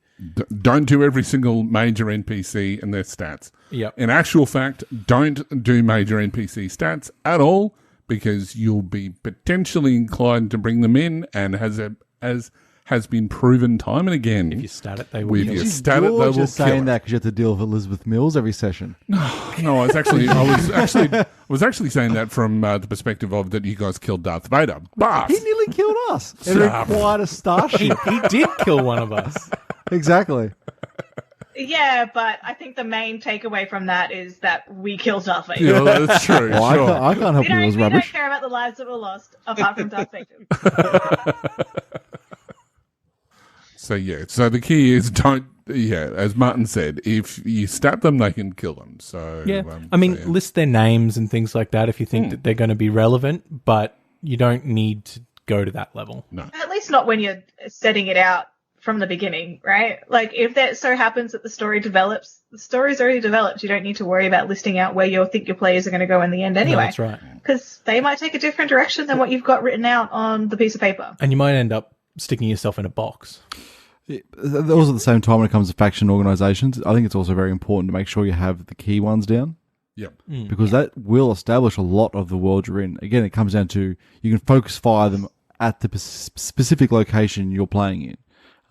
Don't do every single major NPC and their stats. Yep. In actual fact, don't do major NPC stats at all, because you'll be potentially inclined to bring them in, and as has been proven time and again. If you stat it, they will kill you you. stat it, they You're will just kill saying it. that because you have to deal with Elizabeth Mills every session. No, I was actually saying that from the perspective of that you guys killed Darth Vader. But He nearly killed us. It required a starship. He did kill one of us. Exactly. Yeah, but I think the main takeaway from that is that we killed Darth Vader. yeah, that's true. Well, sure. I can't help you. It was We don't rubbish. care about the lives that were lost, apart from Darth Vader. So the key is as Martin said, if you stat them, they can kill them. So Yeah. List their names and things like that if you think that they're going to be relevant, but you don't need to go to that level. No. At least not when you're setting it out from the beginning, right? Like, if that so happens that the story develops, the story's already developed. You don't need to worry about listing out where you think your players are going to go in the end anyway. No, that's right. Because they might take a different direction than what you've got written out on the piece of paper. And you might end up sticking yourself in a box. Also, at the same time, when it comes to faction organizations, I think it's also very important to make sure you have the key ones down. Yep. Because that will establish a lot of the world you're in. Again, it comes down to you can focus fire them at the specific location you're playing in.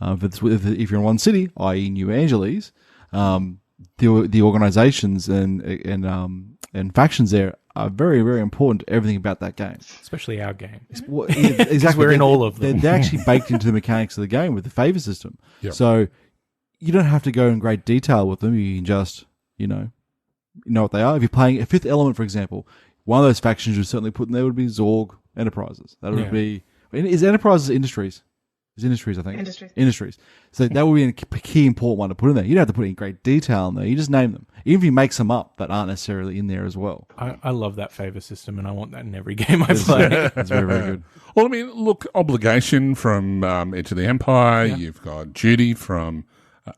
If you're in one city, i.e. New Angeles, the organizations and factions there are very, very important to everything about that game. Especially our game. Well, yeah, exactly. We're in all of them. They're actually baked into the mechanics of the game with the favor system. Yep. So you don't have to go in great detail with them. You can just, you know what they are. If you're playing a fifth element, for example, one of those factions you'd certainly put in there would be Zorg Enterprises. That would be... Is Enterprises Industries? It's Industries, I think. Industries. So that would be a key important one to put in there. You don't have to put in great detail in there. You just name them. Even if you make some up that aren't necessarily in there as well. I love that favor system, and I want that in every game I play. It's very, very good. Well, I mean, look, Obligation from Edge of the Empire. Yeah. You've got Duty from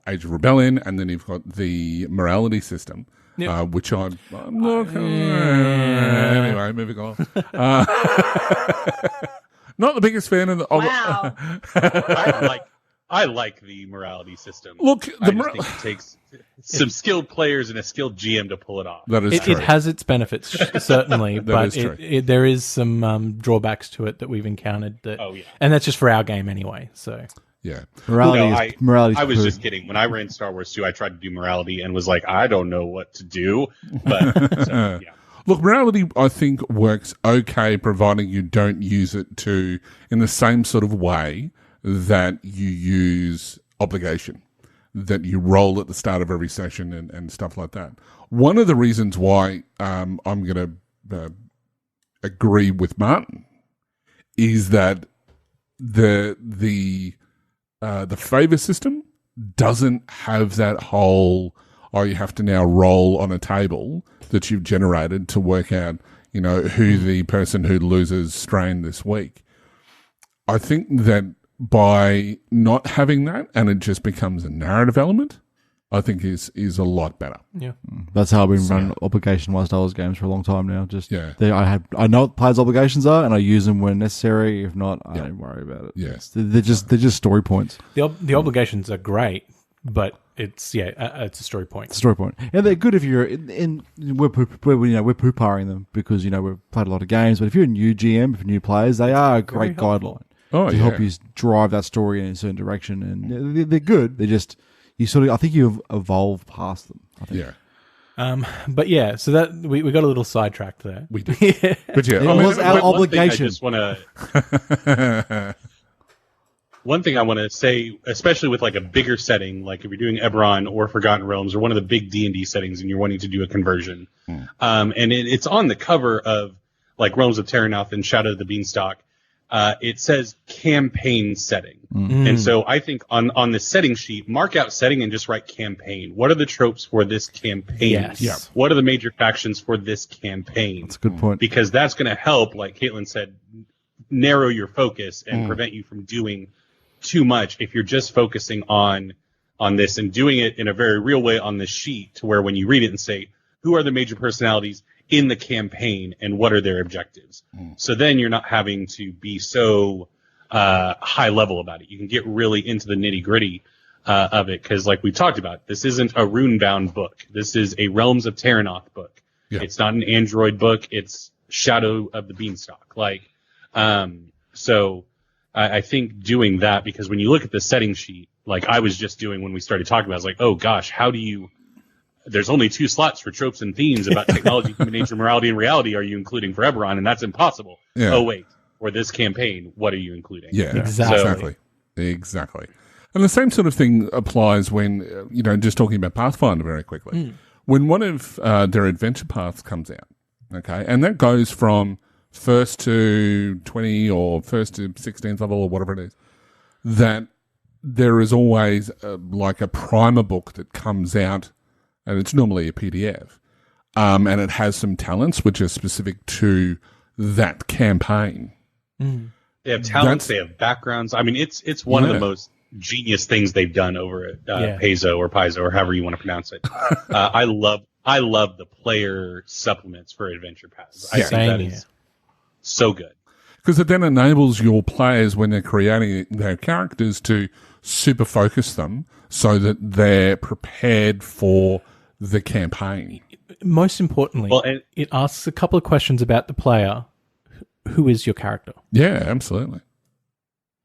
Age of Rebellion, and then you've got the morality system, which I'm anyway, moving on. Not the biggest fan of the... Wow. I like the morality system. Look, I just think it takes some skilled players and a skilled GM to pull it off. That is true. It has its benefits, certainly, but is true. There is some drawbacks to it that we've encountered. And that's just for our game anyway. So yeah, morality. I was just kidding. When I ran Star Wars 2, I tried to do morality and was like, I don't know what to do. But yeah. Look, morality, I think, works okay, providing you don't use it in the same sort of way that you use obligation, that you roll at the start of every session and stuff like that. One of the reasons why I'm going to agree with Martin is that the favor system doesn't have that whole, you have to now roll on a table that you've generated to work out, who the person who loses strain this week. I think that by not having that, and it just becomes a narrative element, I think is a lot better. Yeah. That's how I've been running obligation-wise Star Wars games for a long time now. Yeah. I know what players' obligations are, and I use them when necessary. If not, I don't worry about it. Yes. They're just story points. The obligations are great, but it's a story point. It's a story point. And they're good if you're we're poo-parring them because, we've played a lot of games, but if you're a new GM, for new players, they are a great guideline to help you drive that story in a certain direction. And they're good. They're just, I think you've evolved past them. I think. Yeah. But yeah, so that we got a little sidetracked there. We did. But yeah, it was our obligation. One thing I want to say, especially with like a bigger setting, like if you're doing Eberron or Forgotten Realms or one of the big D&D settings and you're wanting to do a conversion, and it's on the cover of like Realms of Terrinoth and Shadow of the Beanstalk, it says campaign setting. And so I think on the setting sheet, mark out setting and just write campaign. What are the tropes for this campaign? Yes. Yeah. What are the major factions for this campaign? That's a good point. Because that's going to help, like Caitlin said, narrow your focus and prevent you from doing too much if you're just focusing on this and doing it in a very real way on this sheet, to where when you read it and say, who are the major personalities in the campaign and what are their objectives? So then you're not having to be so high level about it. You can get really into the nitty gritty of it, because like we talked about, this isn't a rune-bound book. This is a Realms of Terrinoth book. Yeah. It's not an Android book. It's Shadow of the Beanstalk. So I think doing that, because when you look at the setting sheet, like I was just doing when we started talking about it, I was like, oh gosh, there's only 2 slots for tropes and themes about technology, human nature, morality, and reality. Are you including for Eberron? And that's impossible. Yeah. Oh wait, for this campaign, what are you including? Yeah, Exactly. Exactly. And the same sort of thing applies when, just talking about Pathfinder very quickly. When one of their adventure paths comes out, okay, and that goes from 1st to 20 or 1st to 16th level or whatever it is, that there is always like a primer book that comes out, and it's normally a PDF, and it has some talents which are specific to that campaign. They have talents, they have backgrounds. I mean, it's one of the most genius things they've done over at Paizo or however you want to pronounce it. I love the player supplements for adventure paths. I think that is so good. Because it then enables your players, when they're creating their characters, to super focus them so that they're prepared for the campaign. Most importantly, it asks a couple of questions about the player. Who is your character? Yeah, absolutely.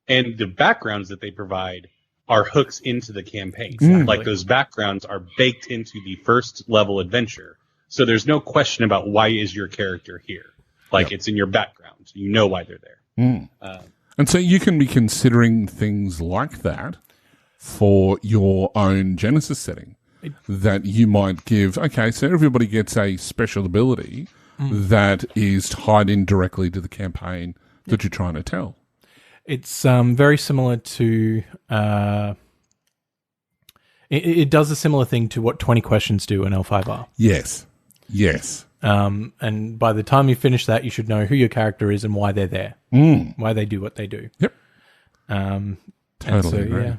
And the backgrounds that they provide are hooks into the campaign. Exactly. Like those backgrounds are baked into the first level adventure. So there's no question about why is your character here. Like it's in your background. So you know why they're there. And so you can be considering things like that for your own Genesis setting. That you might give, okay, so everybody gets a special ability that is tied in directly to the campaign that you're trying to tell. It's very similar to... It does a similar thing to what 20 questions do in L5R. Yes. And by the time you finish that, you should know who your character is and why they're there. Why they do what they do. Yep. Totally agree.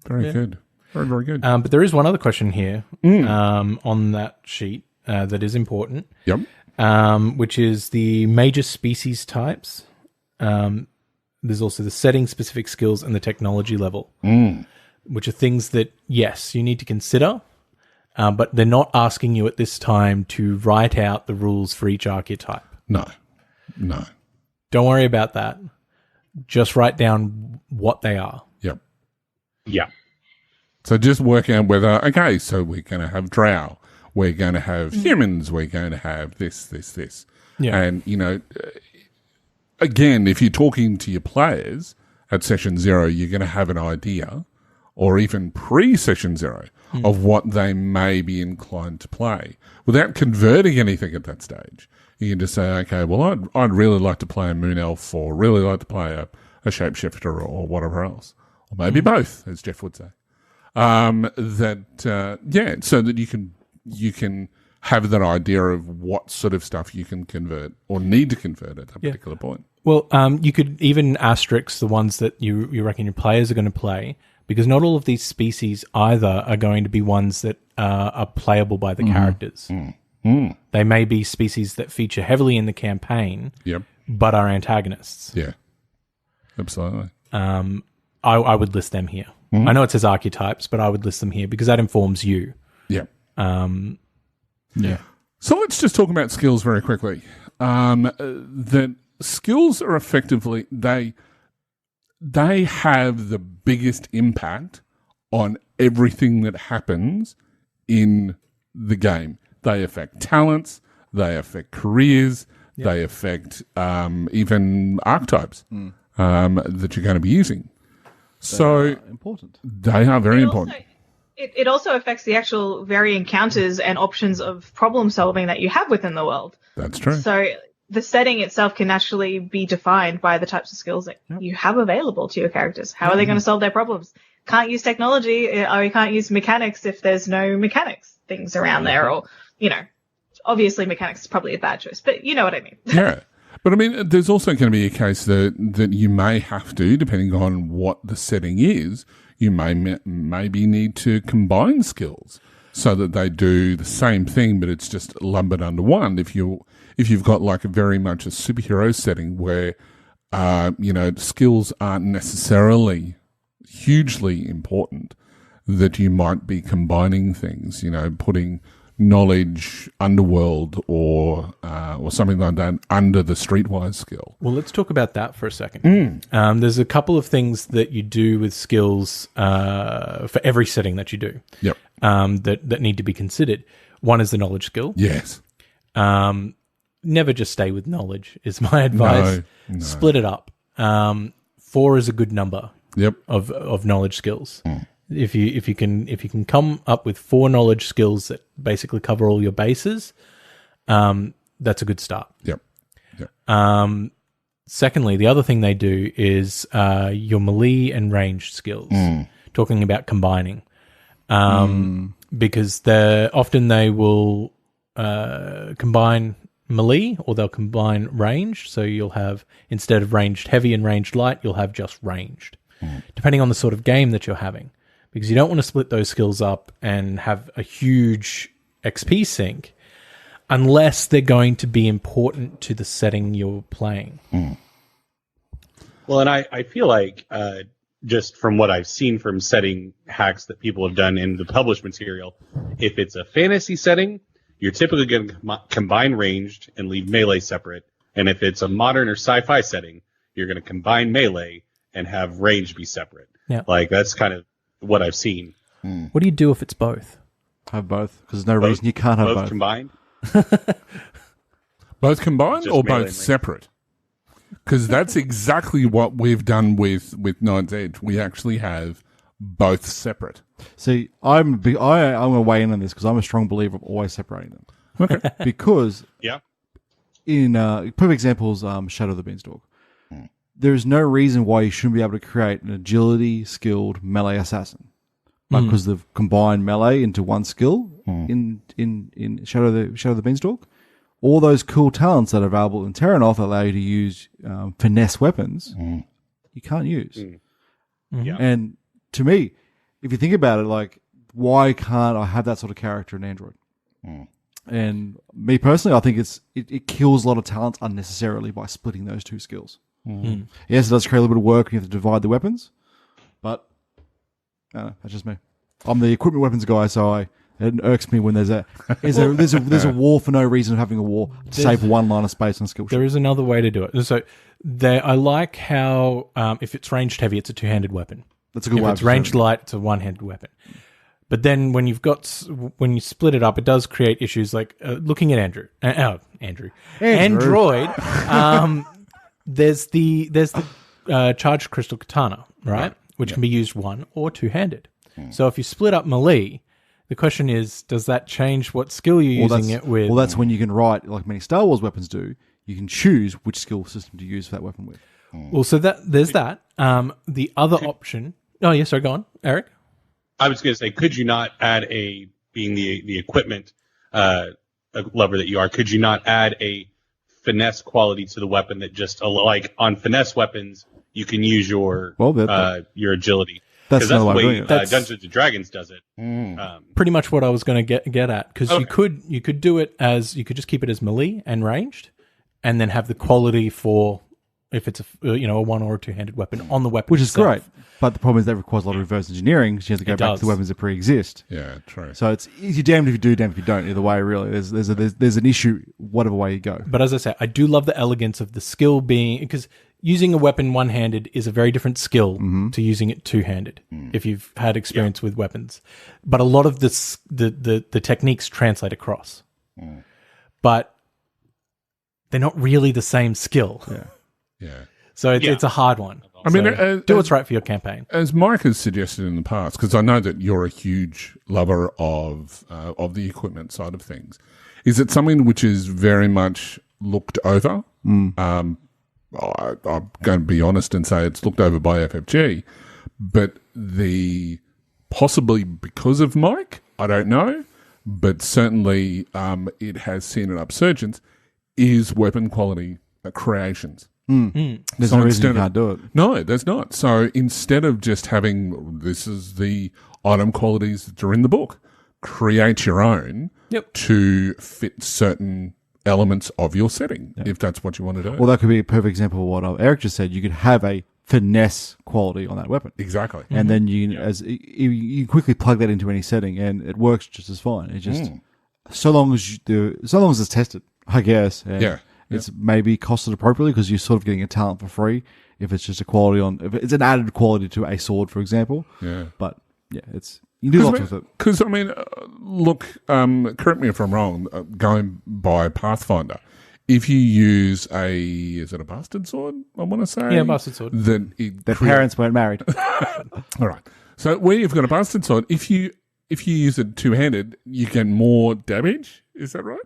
Very good. Very, very good. But there is one other question here on that sheet that is important. Yep. Which is the major species types. There's also the setting, specific skills, and the technology level, which are things that, yes, you need to consider, but they're not asking you at this time to write out the rules for each archetype. No. Don't worry about that. Just write down what they are. Yep. Yeah. So just work out whether, okay, so we're going to have Drow. we're going to have humans, we're going to have this. Yeah. And, again, if you're talking to your players at session 0, you're going to have an idea, or even pre-session 0, of what they may be inclined to play without converting anything at that stage. You can just say, okay, well, I'd really like to play a Moon Elf, or really like to play a Shapeshifter, or whatever else. Or maybe both, as Jeff would say. So that you can have that idea of what sort of stuff you can convert or need to convert at that particular point. Well, you could even asterisk the ones that you reckon your players are going to play, because not all of these species either are going to be ones that are playable by the characters. They may be species that feature heavily in the campaign, but are antagonists. Yeah, absolutely. I would list them here. I know it says archetypes, but I would list them here because that informs you. Yeah. Yeah. So let's just talk about skills very quickly. That skills are effectively, they have the biggest impact on everything that happens in the game. They affect talents, they affect careers, they affect even archetypes that you're going to be using. So important. They are very important. It also affects the actual very encounters and options of problem solving that you have within the world. That's true. So the setting itself can actually be defined by the types of skills that you have available to your characters. How are they going to solve their problems? Can't use technology, or you can't use mechanics if there's no mechanics things around there, or, obviously mechanics is probably a bad choice, but you know what I mean. Yeah. But I mean, there's also going to be a case that you may have to, depending on what the setting is, you maybe need to combine skills so that they do the same thing, but it's just lumbered under one. If you've got like very much a superhero setting where, skills aren't necessarily hugely important, that you might be combining things, putting knowledge, underworld, or something like that under the streetwise skill. Well, let's talk about that for a second. There's a couple of things that you do with skills for every setting that you do. Yep. That need to be considered. One is the knowledge skill. Yes. Never just stay with knowledge is my advice. No. Split it up. 4 is a good number. Yep. Of knowledge skills. If you can come up with 4 knowledge skills that basically cover all your bases, that's a good start. Yep. Secondly, the other thing they do is your melee and ranged skills. Talking about combining, because often they will combine melee or they'll combine ranged. So you'll have, instead of ranged heavy and ranged light, you'll have just ranged, depending on the sort of game that you're having. Because you don't want to split those skills up and have a huge XP sink unless they're going to be important to the setting you're playing. Well, and I feel like just from what I've seen from setting hacks that people have done in the published material, if it's a fantasy setting, you're typically going to combine ranged and leave melee separate. And if it's a modern or sci-fi setting, you're going to combine melee and have ranged be separate. Yeah. Like, that's kind of what I've seen. What do you do if it's both? Have both, because there's no reason you can't have both. Both combined? Both combined Just or melee both and separate? Because that's exactly what we've done with Night's Edge. We actually have both separate. See, I'm going to weigh in on this because I'm a strong believer of always separating them. Okay. Because Yeah. in perfect examples, Shadow the Beanstalk. There is no reason why you shouldn't be able to create an agility skilled melee assassin, because they've combined melee into one skill in Shadow the Beanstalk. All those cool talents that are available in Terranoth allow you to use finesse weapons you can't use. Yeah. And to me, if you think about it, like, why can't I have that sort of character in Android? And me personally, I think it kills a lot of talents unnecessarily by splitting those two skills. Yes, it does create a little bit of work and you have to divide the weapons, but I don't know, that's just me. I'm the equipment weapons guy, so it irks me when there's a war for no reason of having a war to save one line of space on skill sheet. There is another way to do it. So I like how if it's ranged heavy, it's a two-handed weapon. That's a good If way. it's ranged light, it's a one-handed weapon. But then when you split it up, it does create issues like looking at Android. There's the charged crystal katana, right? Which can be used one or two-handed. So if you split up melee, the question is, does that change what skill you're using it with? Well, that's when you can write, like many Star Wars weapons do, you can choose which skill system to use for that weapon with. Well, so there's that. The other option... Oh, yeah, sorry, go on, Eric. I was going to say, could you not add being the equipment lover that you are, could you not add a finesse quality to the weapon that just, like on finesse weapons, you can use your agility? That's the way Dungeons and Dragons does it. Pretty much what I was going to get at, because you could do it as, you could just keep it as melee and ranged, and then have the quality for if it's a one or a two-handed weapon on the weapon, which is great. But the problem is that requires a lot of reverse engineering, because you have to go back to the weapons that pre-exist. Yeah, true. So you're damned if you do, damned if you don't. Either way, really, there's an issue whatever way you go. But as I say, I do love the elegance of the skill being, because using a weapon one-handed is a very different skill to using it two-handed. If you've had experience with weapons, but a lot of the techniques translate across, but they're not really the same skill. Yeah. So it's a hard one. I mean, do what's right for your campaign. As Mike has suggested in the past, because I know that you're a huge lover of the equipment side of things, is it something which is very much looked over? I'm going to be honest and say it's looked over by FFG, but possibly because of Mike, I don't know, but certainly it has seen an upsurgence, is weapon quality creations. There's no reason you can't do it. No, there's not. So instead of just having, this is the item qualities that are in the book, create your own to fit certain elements of your setting, if that's what you want to do. Well, that could be a perfect example of what Eric just said. You could have a finesse quality on that weappen. Exactly. And then you quickly plug that into any setting, and it works just as fine. It just so long as it's tested, I guess. And it's maybe costed appropriately, because you're sort of getting a talent for free if it's just a quality if it's an added quality to a sword, for example. Yeah. But you do lots with it. Because, I mean, look, correct me if I'm wrong, going by Pathfinder, if you use is it a bastard sword, I want to say? Yeah, bastard sword. Their parents weren't married. All right. So where you've got a bastard sword, if you use it two-handed, you get more damage. Is that right?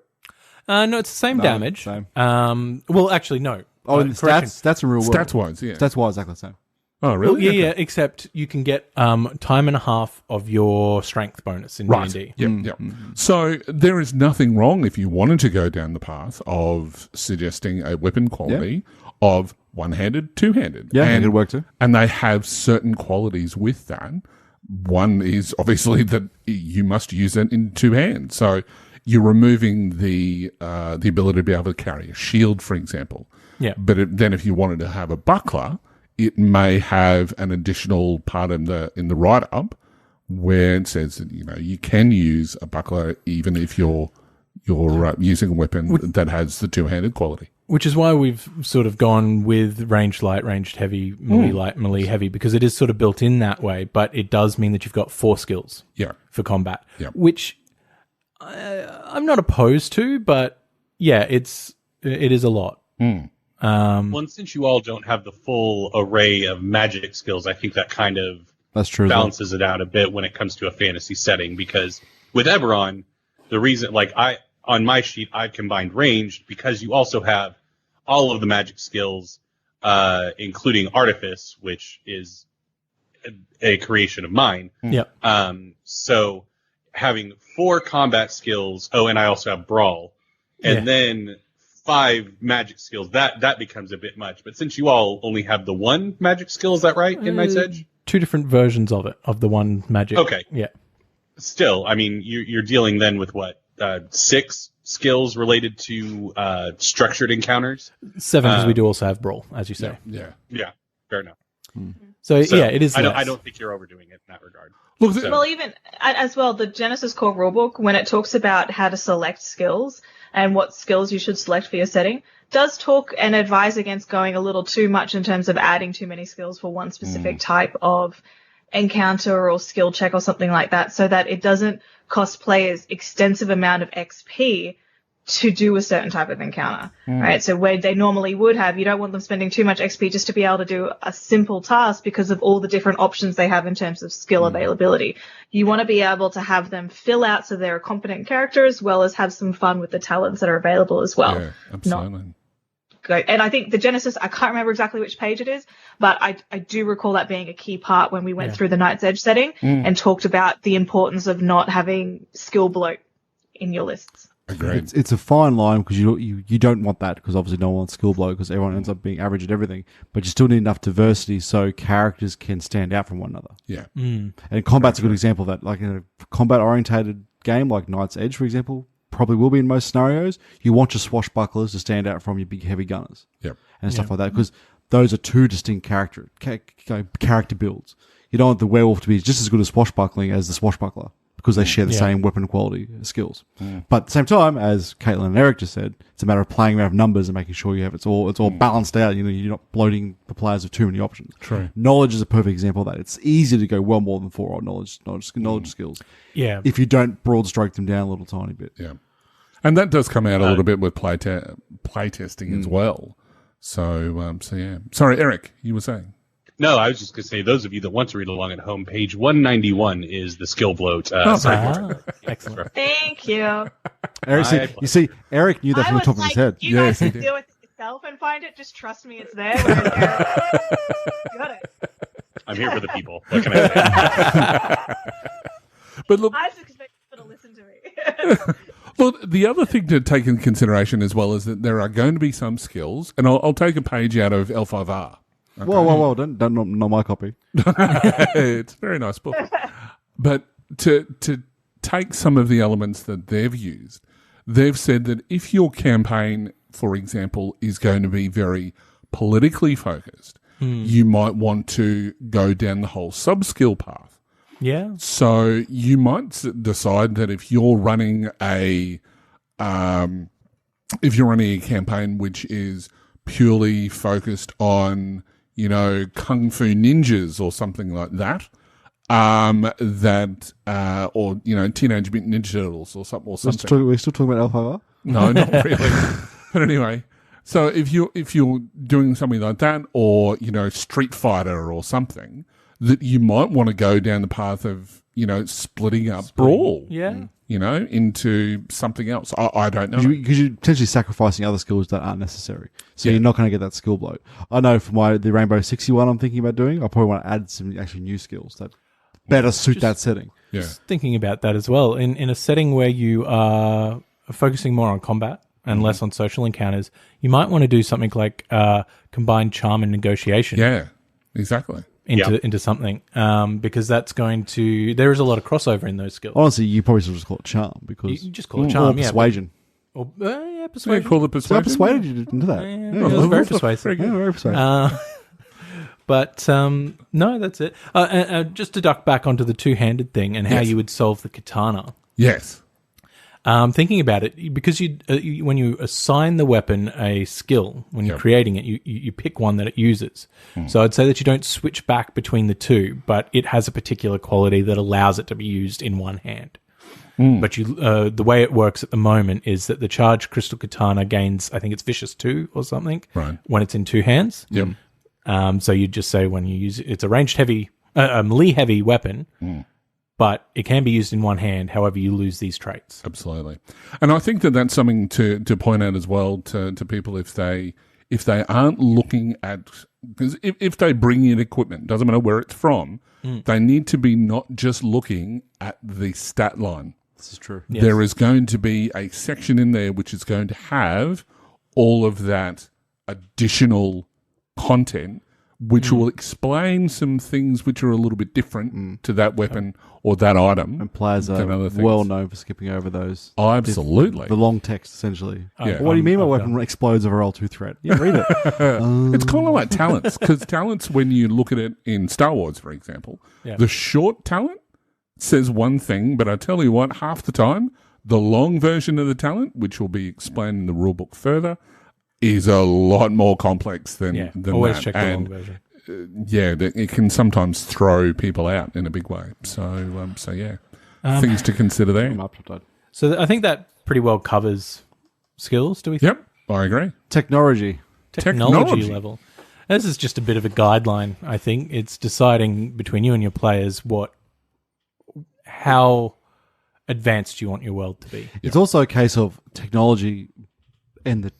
No, it's the same damage. Same. Well, actually, no. Oh, in the stats in real world. Stats-wise, yeah. Stats-wise, exactly the same. Oh, really? Well, yeah, except you can get time and a half of your strength bonus in D&D. Yeah. So there is nothing wrong if you wanted to go down the path of suggesting a weapon quality of one-handed, two-handed. Yeah, it could work too. And they have certain qualities with that. One is obviously that you must use it in two hands. So you're removing the ability to be able to carry a shield, for example. Yeah. But then if you wanted to have a buckler, it may have an additional part in the write-up where it says that, you can use a buckler even if you're using a weapon that has the two-handed quality. Which is why we've sort of gone with ranged light, ranged heavy, melee light, melee heavy, because it is sort of built in that way, but it does mean that you've got 4 skills for combat, which I'm not opposed to, but it is a lot. Well, and since you all don't have the full array of magic skills, I think that kind of balances it out a bit when it comes to a fantasy setting, because with Eberron, the reason, on my sheet, I've combined ranged because you also have all of the magic skills, including Artifice, which is a creation of mine. So having 4 combat skills, and I also have Brawl, and then 5 magic skills, that becomes a bit much. But since you all only have the 1 magic skill, is that right, in Night's Edge? 2 different versions of it, of the 1 magic. Okay. Yeah. Still, I mean, you're dealing then with what? 6 skills related to structured encounters? 7, because we do also have Brawl, as you say. Yeah, fair enough. So it is. I don't think you're overdoing it in that regard. Well, even as well, the Genesis core rulebook, when it talks about how to select skills and what skills you should select for your setting, does talk and advise against going a little too much in terms of adding too many skills for one specific type of encounter or skill check or something like that, so that it doesn't cost players extensive amount of XP to do a certain type of encounter, right? So where they normally would have, you don't want them spending too much XP just to be able to do a simple task because of all the different options they have in terms of skill availability. You want to be able to have them fill out so they're a competent character, as well as have some fun with the talents that are available as well. Yeah, absolutely. And I think the Genesis, I can't remember exactly which page it is, but I do recall that being a key part when we went through the Night's Edge setting and talked about the importance of not having skill bloat in your lists. Agreed. It's a fine line because you don't want that, because obviously no one wants skill blow because everyone ends up being average at everything. But you still need enough diversity so characters can stand out from one another. Yeah. And combat's a good example of that. Like in a combat-orientated game like Night's Edge, for example, probably will be in most scenarios. You want your swashbucklers to stand out from your big heavy gunners. Yep. And stuff like that, because those are two distinct character builds. You don't want the werewolf to be just as good at swashbuckling as the swashbuckler, because they share the same weapon quality skills. But at the same time, as Caitlin and Eric just said, it's a matter of playing around numbers and making sure you have it's all balanced out. You know, you're not bloating the players with too many options. True. Knowledge is a perfect example of that. It's easy to go well more than 4 odd knowledge skills. Yeah. If you don't broad stroke them down a little tiny bit. Yeah. And that does come out a little bit with play testing as well. So yeah. Sorry, Eric, you were saying. No, I was just going to say, those of you that want to read along at home, page 191 is the skill bloat. Cyberpunk. Excellent. Thank you. Eric, you see, Eric knew that from the top of his head. You guys can deal with it yourself and find it. Just trust me, it's there. Got it. I'm here for the people. What can I say? But look, I was expecting people to listen to me. well, the other thing to take into consideration as well is that there are going to be some skills, and I'll take a page out of L5R. Okay. Whoa! Don't not my copy. It's a very nice book. But to take some of the elements that they've used, they've said that if your campaign, for example, is going to be very politically focused, you might want to go down the whole sub-skill path. Yeah. So you might decide that if you're running a campaign which is purely focused on, you know, kung fu ninjas or something like that, or you know, Teenage Mutant Ninja Turtles or something. We're still talking about L5R? No, not really. But anyway, so if you're doing something like that, or you know, Street Fighter or something, that you might want to go down the path of, you know, splitting up Brawl. Yeah. You know, into something else. I don't know. Because you're potentially sacrificing other skills that aren't necessary. So you're not going to get that skill bloat. I know for the Rainbow 61 I'm thinking about doing, I probably want to add some actually new skills that better suit that setting. Yeah. Just thinking about that as well. In a setting where you are focusing more on combat and less on social encounters, you might want to do something like combine charm and negotiation. Yeah, exactly. Into something, because that's going to. There is a lot of crossover in those skills. Honestly, you probably should just call it charm, because You just call it charm, or persuasion. Yeah, persuasion. Yeah, call it So I persuasion. persuaded you into that. Yeah, it was very persuasive. Yeah, very persuasive. But no, that's it. Just to duck back onto the two-handed thing and how you would solve the katana. Yes. Thinking about it, because when you assign the weapon a skill, when you're creating it, you pick one that it uses. So I'd say that you don't switch back between the two, but it has a particular quality that allows it to be used in one hand. But the way it works at the moment is that the charged crystal katana gains, I think it's vicious 2 or something, right, when it's in two hands. Yep. So you just say when you use it, it's a ranged heavy, melee heavy weapon. But it can be used in one hand, however you lose these traits. Absolutely. And I think that that's something to point out as well to people if they aren't looking at, because if they bring in equipment, doesn't matter where it's from, they need to be not just looking at the stat line. This is true. Yes. There is going to be a section in there which is going to have all of that additional content, which will explain some things which are a little bit different to that weapon or that item. And players are than other things. well known for skipping over those. Oh, absolutely. The long text, essentially. Yeah. What do you mean my weapon explodes over L2 threat? Yeah, read it. It's kind of like talents, because talents, when you look at it in Star Wars, for example, the short talent says one thing, but I tell you what, half the time, the long version of the talent, which will be explained in the rulebook further, is a lot more complex than always that. check the long version. it can sometimes throw people out in a big way. So yeah, things to consider there. So I think that pretty well covers skills. Do we think? Yep, I agree. Technology Level. This is just a bit of a guideline, I think. It's deciding between you and your players how advanced you want your world to be. It's also a case of technology and the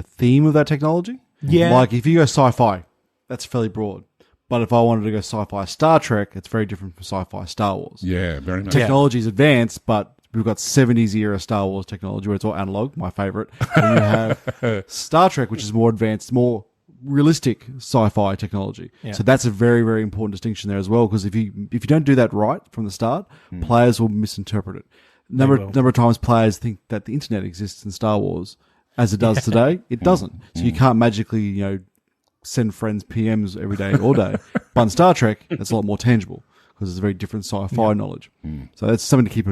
theme of that technology. Yeah. Like if you go sci-fi, that's fairly broad. But if I wanted to go sci-fi Star Trek, it's very different from sci-fi Star Wars. Yeah, very much. Technology is advanced, but we've got 70s era Star Wars technology where it's all analog, my favorite. And you have Star Trek, which is more advanced, more realistic sci-fi technology. Yeah. So that's a very, very important distinction there as well, because if you don't do that right from the start, players will misinterpret it. Number of times players think that the internet exists in Star Wars as it does today. It doesn't. So you can't magically, send friends PMs every day, all day. But in Star Trek, that's a lot more tangible because it's a very different sci-fi knowledge. So that's something to keep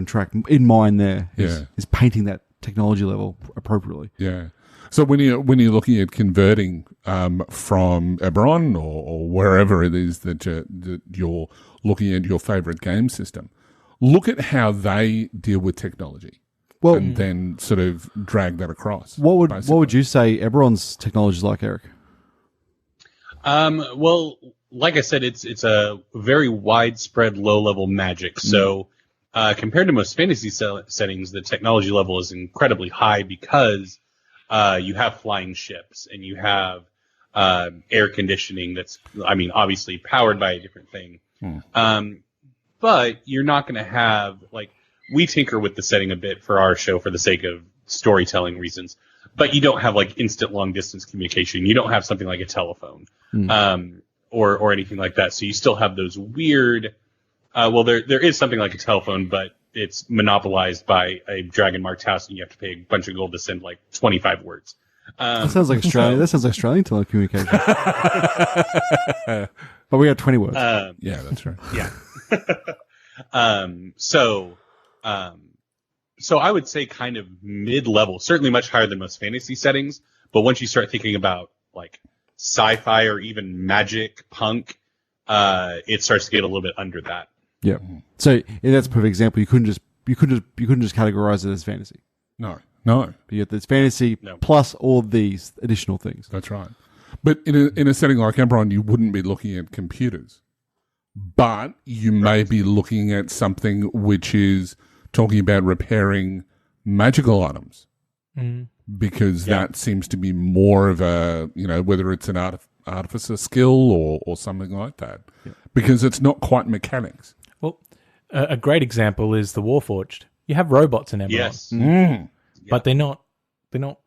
in mind there. Is painting that technology level appropriately. Yeah. So when you're looking at converting from Eberron or wherever it is that you're looking at your favorite game system, look at how they deal with technology. Well, and then sort of drag that across. What would you say Eberron's technology is like, Eric? Well, like I said, it's a very widespread low-level magic. So compared to most fantasy settings, the technology level is incredibly high because you have flying ships and you have air conditioning that's, obviously powered by a different thing. But you're not going to have, we tinker with the setting a bit for our show for the sake of storytelling reasons, but you don't have, instant long-distance communication. You don't have something like a telephone or anything like that. So you still have those weird, there is something like a telephone, but it's monopolized by a dragon-marked house, and you have to pay a bunch of gold to send 25 words. That sounds like Australian. That sounds like Australian telecommunications. But we got 20 words. Yeah, that's right. Yeah. So I would say kind of mid-level, certainly much higher than most fantasy settings. But once you start thinking about sci-fi or even magic, punk, it starts to get a little bit under that. Yeah. So that's a perfect example. You couldn't just categorize it as fantasy. No. But yet there's fantasy plus all of these additional things. That's right. But in a setting like Eberron, you wouldn't be looking at computers, but you may be looking at something which is talking about repairing magical items, because that seems to be more of a, whether it's an artificer skill or something like that, because it's not quite mechanics. Well, a great example is the Warforged. You have robots in Eberron. Yes. But they're not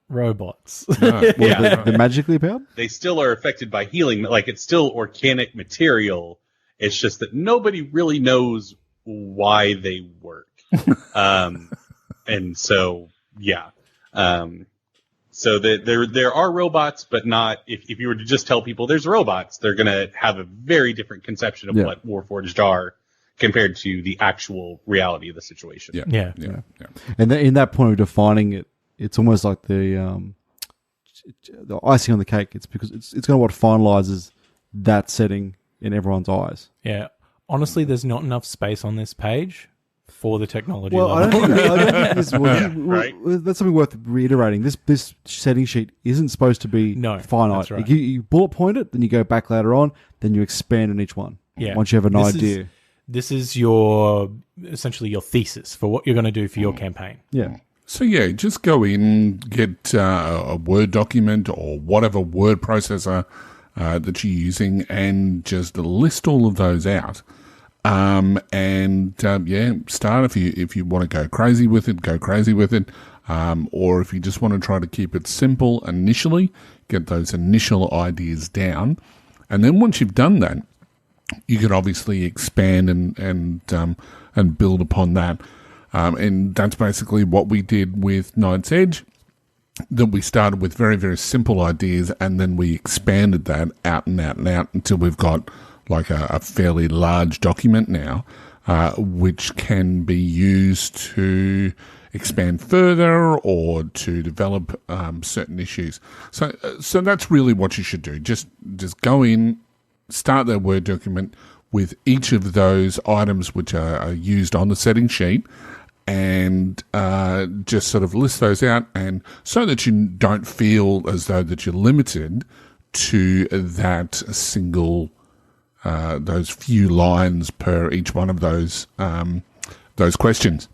robots. No. They're magically powered? They still are affected by healing. It's still organic material. It's just that nobody really knows why they work. And so, yeah. So there are robots, but not, if you were to just tell people there's robots, they're going to have a very different conception of what Warforged are compared to the actual reality of the situation. Yeah. And in that point of defining it, it's almost like the icing on the cake. It's because it's kind of what finalizes that setting in everyone's eyes. Yeah. Honestly, there's not enough space on this page for the technology Well, level. I don't think this, right. That's something worth reiterating. This setting sheet isn't supposed to be finite. That's right. You bullet point it, then you go back later on, then you expand on each one. Yeah. Once you have an idea. This is essentially your thesis for what you're going to do for your campaign. Yeah. So just go in, get a Word document or whatever word processor that you're using, and just list all of those out. Start if you want to go crazy with it, go crazy with it. Or if you just want to try to keep it simple initially, get those initial ideas down, and then once you've done that, you can obviously expand and build upon that. And that's basically what we did with Night's Edge, that we started with very, very simple ideas, and then we expanded that out and out and out until we've got a fairly large document now, which can be used to expand further or to develop certain issues. So that's really what you should do. Just go in, start that Word document with each of those items which are used on the setting sheet, and just sort of list those out, and so that you don't feel as though that you're limited to that single those few lines per each one of those questions.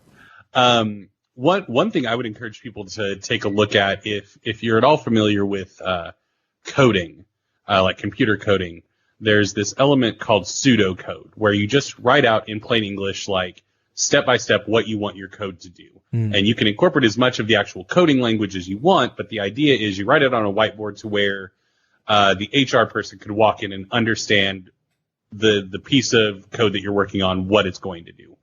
One thing I would encourage people to take a look at, if you're at all familiar with coding, like computer coding, there's this element called pseudocode, where you just write out in plain English, like step by step, what you want your code to do. And you can incorporate as much of the actual coding language as you want, but the idea is you write it on a whiteboard to where the HR person could walk in and understand the piece of code that you're working on, what it's going to do.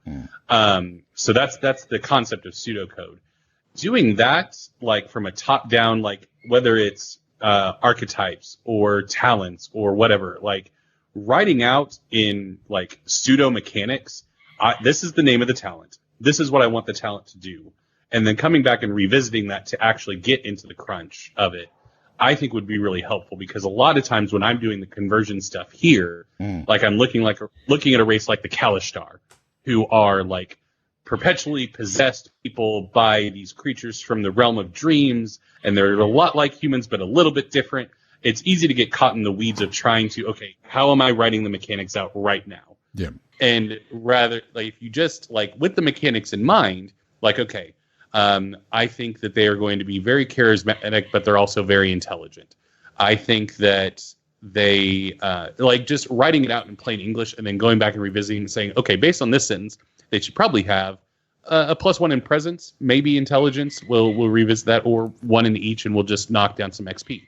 So that's the concept of pseudocode. Doing that, like from a top down, like whether it's archetypes or talents or whatever, like writing out in like pseudo mechanics, this is the name of the talent. This is what I want the talent to do. And then coming back and revisiting that to actually get into the crunch of it, I think would be really helpful, because a lot of times when I'm doing the conversion stuff here, like I'm looking at a race like the Kalishtar, who are like perpetually possessed people by these creatures from the realm of dreams, and they're a lot like humans but a little bit different. It's easy to get caught in the weeds of trying to, okay, how am I writing the mechanics out right now? Yeah. And rather, like, if you just, like, with the mechanics in mind, like, okay, I think that they are going to be very charismatic, but they're also very intelligent. I think that they, like, just writing it out in plain English and then going back and revisiting and saying, okay, based on this sentence, they should probably have a +1 in presence, maybe intelligence. We'll revisit that, or 1 in each, and we'll just knock down some XP.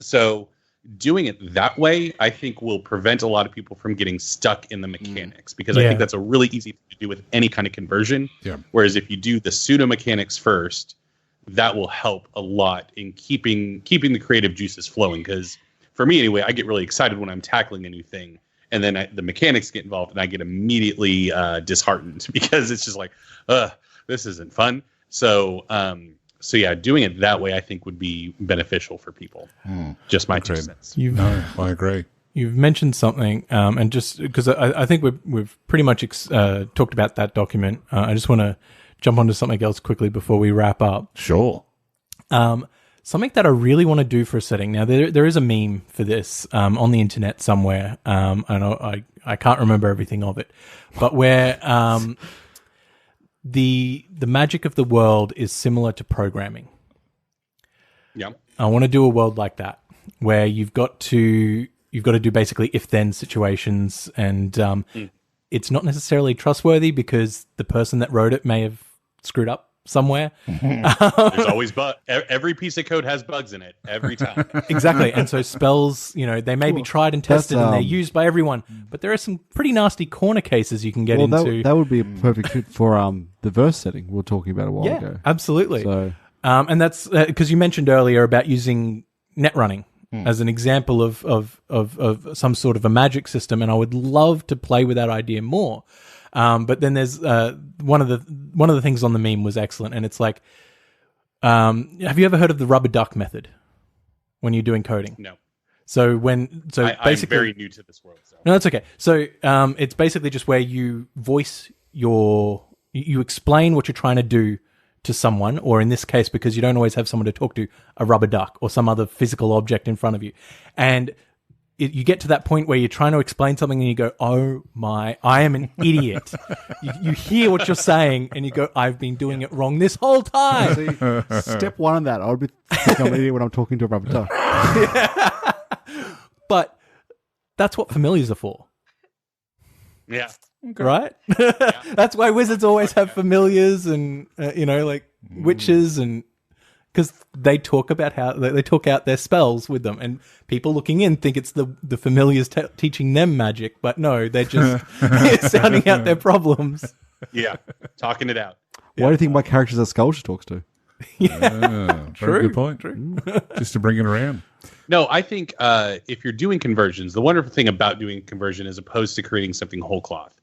So doing it that way, I think, will prevent a lot of people from getting stuck in the mechanics, because I think that's a really easy thing to do with any kind of conversion. Yeah. Whereas if you do the pseudo mechanics first, that will help a lot in keeping the creative juices flowing. Because for me, anyway, I get really excited when I'm tackling a new thing, and then the mechanics get involved, and I get immediately disheartened, because it's just like, this isn't fun. So yeah, doing it that way, I think, would be beneficial for people. Just my 2 cents. No, I agree. You've mentioned something, and just because I think we've pretty much talked about that document, I just want to jump onto something else quickly before we wrap up. Sure. Something that I really want to do for a setting. Now, there is a meme for this on the internet somewhere, and I can't remember everything of it, but where the magic of the world is similar to programming. Yeah. I want to do a world like that, where you've got to do basically if-then situations, and it's not necessarily trustworthy because the person that wrote it may have screwed up somewhere. There's always every piece of code has bugs in it every time. Exactly. And so spells, they may be tried and tested and they're used by everyone, but there are some pretty nasty corner cases you can get into. That would be a perfect fit for the verse setting we were talking about a while ago. Absolutely. So, and that's because you mentioned earlier about using net running as an example of some sort of a magic system, and I would love to play with that idea more. But then there's one of the things on the meme was excellent, and it's like, have you ever heard of the rubber duck method when you're doing coding? No. So basically, I'm very new to this world. So. No, that's okay. So it's basically just where you voice you explain what you're trying to do to someone, or in this case, because you don't always have someone to talk to, a rubber duck or some other physical object in front of you, and you get to that point where you're trying to explain something and you go, oh my, I am an idiot. you hear what you're saying and you go, I've been doing it wrong this whole time. See, step one on that, I would be thinking I'm an idiot when I'm talking to a rubber duck. But that's what familiars are for. Yeah. Okay. Right? That's why wizards always have familiars and, like witches, and because they talk about how they talk out their spells with them, and people looking in think it's the familiars teaching them magic, but no, they're just sounding out their problems. Yeah, talking it out. Why do you think my character's a skull she talks to? Very good point. True. Just to bring it around. No, I think if you're doing conversions, the wonderful thing about doing conversion as opposed to creating something whole cloth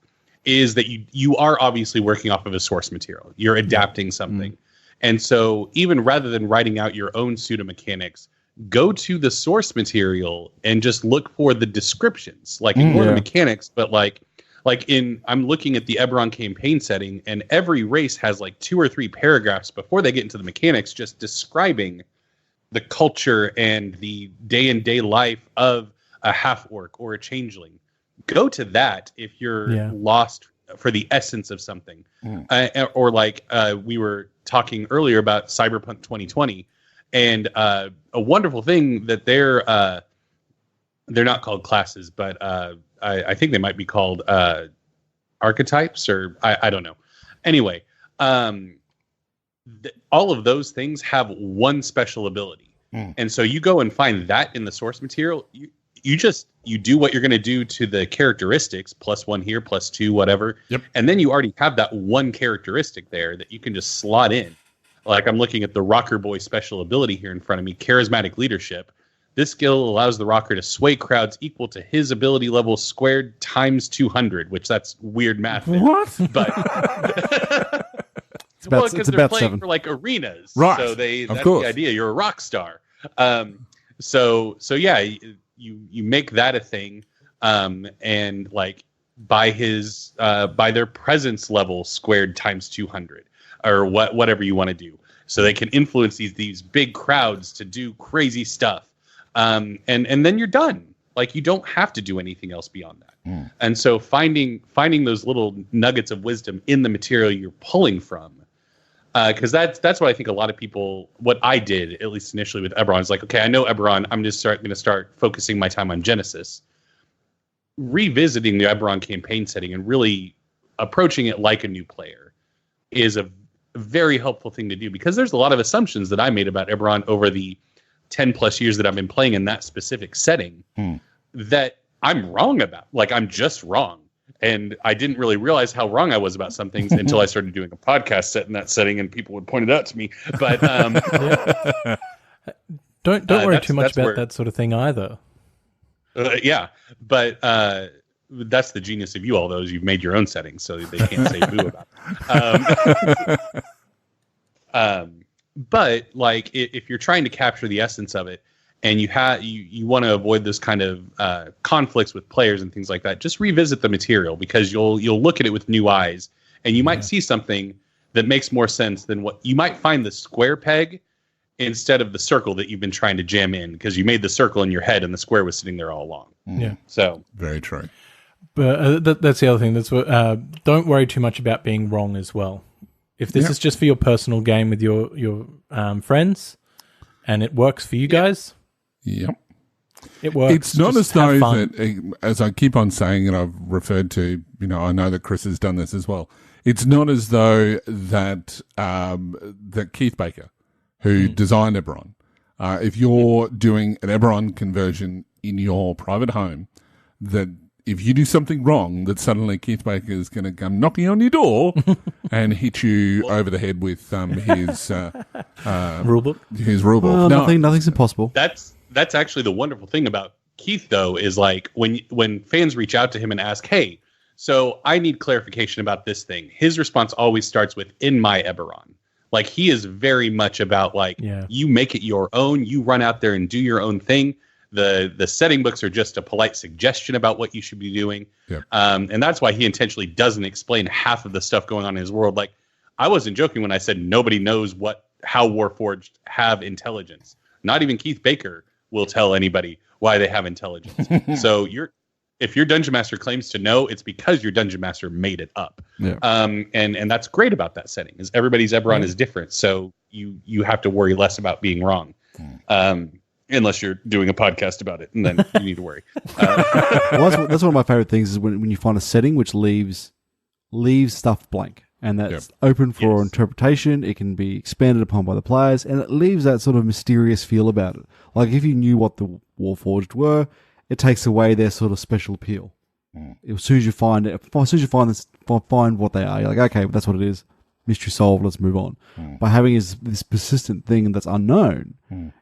is that you are obviously working off of a source material. You're adapting something. And so even rather than writing out your own pseudo-mechanics, go to the source material and just look for the descriptions. Like, ignore the mechanics, but I'm looking at the Eberron campaign setting, and every race has like 2 or 3 paragraphs before they get into the mechanics just describing the culture and the day-in-day life of a half-orc or a changeling. Go to that if you're lost for the essence of something. Or we were talking earlier about Cyberpunk 2020, and a wonderful thing that they're not called classes, but I think they might be called archetypes, or I don't know. Anyway, all of those things have one special ability. And so you go and find that in the source material. You do what you're going to do to the characteristics, +1 here, +2, whatever. Yep. And then you already have that one characteristic there that you can just slot in. Like, I'm looking at the Rocker Boy special ability here in front of me, Charismatic Leadership. This skill allows the rocker to sway crowds equal to his ability level squared times 200, which that's weird math. What? But it's about playing 7 for like arenas, right? So that's the idea. You're a rock star. So yeah, you make that a thing, and like by their presence level squared times 200, or whatever you want to do, so they can influence these big crowds to do crazy stuff. And then you're done. Like, you don't have to do anything else beyond that. And so finding those little nuggets of wisdom in the material you're pulling from, because that's what I think a lot of people, what I did, at least initially with Eberron, is like, okay, I know Eberron, I'm just going to start focusing my time on Genesis. Revisiting the Eberron campaign setting and really approaching it like a new player is a very helpful thing to do, because there's a lot of assumptions that I made about Eberron over the 10 plus years that I've been playing in that specific setting that I'm wrong about. Like, I'm just wrong. And I didn't really realize how wrong I was about some things until I started doing a podcast set in that setting, and people would point it out to me. But don't worry too much about that sort of thing either. Yeah, but that's the genius of you all, those you've made your own settings, so they can't say boo about it. But like, if you're trying to capture the essence of it, and you want to avoid this kind of conflicts with players and things like that, just revisit the material, because you'll look at it with new eyes, and you might see something that makes more sense than what you might find the square peg instead of the circle that you've been trying to jam in, because you made the circle in your head and the square was sitting there all along. Yeah. So very true. But that's the other thing. That's what. Don't worry too much about being wrong as well. If this is just for your personal game with your friends, and it works for you guys, it works. It's not as though that, as I keep on saying, and I've referred to, I know that Chris has done this as well. It's not as though that that Keith Baker, who designed Eberron, if you're doing an Eberron conversion in your private home, that if you do something wrong, that suddenly Keith Baker is going to come knocking on your door and hit you over the head with his rulebook. His rulebook. No, nothing's impossible. That's actually the wonderful thing about Keith, though, is like when fans reach out to him and ask, "Hey, so I need clarification about this thing," his response always starts with "in my Eberron." Like, he is very much about you make it your own. You run out there and do your own thing. The setting books are just a polite suggestion about what you should be doing. Yep. And that's why he intentionally doesn't explain half of the stuff going on in his world. Like, I wasn't joking when I said nobody knows how Warforged have intelligence. Not even Keith Baker will tell anybody why they have intelligence. So if your Dungeon Master claims to know, it's because your Dungeon Master made it up. Yeah. And that's great about that setting, is everybody's Eberron is different. So you have to worry less about being wrong. Unless you're doing a podcast about it, and then you need to worry. Well, that's one of my favorite things, is when you find a setting which leaves stuff blank, and that's open for interpretation. It can be expanded upon by the players, and it leaves that sort of mysterious feel about it. Like, if you knew what the Warforged were, it takes away their sort of special appeal. As soon as you find what they are, you're like, okay, that's what it is. Mystery solved, let's move on. By having this persistent thing that's unknown,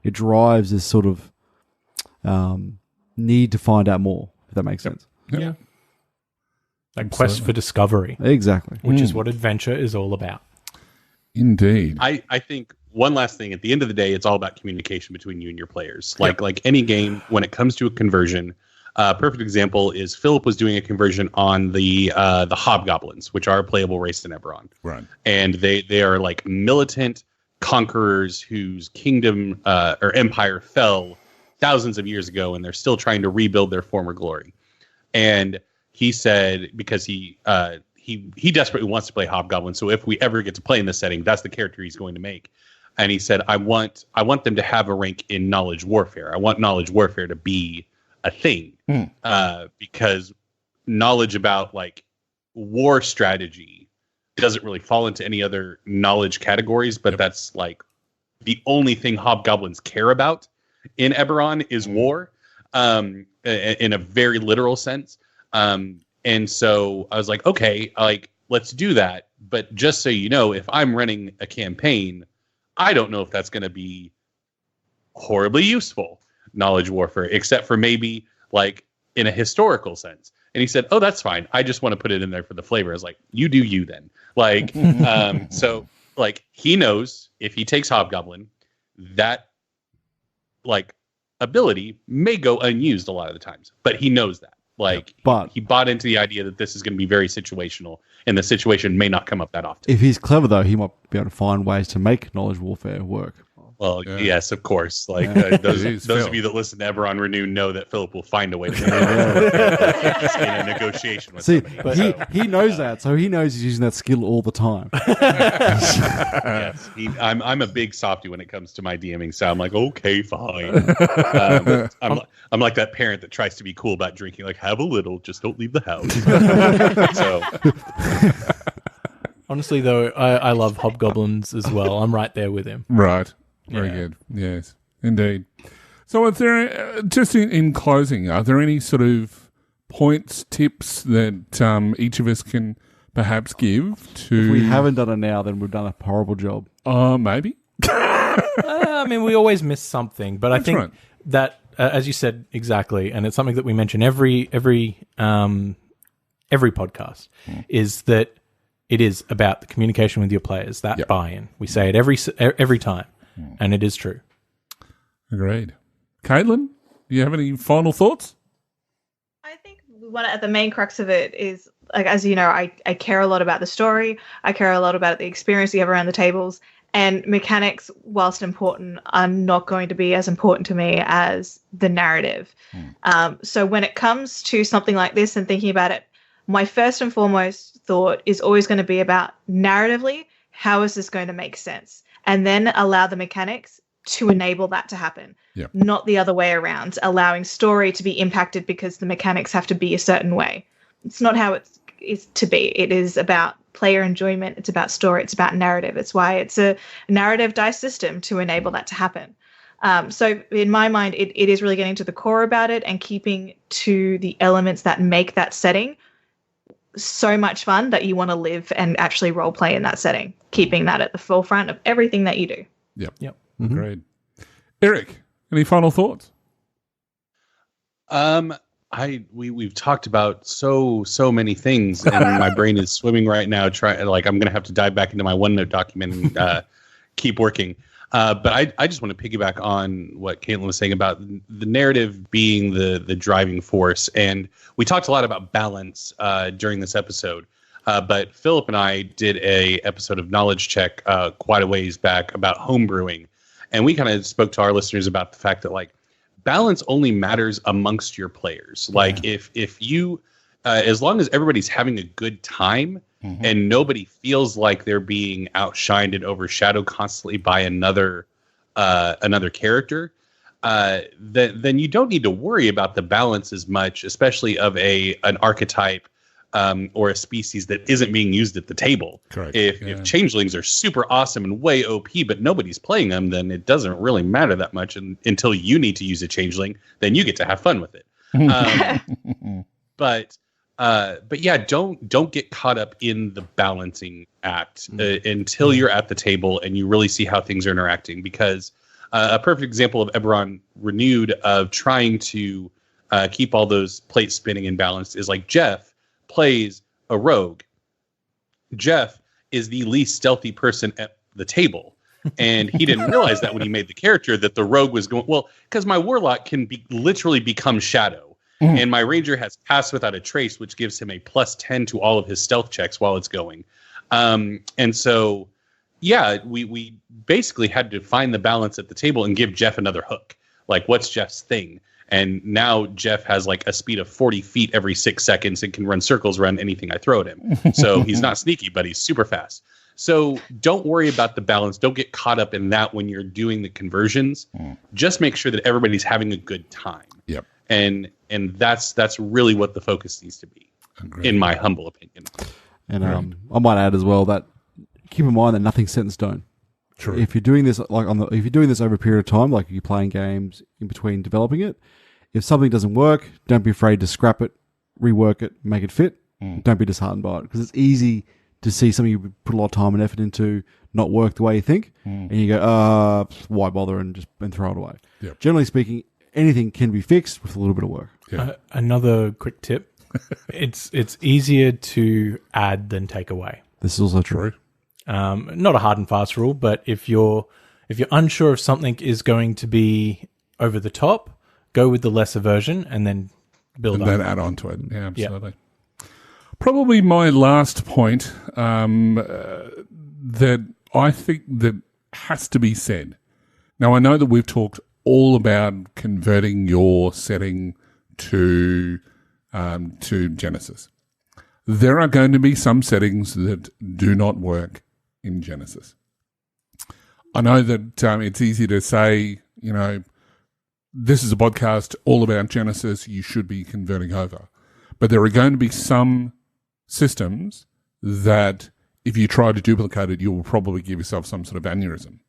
it drives this sort of need to find out more, if that makes sense. Yeah. That quest for discovery, Exactly. which is what adventure is all about. Indeed. I think one last thing, at the end of the day, it's all about communication between you and your players. Like any game, when it comes to a conversion, perfect example is Philip was doing a conversion on the hobgoblins, which are a playable race in Eberron. Right. And they are like militant conquerors whose kingdom or empire fell thousands of years ago, and they're still trying to rebuild their former glory. And he said, because he desperately wants to play hobgoblin, so if we ever get to play in this setting, that's the character he's going to make. And he said, I want them to have a rank in knowledge warfare. I want knowledge warfare to be a thing, because knowledge about like war strategy doesn't really fall into any other knowledge categories, but that's like the only thing hobgoblins care about in Eberron is war, in a very literal sense. And so I was like, okay, like let's do that. But just so you know, if I'm running a campaign, I don't know if that's going to be horribly useful knowledge warfare, except for maybe like in a historical sense. And he said, oh, that's fine. I just want to put it in there for the flavor. I was like, you do you then. Like, so like he knows if he takes Hobgoblin, that like ability may go unused a lot of the times, but he knows that. Like, but he bought into the idea that this is going to be very situational, and the situation may not come up that often. if he's clever, though, he might be able to find ways to make knowledge warfare work. Well, yes, of course. Like those of you that listen to Eberron Renew know that Philip will find a way to make it in a negotiation with See, somebody. he knows that, so he knows he's using that skill all the time. Yes, I'm a big softy when it comes to my DMing, so I'm like, okay, fine. I'm like that parent that tries to be cool about drinking, like have a little, just don't leave the house. So. Honestly, though, I love hobgoblins as well. I'm right there with him. Right. Very good. Yes, indeed. So, is there, just in closing, are there any sort of points, tips that each of us can perhaps give to... If we haven't done it now, then we've done a horrible job. Maybe. I mean, we always miss something, but I think right. that, as you said exactly, and it's something that we mention every podcast, is that it is about the communication with your players, that buy-in. We say it every time, and it is true. Agreed. Caitlin, do you have any final thoughts? I think the main crux of it is, like, as you know, I care a lot about the story. I care a lot about the experience you have around the tables. And mechanics, whilst important, are not going to be as important to me as the narrative. So when it comes to something like this and thinking about it, my first and foremost thought is always going to be about narratively, how is this going to make sense? And then allow the mechanics to enable that to happen. Yep. Not the other way around, allowing story to be impacted because the mechanics have to be a certain way. It's not how it is to be. It is about player enjoyment. It's about story. It's about narrative. It's why it's a narrative dice system to enable that to happen. So in my mind, it is really getting to the core about it and keeping to the elements that make that setting so much fun that you want to live and actually role play in that setting, keeping that at the forefront of everything that you do. Yep. Mm-hmm. Great. Eric, any final thoughts? We've talked about so many things, and my brain is swimming right now. I'm going to have to dive back into my OneNote document and keep working. But I just want to piggyback on what Caitlin was saying about the narrative being the driving force. And we talked a lot about balance during this episode. But Philip and I did a episode of Knowledge Check quite a ways back about homebrewing. And we kind of spoke to our listeners about the fact that, like, balance only matters amongst your players. Like, if you, as long as everybody's having a good time, and nobody feels like they're being outshined and overshadowed constantly by another character, then you don't need to worry about the balance as much, especially of an archetype or a species that isn't being used at the table. Correct. If changelings are super awesome and way OP, but nobody's playing them, then it doesn't really matter that much. And until you need to use a changeling, then you get to have fun with it. But yeah, don't get caught up in the balancing act until you're at the table and you really see how things are interacting. Because a perfect example of Eberron Renewed of trying to keep all those plates spinning and balanced is like Jeff plays a rogue. Jeff is the least stealthy person at the table. And he didn't realize that when he made the character that the rogue was going, well, because my warlock can literally become shadow. And my ranger has pass without a trace, which gives him a +10 to all of his stealth checks while it's going. And so, yeah, we basically had to find the balance at the table and give Jeff another hook. Like, what's Jeff's thing? And now Jeff has like a speed of 40 feet every 6 seconds and can run circles around anything I throw at him. So he's not sneaky, but he's super fast. So don't worry about the balance. Don't get caught up in that when you're doing the conversions. Just make sure that everybody's having a good time. Yep. And that's really what the focus needs to be, in my humble opinion. And I might add as well that keep in mind that nothing's set in stone. True. If you're doing this if you're doing this over a period of time, like you're playing games in between developing it, if something doesn't work, don't be afraid to scrap it, rework it, make it fit. Don't be disheartened by it, because it's easy to see something you put a lot of time and effort into not work the way you think, and you go, why bother, and throw it away. Yep. Generally speaking, anything can be fixed with a little bit of work. Yeah. Another quick tip: it's easier to add than take away. This is also true. Not a hard and fast rule, but if you're unsure if something is going to be over the top, go with the lesser version and then build up. And then add on to it. Yeah, absolutely. Yeah. Probably my last point that I think that has to be said. Now, I know that we've talked all about converting your setting to Genesys. There are going to be some settings that do not work in Genesys. I know that it's easy to say, this is a podcast all about Genesys, you should be converting over. But there are going to be some systems that if you try to duplicate it, you will probably give yourself some sort of aneurysm.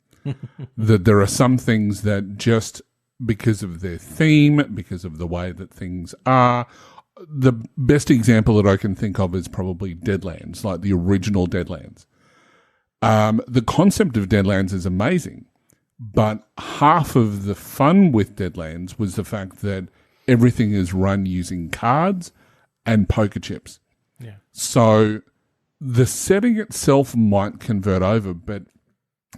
That there are some things that just because of their theme, because of the way that things are, the best example that I can think of is probably Deadlands, like the original Deadlands. The concept of Deadlands is amazing, but half of the fun with Deadlands was the fact that everything is run using cards and poker chips. Yeah. So the setting itself might convert over, but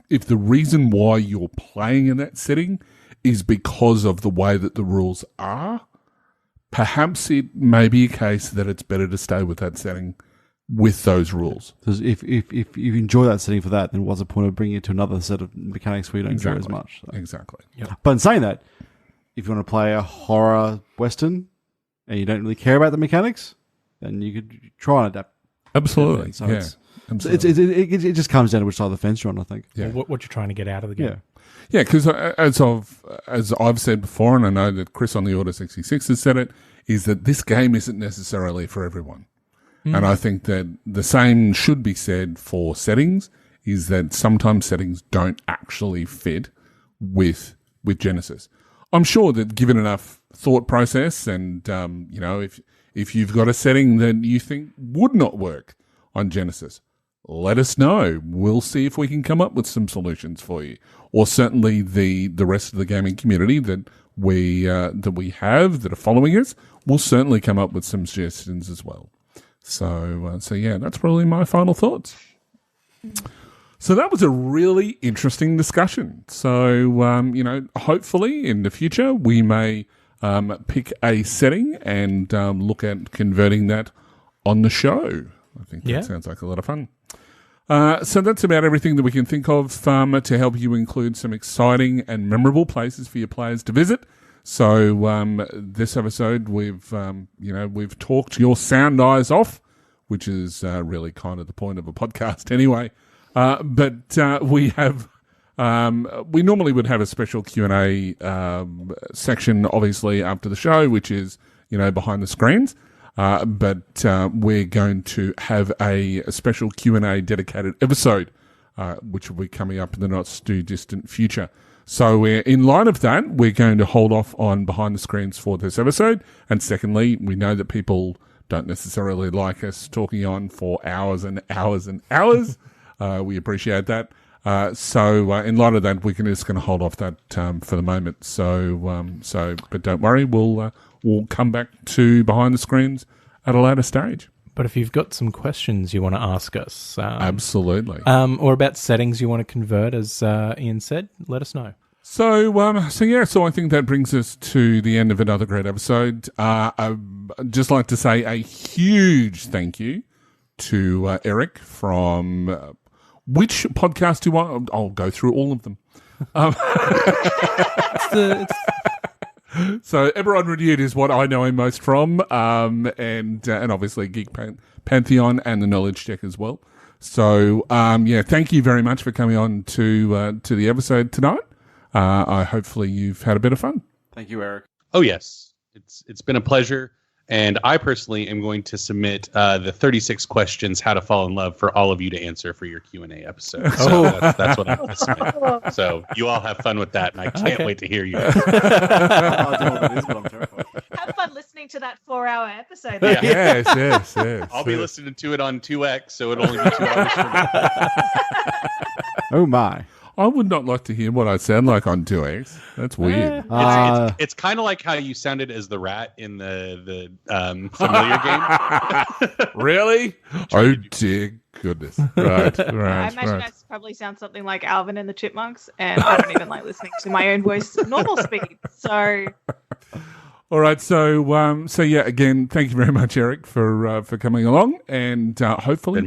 if the reason why you're playing in that setting is because of the way that the rules are, perhaps it may be a case that it's better to stay with that setting with those rules. Because if you enjoy that setting for that, then what's the point of bringing it to another set of mechanics where you don't enjoy as much? So. Exactly. Yep. But in saying that, if you want to play a horror western and you don't really care about the mechanics, then you could try and adapt. Absolutely. So yeah. Absolutely. It just comes down to which side of the fence you're on, I think. Yeah. What you're trying to get out of the game. Yeah. Yeah, because as I've said before, and I know that Chris on the Order 66 has said it, is that this game isn't necessarily for everyone. And I think that the same should be said for settings, is that sometimes settings don't actually fit with Genesys. I'm sure that given enough thought process and, if you've got a setting that you think would not work on Genesys, let us know. We'll see if we can come up with some solutions for you. Or certainly the rest of the gaming community that we have that are following us will certainly come up with some suggestions as well. So yeah, that's probably my final thoughts. So that was a really interesting discussion. So, hopefully in the future we may pick a setting and look at converting that on the show. I think that sounds like a lot of fun. So that's about everything that we can think of to help you include some exciting and memorable places for your players to visit. So this episode we've talked your sound eyes off, which is really kind of the point of a podcast anyway. But we have we normally would have a special Q&A section, obviously after the show, which is behind the screens. But we're going to have a special Q&A dedicated episode, which will be coming up in the not too distant future. So in light of that, we're going to hold off on behind the screens for this episode. And secondly, we know that people don't necessarily like us talking on for hours and hours and hours. We appreciate that. So in light of that, we're just going to hold off that for the moment. But don't worry, we'll come back to behind the screens at a later stage. But if you've got some questions you want to ask us, Absolutely. or about settings you want to convert, as Ian said, let us know. So I think that brings us to the end of another great episode. I'd just like to say a huge thank you to Eric from which podcast do you want? I'll go through all of them. So Eberron Renewed is what I know him most from, and obviously Geek Pantheon and the Knowledge Check as well. So thank you very much for coming on to the episode tonight. Hopefully you've had a bit of fun. Thank you, Eric. Oh yes, it's been a pleasure, and I personally am going to submit the 36 questions how to fall in love for all of you to answer for your Q&A episode. So that's what I'm going to submit. So you all have fun with that, and I can't wait to hear you. I don't know what it is, but I'm terrified. Have fun listening to that 4-hour episode. Yeah. Yes. I'll be listening to it on 2X, so it'll only be 2 hours for me. Oh my. I would not like to hear what I sound like on 2X. That's weird. It's kind of like how you sounded as the rat in the Familiar game. Really? Oh dear goodness. Right. I imagine I probably sound something like Alvin and the Chipmunks, and I don't even like listening to my own voice at normal speed. So... All right, so again, thank you very much, Eric, for coming along, and hopefully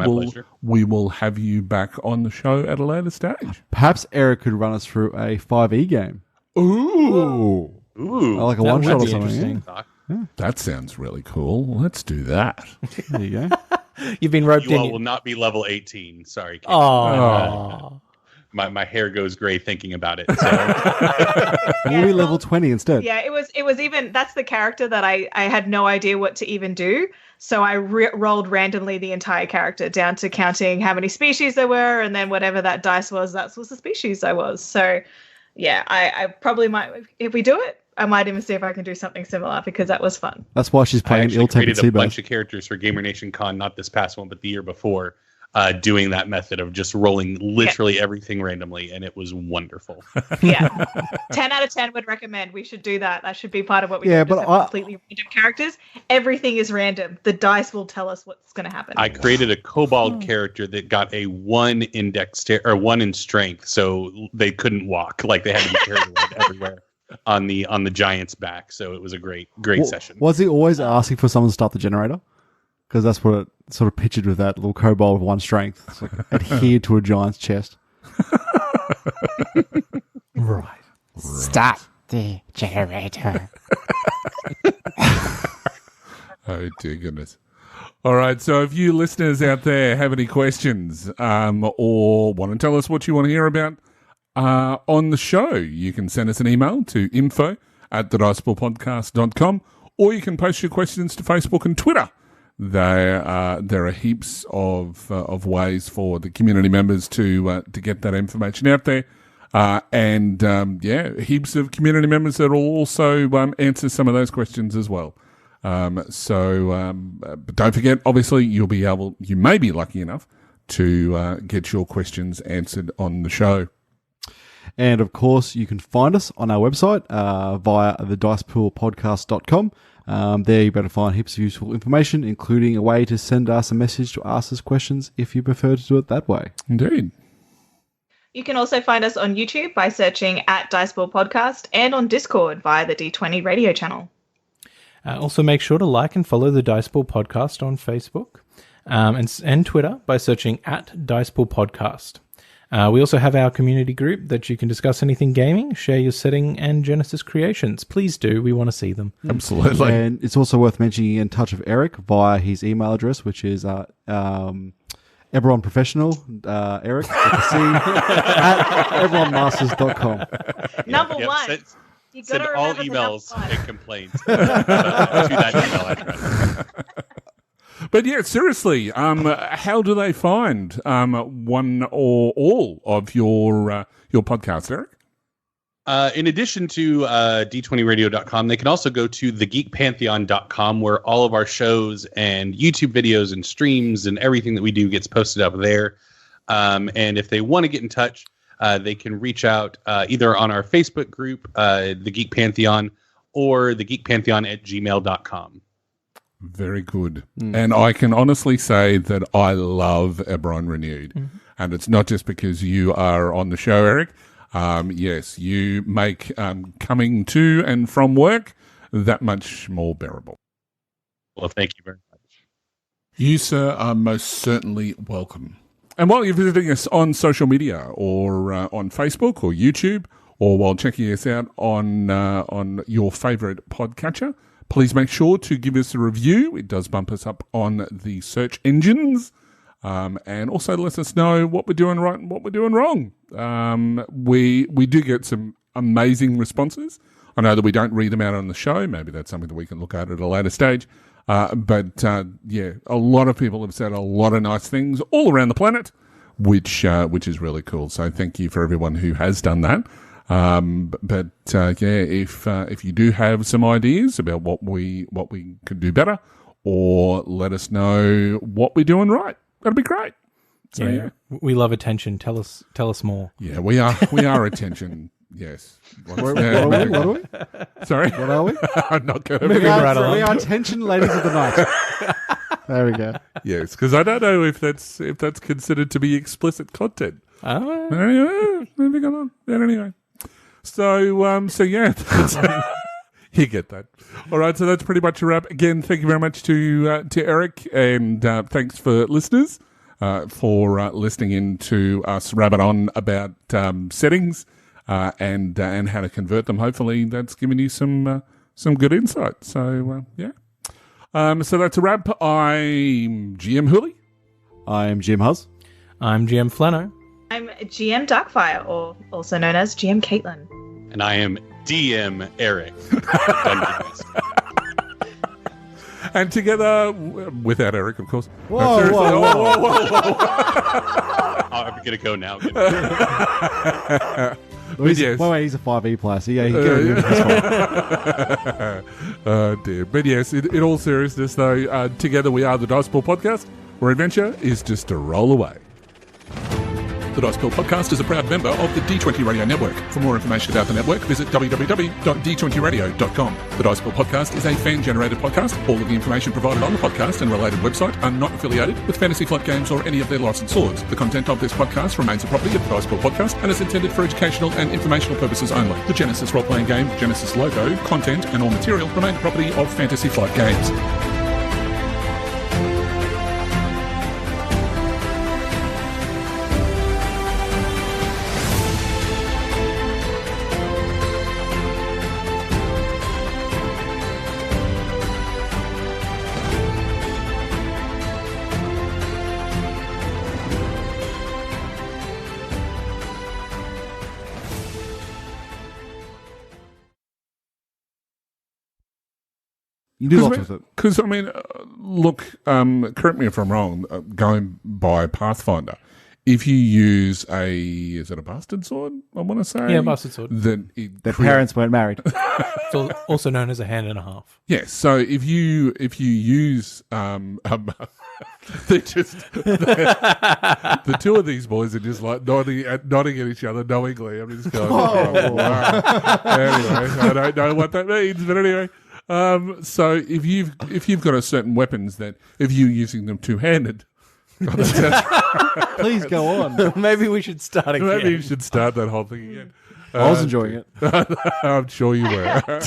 we will have you back on the show at a later stage. Perhaps Eric could run us through a 5e game. Ooh, like a one shot or something. Yeah. That sounds really cool. Let's do that. There you go. You've been roped in. You all will not be level 18. Sorry, Kate. Oh. My hair goes gray thinking about it. So. We'll be level 20 instead. Yeah, it was even, that's the character that I had no idea what to even do. So I rolled randomly the entire character down to counting how many species there were, and then whatever that dice was, that was the species I was. So yeah, I probably might, if we do it, I might even see if I can do something similar, because that was fun. That's why she's playing ill-tempered created a bunch of characters for Gamer Nation Con, not this past one, but the year before. Doing that method of just rolling literally everything randomly, and it was wonderful. Yeah, 10 out of 10 would recommend. We should do that. That should be part of what we do. But completely random characters. Everything is random. The dice will tell us what's going to happen. I created a kobold character that got a 1 or 1 in strength, so they couldn't walk. Like they had to be carried around everywhere on the giant's back. So it was a great session. Was he always asking for someone to start the generator? Because that's what it sort of pictured with that little kobold of 1 strength. It's like adhered to a giant's chest. Right. Stop the generator. Oh, dear goodness. All right, so if you listeners out there have any questions or want to tell us what you want to hear about on the show, you can send us an email to info@thedicepoolpodcast.com, or you can post your questions to Facebook and Twitter. There are heaps of ways for the community members to get that information out there, and heaps of community members that will also answer some of those questions as well. But don't forget, obviously, you may be lucky enough to get your questions answered on the show. And of course, you can find us on our website via thedicepoolpodcast.com. There you better find heaps of useful information, including a way to send us a message to ask us questions if you prefer to do it that way. Indeed. You can also find us on YouTube by searching @Dicepool Podcast, and on Discord via the D20 radio channel. Also, make sure to like and follow the Dicepool Podcast on Facebook and Twitter by searching @Dicepool Podcast. We also have our community group that you can discuss anything gaming, share your setting and Genesis creations. Please do. We want to see them. Absolutely. And it's also worth mentioning in touch with Eric via his email address, which is Eberron Professional, Eric, at EberronMasters.com. Number one. You send all emails and complaints to that email address. But yeah, seriously, how do they find one or all of your podcasts, Eric? In addition to d20radio.com, they can also go to thegeekpantheon.com, where all of our shows and YouTube videos and streams and everything that we do gets posted up there. And if they want to get in touch, they can reach out either on our Facebook group, The Geek Pantheon, or thegeekpantheon@gmail.com. Very good. And I can honestly say that I love Eberron Renewed. And it's not just because you are on the show, Eric. Yes, you make coming to and from work that much more bearable. Well, thank you very much. You, sir, are most certainly welcome. And while you're visiting us on social media or on Facebook or YouTube, or while checking us out on your favourite podcatcher, please make sure to give us a review. It does bump us up on the search engines. And also let us know what we're doing right and what we're doing wrong. We do get some amazing responses. I know that we don't read them out on the show. Maybe that's something that we can look at a later stage. But a lot of people have said a lot of nice things all around the planet, which is really cool. So thank you for everyone who has done that. If you do have some ideas about what we could do better, or let us know what we're doing right, that'd be great. So, we love attention. Tell us more. Yeah, we are attention. Yes. What are we? Sorry? What are we? I'm not going to We are attention ladies of the night. There we go. Yes, because I don't know if that's considered to be explicit content. Anyway, moving on. Anyway. So yeah, you get that. All right, so that's pretty much a wrap. Again, thank you very much to Eric, and thanks for listeners for listening in to us rabbit on about settings and how to convert them. Hopefully, that's given you some good insight. So yeah. So that's a wrap. I'm GM Huli. I'm GM Huzz. I'm GM Flano. I'm GM Darkfyre, or also known as GM Caitlin. And I am DM Eric. And together, without Eric, of course. Whoa, seriously. whoa. I'm going to go now. Wait, yes. he's a 5e player, so yeah, he can Oh dear. But yes, in all seriousness though, together we are the Dice Ball Podcast, where adventure is just a roll away. The Dice Ball Podcast is a proud member of the D20 Radio Network. For more information about the network, visit www.d20radio.com. The Dice Ball Podcast is a fan-generated podcast. All of the information provided on the podcast and related website are not affiliated with Fantasy Flight Games or any of their licensed swords. The content of this podcast remains the property of the Dice Ball Podcast and is intended for educational and informational purposes only. The Genesys role-playing game, Genesys logo, content, and all material remain the property of Fantasy Flight Games. You do lots with it. Because, I mean, look, correct me if I'm wrong, going by Pathfinder, if you use is it a bastard sword, I want to say? Yeah, bastard sword. Their Parents weren't married. It's also known as a hand and a half. Yes, so if you use they just the two of these boys are just like nodding at each other knowingly. I'm just going, oh, wow. Anyway, I don't know what that means, but anyway. So if you've got a certain weapons that if you're using them two-handed, please go on. Maybe we should start again. Maybe you should start that whole thing again. I was enjoying it. I'm sure you were.